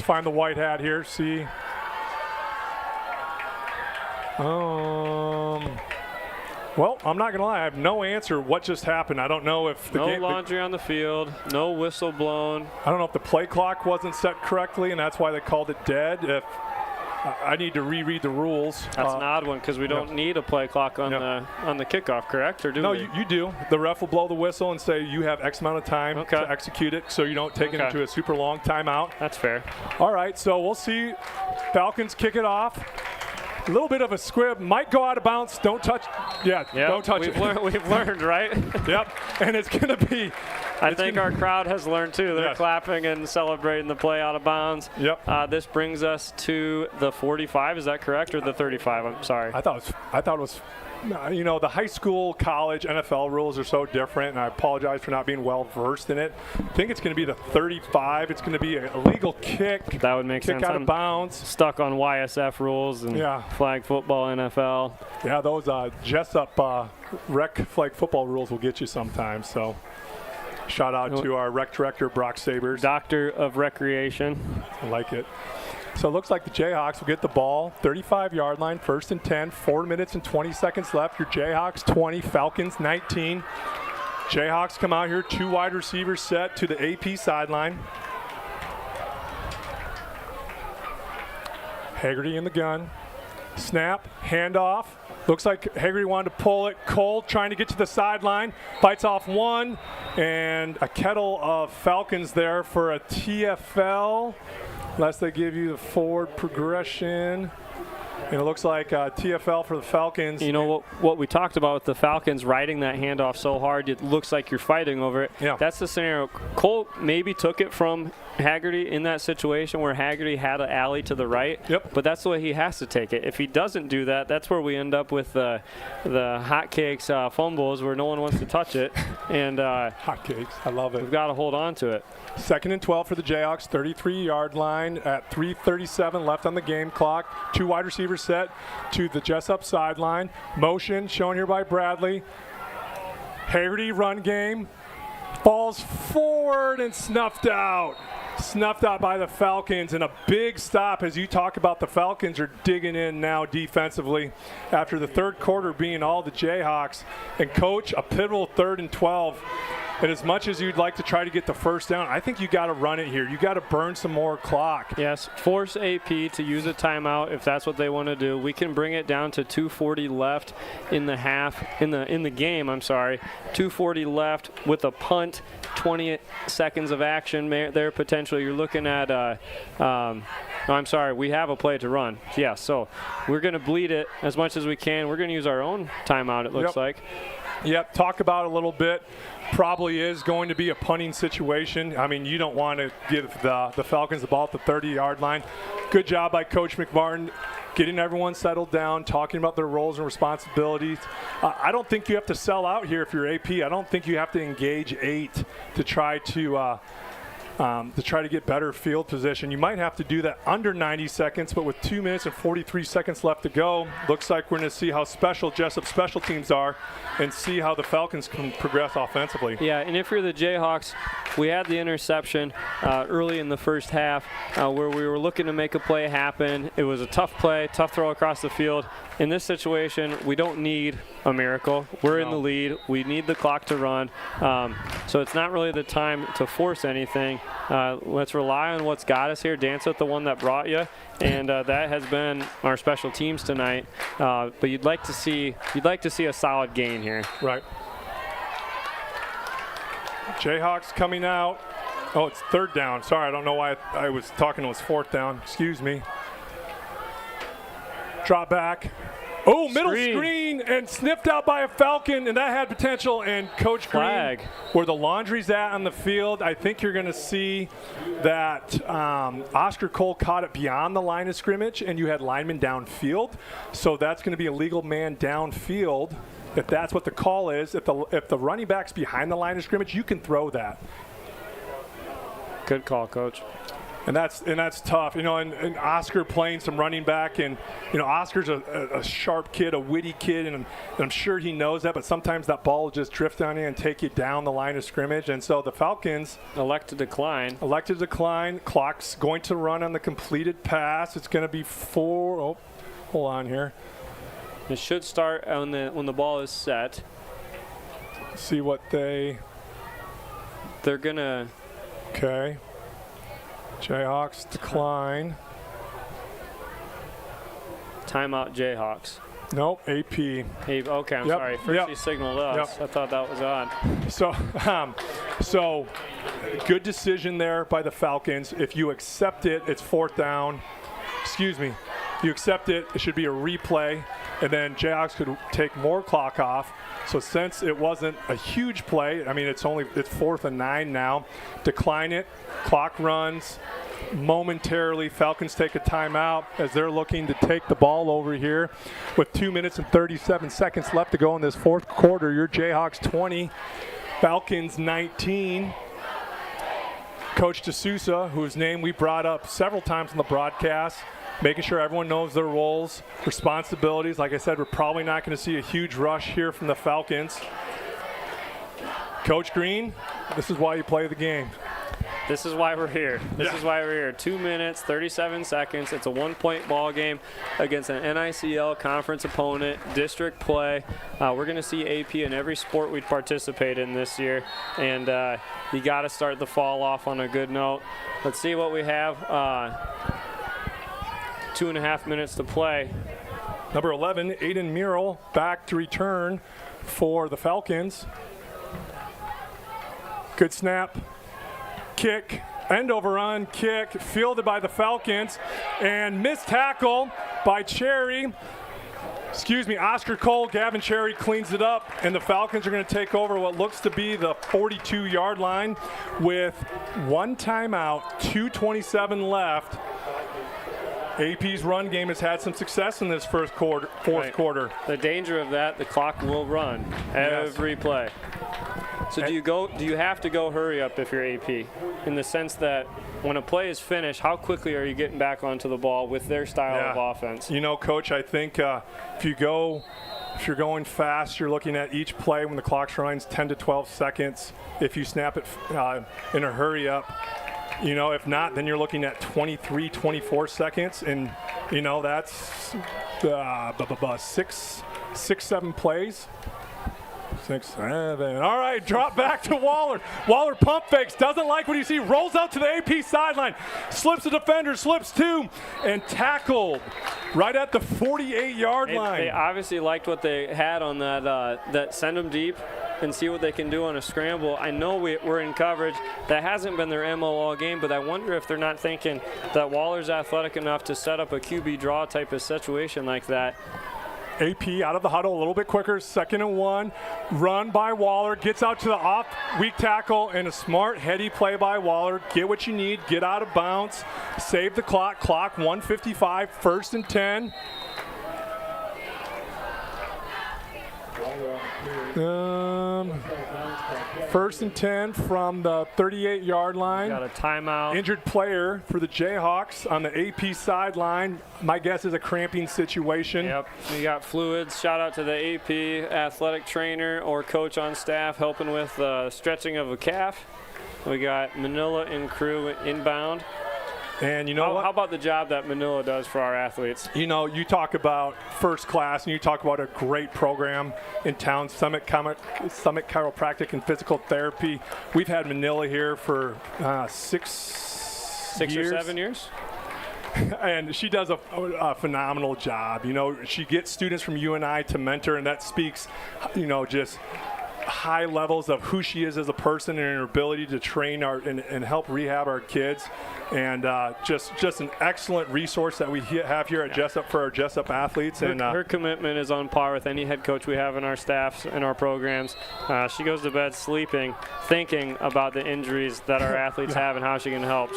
find the white hat here, see. Well, I'm not going to lie. I have no answer what just happened. I don't know if no laundry on the field, no whistle blown. I don't know if the play clock wasn't set correctly, and that's why they called it dead. I need to reread the rules. That's an odd one because we don't need a play clock on the kickoff, correct? Or do we? No, you do. The ref will blow the whistle and say you have X amount of time to execute it, so you don't take it into a super long timeout. That's fair. All right, so we'll see. Falcons kick it off. A little bit of a squib. Might go out of bounds. Don't touch. Don't touch it. We've learned, right? Yep. And it's going to be. I think our crowd has learned too. They're clapping and celebrating the play out of bounds. Yep. This brings us to the 45. Is that correct, or the 35? I'm sorry. I thought it was. You know, the high school, college, NFL rules are so different, and I apologize for not being well versed in it. I think it's going to be the 35. It's going to be a legal kick. That would make sense. Kick out of bounds. Stuck on YSF rules and flag football, NFL. Yeah, those Jesup rec flag football rules will get you sometimes. So, shout out to our rec director, Brock Sabers. Doctor of Recreation. I like it. So it looks like the Jayhawks will get the ball, 35-yard line, 1st and 10, 4 minutes and 20 seconds left. Your Jayhawks 20, Falcons 19. Jayhawks come out here, 2 wide receivers set to the AP sideline. Haggerty in the gun. Snap, handoff. Looks like Haggerty wanted to pull it. Cole trying to get to the sideline. Bites off one. And a kettle of Falcons there for a TFL. Unless they give you the forward progression. And it looks like TFL for the Falcons. You know what we talked about with the Falcons riding that handoff so hard, it looks like you're fighting over it. Yeah. That's the scenario. Cole maybe took it from Haggerty in that situation where Haggerty had an alley to the right. Yep. But that's the way he has to take it. If he doesn't do that, that's where we end up with the hotcakes fumbles where no one wants to touch it. And hotcakes, I love it. We've got to hold on to it. 2nd and 12 for the Jayhawks, 33-yard line at 3:37 left on the game clock. 2 wide receivers set to the Jesup sideline. Motion shown here by Bradley. Haggerty run game. Falls forward and snuffed out. Snuffed out by the Falcons, and a big stop as you talk about the Falcons are digging in now defensively after the third quarter being all the Jayhawks. And coach, a pivotal 3rd and 12. And as much as you'd like to try to get the first down, I think you got to run it here. You got to burn some more clock. Yes, force AP to use a timeout if that's what they want to do. We can bring it down to 2:40 left in the game. 2:40 left with a punt, 20 seconds of action there potentially. You're looking at we have a play to run. Yeah, so we're going to bleed it as much as we can. We're going to use our own timeout, it looks like. Yep, talk about it a little bit. Probably is going to be a punting situation. I mean, you don't want to give the Falcons the ball at the 30-yard line. Good job by Coach McMartin getting everyone settled down, talking about their roles and responsibilities. I don't think you have to sell out here if you're AP. I don't think you have to engage 8 to try to get better field position. You might have to do that under 90 seconds, but with 2 minutes and 43 seconds left to go, looks like we're going to see how special Jesup special teams are and see how the Falcons can progress offensively. Yeah, and if you're the Jayhawks, we had the interception early in the first half where we were looking to make a play happen. It was a tough play, tough throw across the field. In this situation, we don't need a miracle. We're in the lead. We need the clock to run. So it's not really the time to force anything. Let's rely on what's got us here. Dance with the one that brought you, and that has been our special teams tonight. But you'd like to see a solid gain here. Right. Jayhawks coming out. Oh, it's 3rd down. Sorry, I don't know why I was talking. It was 4th down. Excuse me. Drop back. Oh, middle screen and sniffed out by a Falcon, and that had potential. And Coach Green, where the laundry's at on the field, I think you're going to see that Oscar Cole caught it beyond the line of scrimmage, and you had linemen downfield. So that's going to be a legal man downfield. If that's what the call is, if the running back's behind the line of scrimmage, you can throw that. Good call, Coach. And that's tough, and Oscar playing some running back, and Oscar's a sharp kid, a witty kid, and I'm sure he knows that, but sometimes that ball will just drift on you and take you down the line of scrimmage. And so the Falcons elect to decline. Clock's going to run on the completed pass. It's going to be 4. Oh, hold on here. It should start when the ball is set. See what they're gonna. Okay. Jayhawks decline. Timeout Jayhawks. Nope, AP. Okay, I'm sorry. First you signaled us. I thought that was on. So good decision there by the Falcons. If you accept it, it's 4th down. Excuse me. If you accept it, it should be a replay, and then Jayhawks could take more clock off. So since it wasn't a huge play, I mean, it's 4th and 9 now. Decline it. Clock runs momentarily. Falcons take a timeout as they're looking to take the ball over here with 2 minutes and 37 seconds left to go in this 4th quarter. Your Jayhawks 20, Falcons 19. Coach D'Souza, whose name we brought up several times in the broadcast, making sure everyone knows their roles, responsibilities. Like I said, we're probably not going to see a huge rush here from the Falcons. Coach Green, this is why you play the game. This is why we're here. This is why we're here. 2 minutes, 37 seconds. It's a 1-point ball game against an NICL conference opponent, district play. We're going to see AP in every sport we participate in this year, and you got to start the fall off on a good note. Let's see what we have. 2.5 minutes to play. Number 11, Aiden Murrell, back to return for the Falcons. Good snap, kick, end over run, kick, fielded by the Falcons, and missed tackle by Oscar Cole. Gavin Cherry cleans it up, and the Falcons are going to take over what looks to be the 42-yard line with one timeout, 2:27 left. AP's run game has had some success in this fourth quarter. The danger of that, the clock will run every play. So do you have to go hurry up if you're AP, in the sense that when a play is finished, how quickly are you getting back onto the ball with their style of offense? You know, Coach, I think if you're going fast, you're looking at each play when the clock's running 10 to 12 seconds. If you snap it in a hurry up, you know, if not, then you're looking at 23, 24 seconds, and you know that's 7 plays. 6, 7. All right, drop back to Waller. Waller pump fakes, doesn't like what he sees, rolls out to the AP sideline, slips a defender, slips two, and tackled right at the 48-yard line. They obviously liked what they had on that send them deep and see what they can do on a scramble. I know we're in coverage. That hasn't been their MO all game, but I wonder if they're not thinking that Waller's athletic enough to set up a QB draw type of situation like that. AP out of the huddle a little bit quicker, 2nd and 1, run by Waller, gets out to the off weak tackle, and a smart heady play by Waller. Get what you need, get out of bounds, save the clock, 1:55, 1st and 10. First and 10 from the 38-yard line. Got a timeout. Injured player for the Jayhawks on the AP sideline. My guess is a cramping situation. Yep, we got fluids. Shout out to the AP athletic trainer or coach on staff helping with stretching of a calf. We got Manila and crew inbound. And you know what? How about the job that Manila does for our athletes? You know, you talk about first class, and you talk about a great program in town, Summit Chiropractic and Physical Therapy. We've had Manila here for 6 or 7 years. And she does a phenomenal job. You know, she gets students from UNI to mentor, and that speaks, you know, just high levels of who she is as a person and her ability to train and help rehab our kids. And just an excellent resource that we have here at Jesup for our Jesup athletes. And her commitment is on par with any head coach we have in our staffs and our programs. She goes to bed sleeping, thinking about the injuries that our athletes have and how she can help.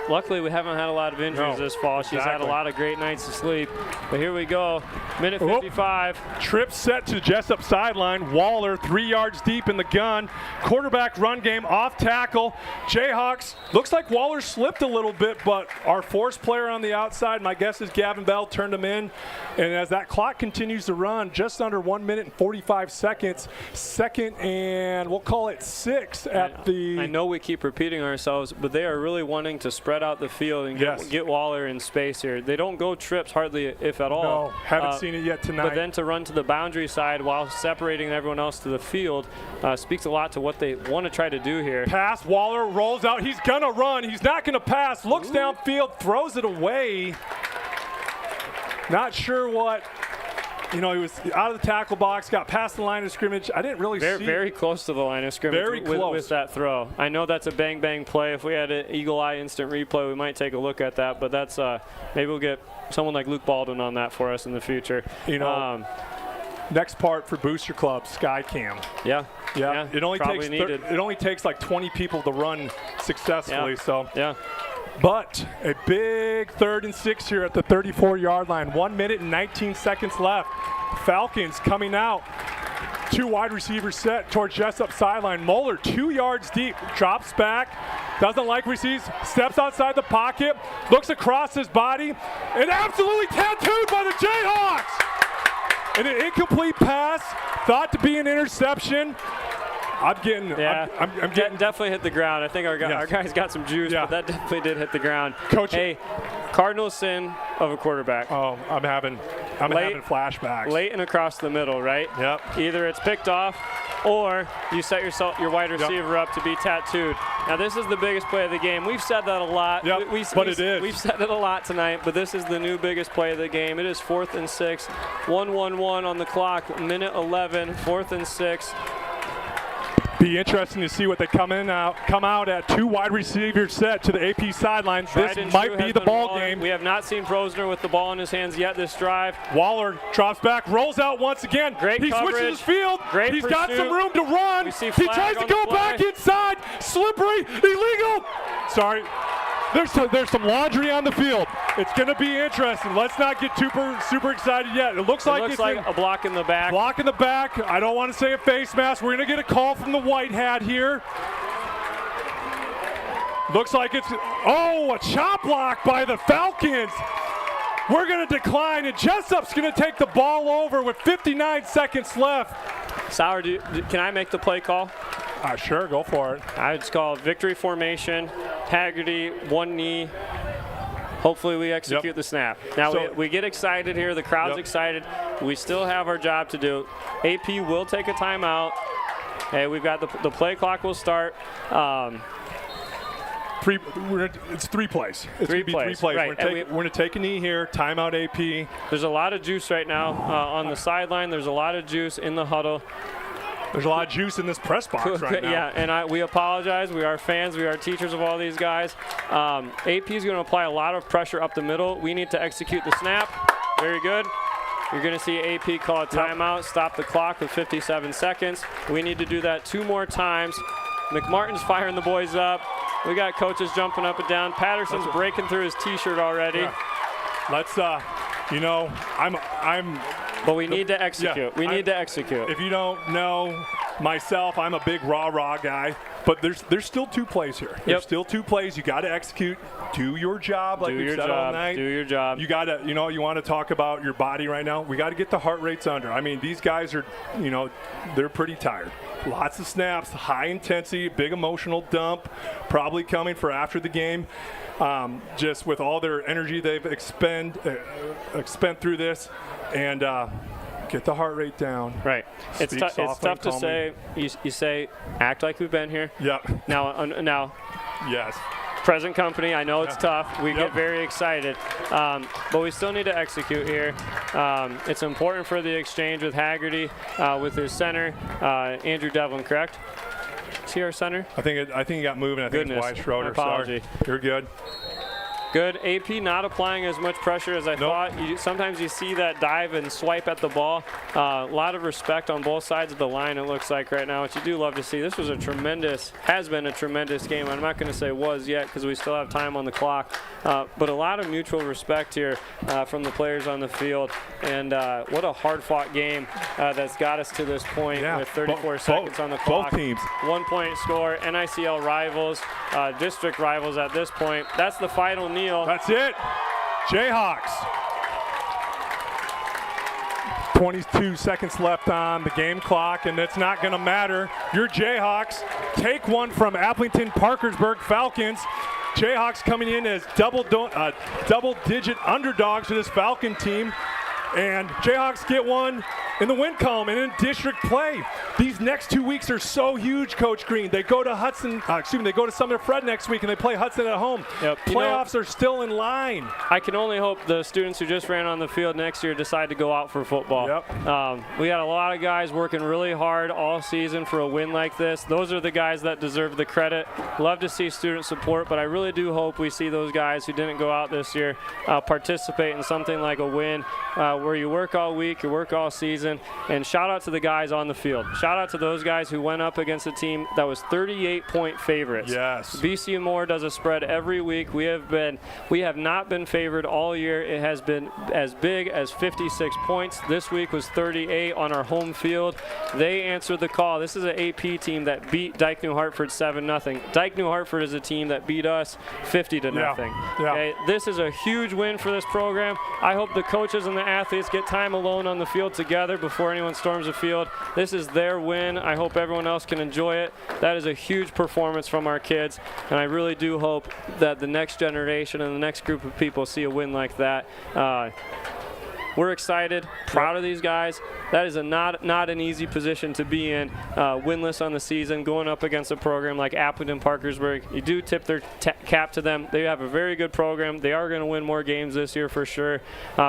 Luckily, we haven't had a lot of injuries this fall. She's had a lot of great nights of sleep. But here we go, minute 55. Trip set to Jesup sideline. Waller 3 yards deep in the gun. Quarterback run game off tackle. Jayhawks, looks like Waller slipped a little bit, but our force player on the outside, my guess is Gavin Bell, turned him in. And as that clock continues to run, just under 1 minute and 45 seconds, 2nd and we'll call it 6 at the... I know we keep repeating ourselves, but they are really wanting to spread out the field and get Waller in space here. They don't go trips hardly, if at all. No, haven't seen it yet tonight. But then to run to the boundary side while separating everyone else to the field speaks a lot to what they want to try to do here. Pass, Waller rolls out. He's going to run. He's not going to pass. Looks downfield, throws it away. Not sure what. You know, he was out of the tackle box, got past the line of scrimmage. I didn't really see. Very close to the line of scrimmage with that throw. I know that's a bang-bang play. If we had an eagle-eye instant replay, we might take a look at that. But that's maybe we'll get someone like Luke Baldwin on that for us in the future. You know, next part for Booster Club, Skycam. Yeah. It only takes like 20 people to run successfully. Yeah. But a big 3rd and 6 here at the 34-yard line. 1 minute and 19 seconds left. Falcons coming out. 2 wide receivers set towards Jesup sideline. Moeller 2 yards deep, drops back, doesn't like what he sees, steps outside the pocket, looks across his body, and absolutely tattooed by the Jayhawks. And an incomplete pass, thought to be an interception. I'm getting definitely hit the ground. I think our guys got some juice, but that definitely did hit the ground. Coach, hey, Cardinal sin of a quarterback. Oh, I'm having I'm having flashbacks. Late and across the middle, right? Yep. Either it's picked off or you set your wide receiver up to be tattooed. Now, this is the biggest play of the game. We've said that a lot. Yep, but it is. We've said it a lot tonight, but this is the new biggest play of the game. It is 4th and 6, 1-1-1 on the clock, minute 11, 4th and 6. Be interesting to see what they come out at 2 wide receivers set to the AP sidelines. This might be the ball game. We have not seen Prosner with the ball in his hands yet this drive. Waller drops back, rolls out once again. Great he coverage. switches his field. Great He's pursuit. got some room to run. He tries to go back inside. Slippery, illegal. Sorry. There's some laundry on the field. It's going to be interesting. Let's not get super excited yet. It looks like a block in the back. Block in the back. I don't want to say a face mask. We're going to get a call from the white hat here. Looks like it's, a chop block by the Falcons. We're going to decline, and Jesup's going to take the ball over with 59 seconds left. Sauer, can I make the play call? Sure, go for it. I would call victory formation, Haggerty, 1 knee. Hopefully we execute the snap. Now we get excited here. The crowd's excited. We still have our job to do. AP will take a timeout. Hey, we've got the play clock will start. It's 3 plays. It's three going to be plays. 3 plays. Right. We're going to take a knee here, timeout AP. There's a lot of juice right now on the sideline. There's a lot of juice in the huddle. There's a lot of juice in this press box right now. Yeah, and we apologize. We are fans. We are teachers of all these guys. AP is going to apply a lot of pressure up the middle. We need to execute the snap. Very good. You're going to see AP call a timeout, stop the clock with 57 seconds. We need to do that 2 more times. McMartin's firing the boys up. We got coaches jumping up and down. Patterson's breaking through his T-shirt already. Yeah. Let's, But we need to execute. Yeah, we need to execute. If you don't know myself, I'm a big rah-rah guy. But there's still 2 plays here. There's still 2 plays. You got to execute. Do your job like we've said all night. Do your job. You got to, you want to talk about your body right now. We got to get the heart rates under. I mean, these guys are, they're pretty tired. Lots of snaps, high intensity, big emotional dump, probably coming for after the game. Just with all their energy they've expend through this, and get the heart rate down. Right. It's tough to say. You say, act like we've been here. Yep. Now. Yes. Present company, I know it's tough. We get very excited, but we still need to execute here. It's important for the exchange with Haggerty, with his center, Andrew Devlin, correct? Is he our center? I think he got moving. I think it's Wyatt Schroeder. My apology. Sorry. You're good. Good. AP not applying as much pressure as I thought. Sometimes you see that dive and swipe at the ball. A lot of respect on both sides of the line, it looks like right now, which you do love to see. This was has been a tremendous game. I'm not going to say was yet because we still have time on the clock. But a lot of mutual respect here from the players on the field. And what a hard-fought game that's got us to this point with 34 seconds on the clock. Both teams. 1-point score. NICL rivals, district rivals at this point. That's the final kneel. That's it. J-Hawks. 22 seconds left on the game clock, and it's not going to matter. Your J-Hawks take one from Appleton-Parkersburg Falcons. J-Hawks coming in as double-digit underdogs to this Falcon team. And Jayhawks get one in the win column and in district play. These next 2 weeks are so huge, Coach Green. They go to they go to Sumner Fred next week, and they play Hudson at home. Yep. Playoffs are still in line. I can only hope the students who just ran on the field next year decide to go out for football. Yep. We got a lot of guys working really hard all season for a win like this. Those are the guys that deserve the credit. Love to see student support, but I really do hope we see those guys who didn't go out this year participate in something like a win where you work all week, you work all season, and shout out to the guys on the field. Shout out to those guys who went up against a team that was 38-point favorites. Yes. BC Moore does a spread every week. We have not been favored all year. It has been as big as 56 points. This week was 38 on our home field. They answered the call. This is an AP team that beat Dike New Hartford 7-0. Dike New Hartford is a team that beat us 50-0. Yeah. Okay? This is a huge win for this program. I hope the coaches and the athletes get time alone on the field together before anyone storms the field. This is their win. I hope everyone else can enjoy it. That is a huge performance from our kids, and I really do hope that the next generation and the next group of people see a win like that. we're excited, proud of these guys. That is not an easy position to be in, winless on the season, going up against a program like Appleton Parkersburg. You do tip their cap to them. They have a very good program. They are going to win more games this year for sure.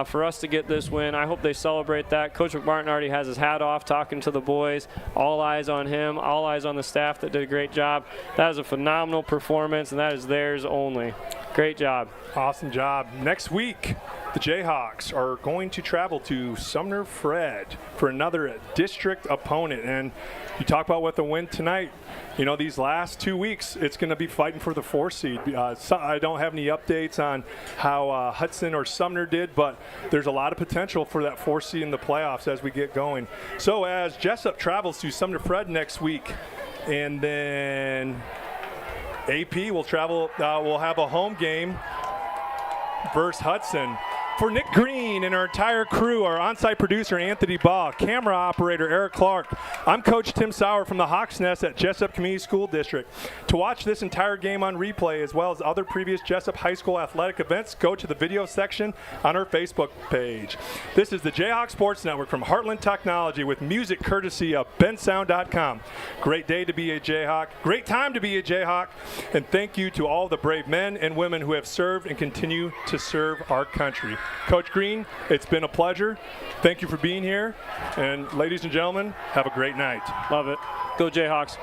For us to get this win, I hope they celebrate that. Coach McMartin already has his hat off talking to the boys. All eyes on him, all eyes on the staff that did a great job. That is a phenomenal performance, and that is theirs only. Great job. Awesome job. Next week, the Jayhawks are going to travel to Sumner Fred for another district opponent. And you talk about with the win tonight, you know, these last 2 weeks, it's going to be fighting for the 4 seed. I don't have any updates on how Hudson or Sumner did, but there's a lot of potential for that 4 seed in the playoffs as we get going. So as Jesup travels to Sumner Fred next week, and then AP will travel, will have a home game versus Hudson. For Nick Green and our entire crew, our on-site producer Anthony Baugh, camera operator Eric Clark, I'm Coach Tim Sauer from the Hawks Nest at Jesup Community School District. To watch this entire game on replay as well as other previous Jesup High School athletic events, go to the video section on our Facebook page. This is the Jayhawk Sports Network from Heartland Technology with music courtesy of bensound.com. Great day to be a Jayhawk, great time to be a Jayhawk, and thank you to all the brave men and women who have served and continue to serve our country. Coach Green, it's been a pleasure. Thank you for being here. And ladies and gentlemen, have a great night. Love it. Go Jayhawks.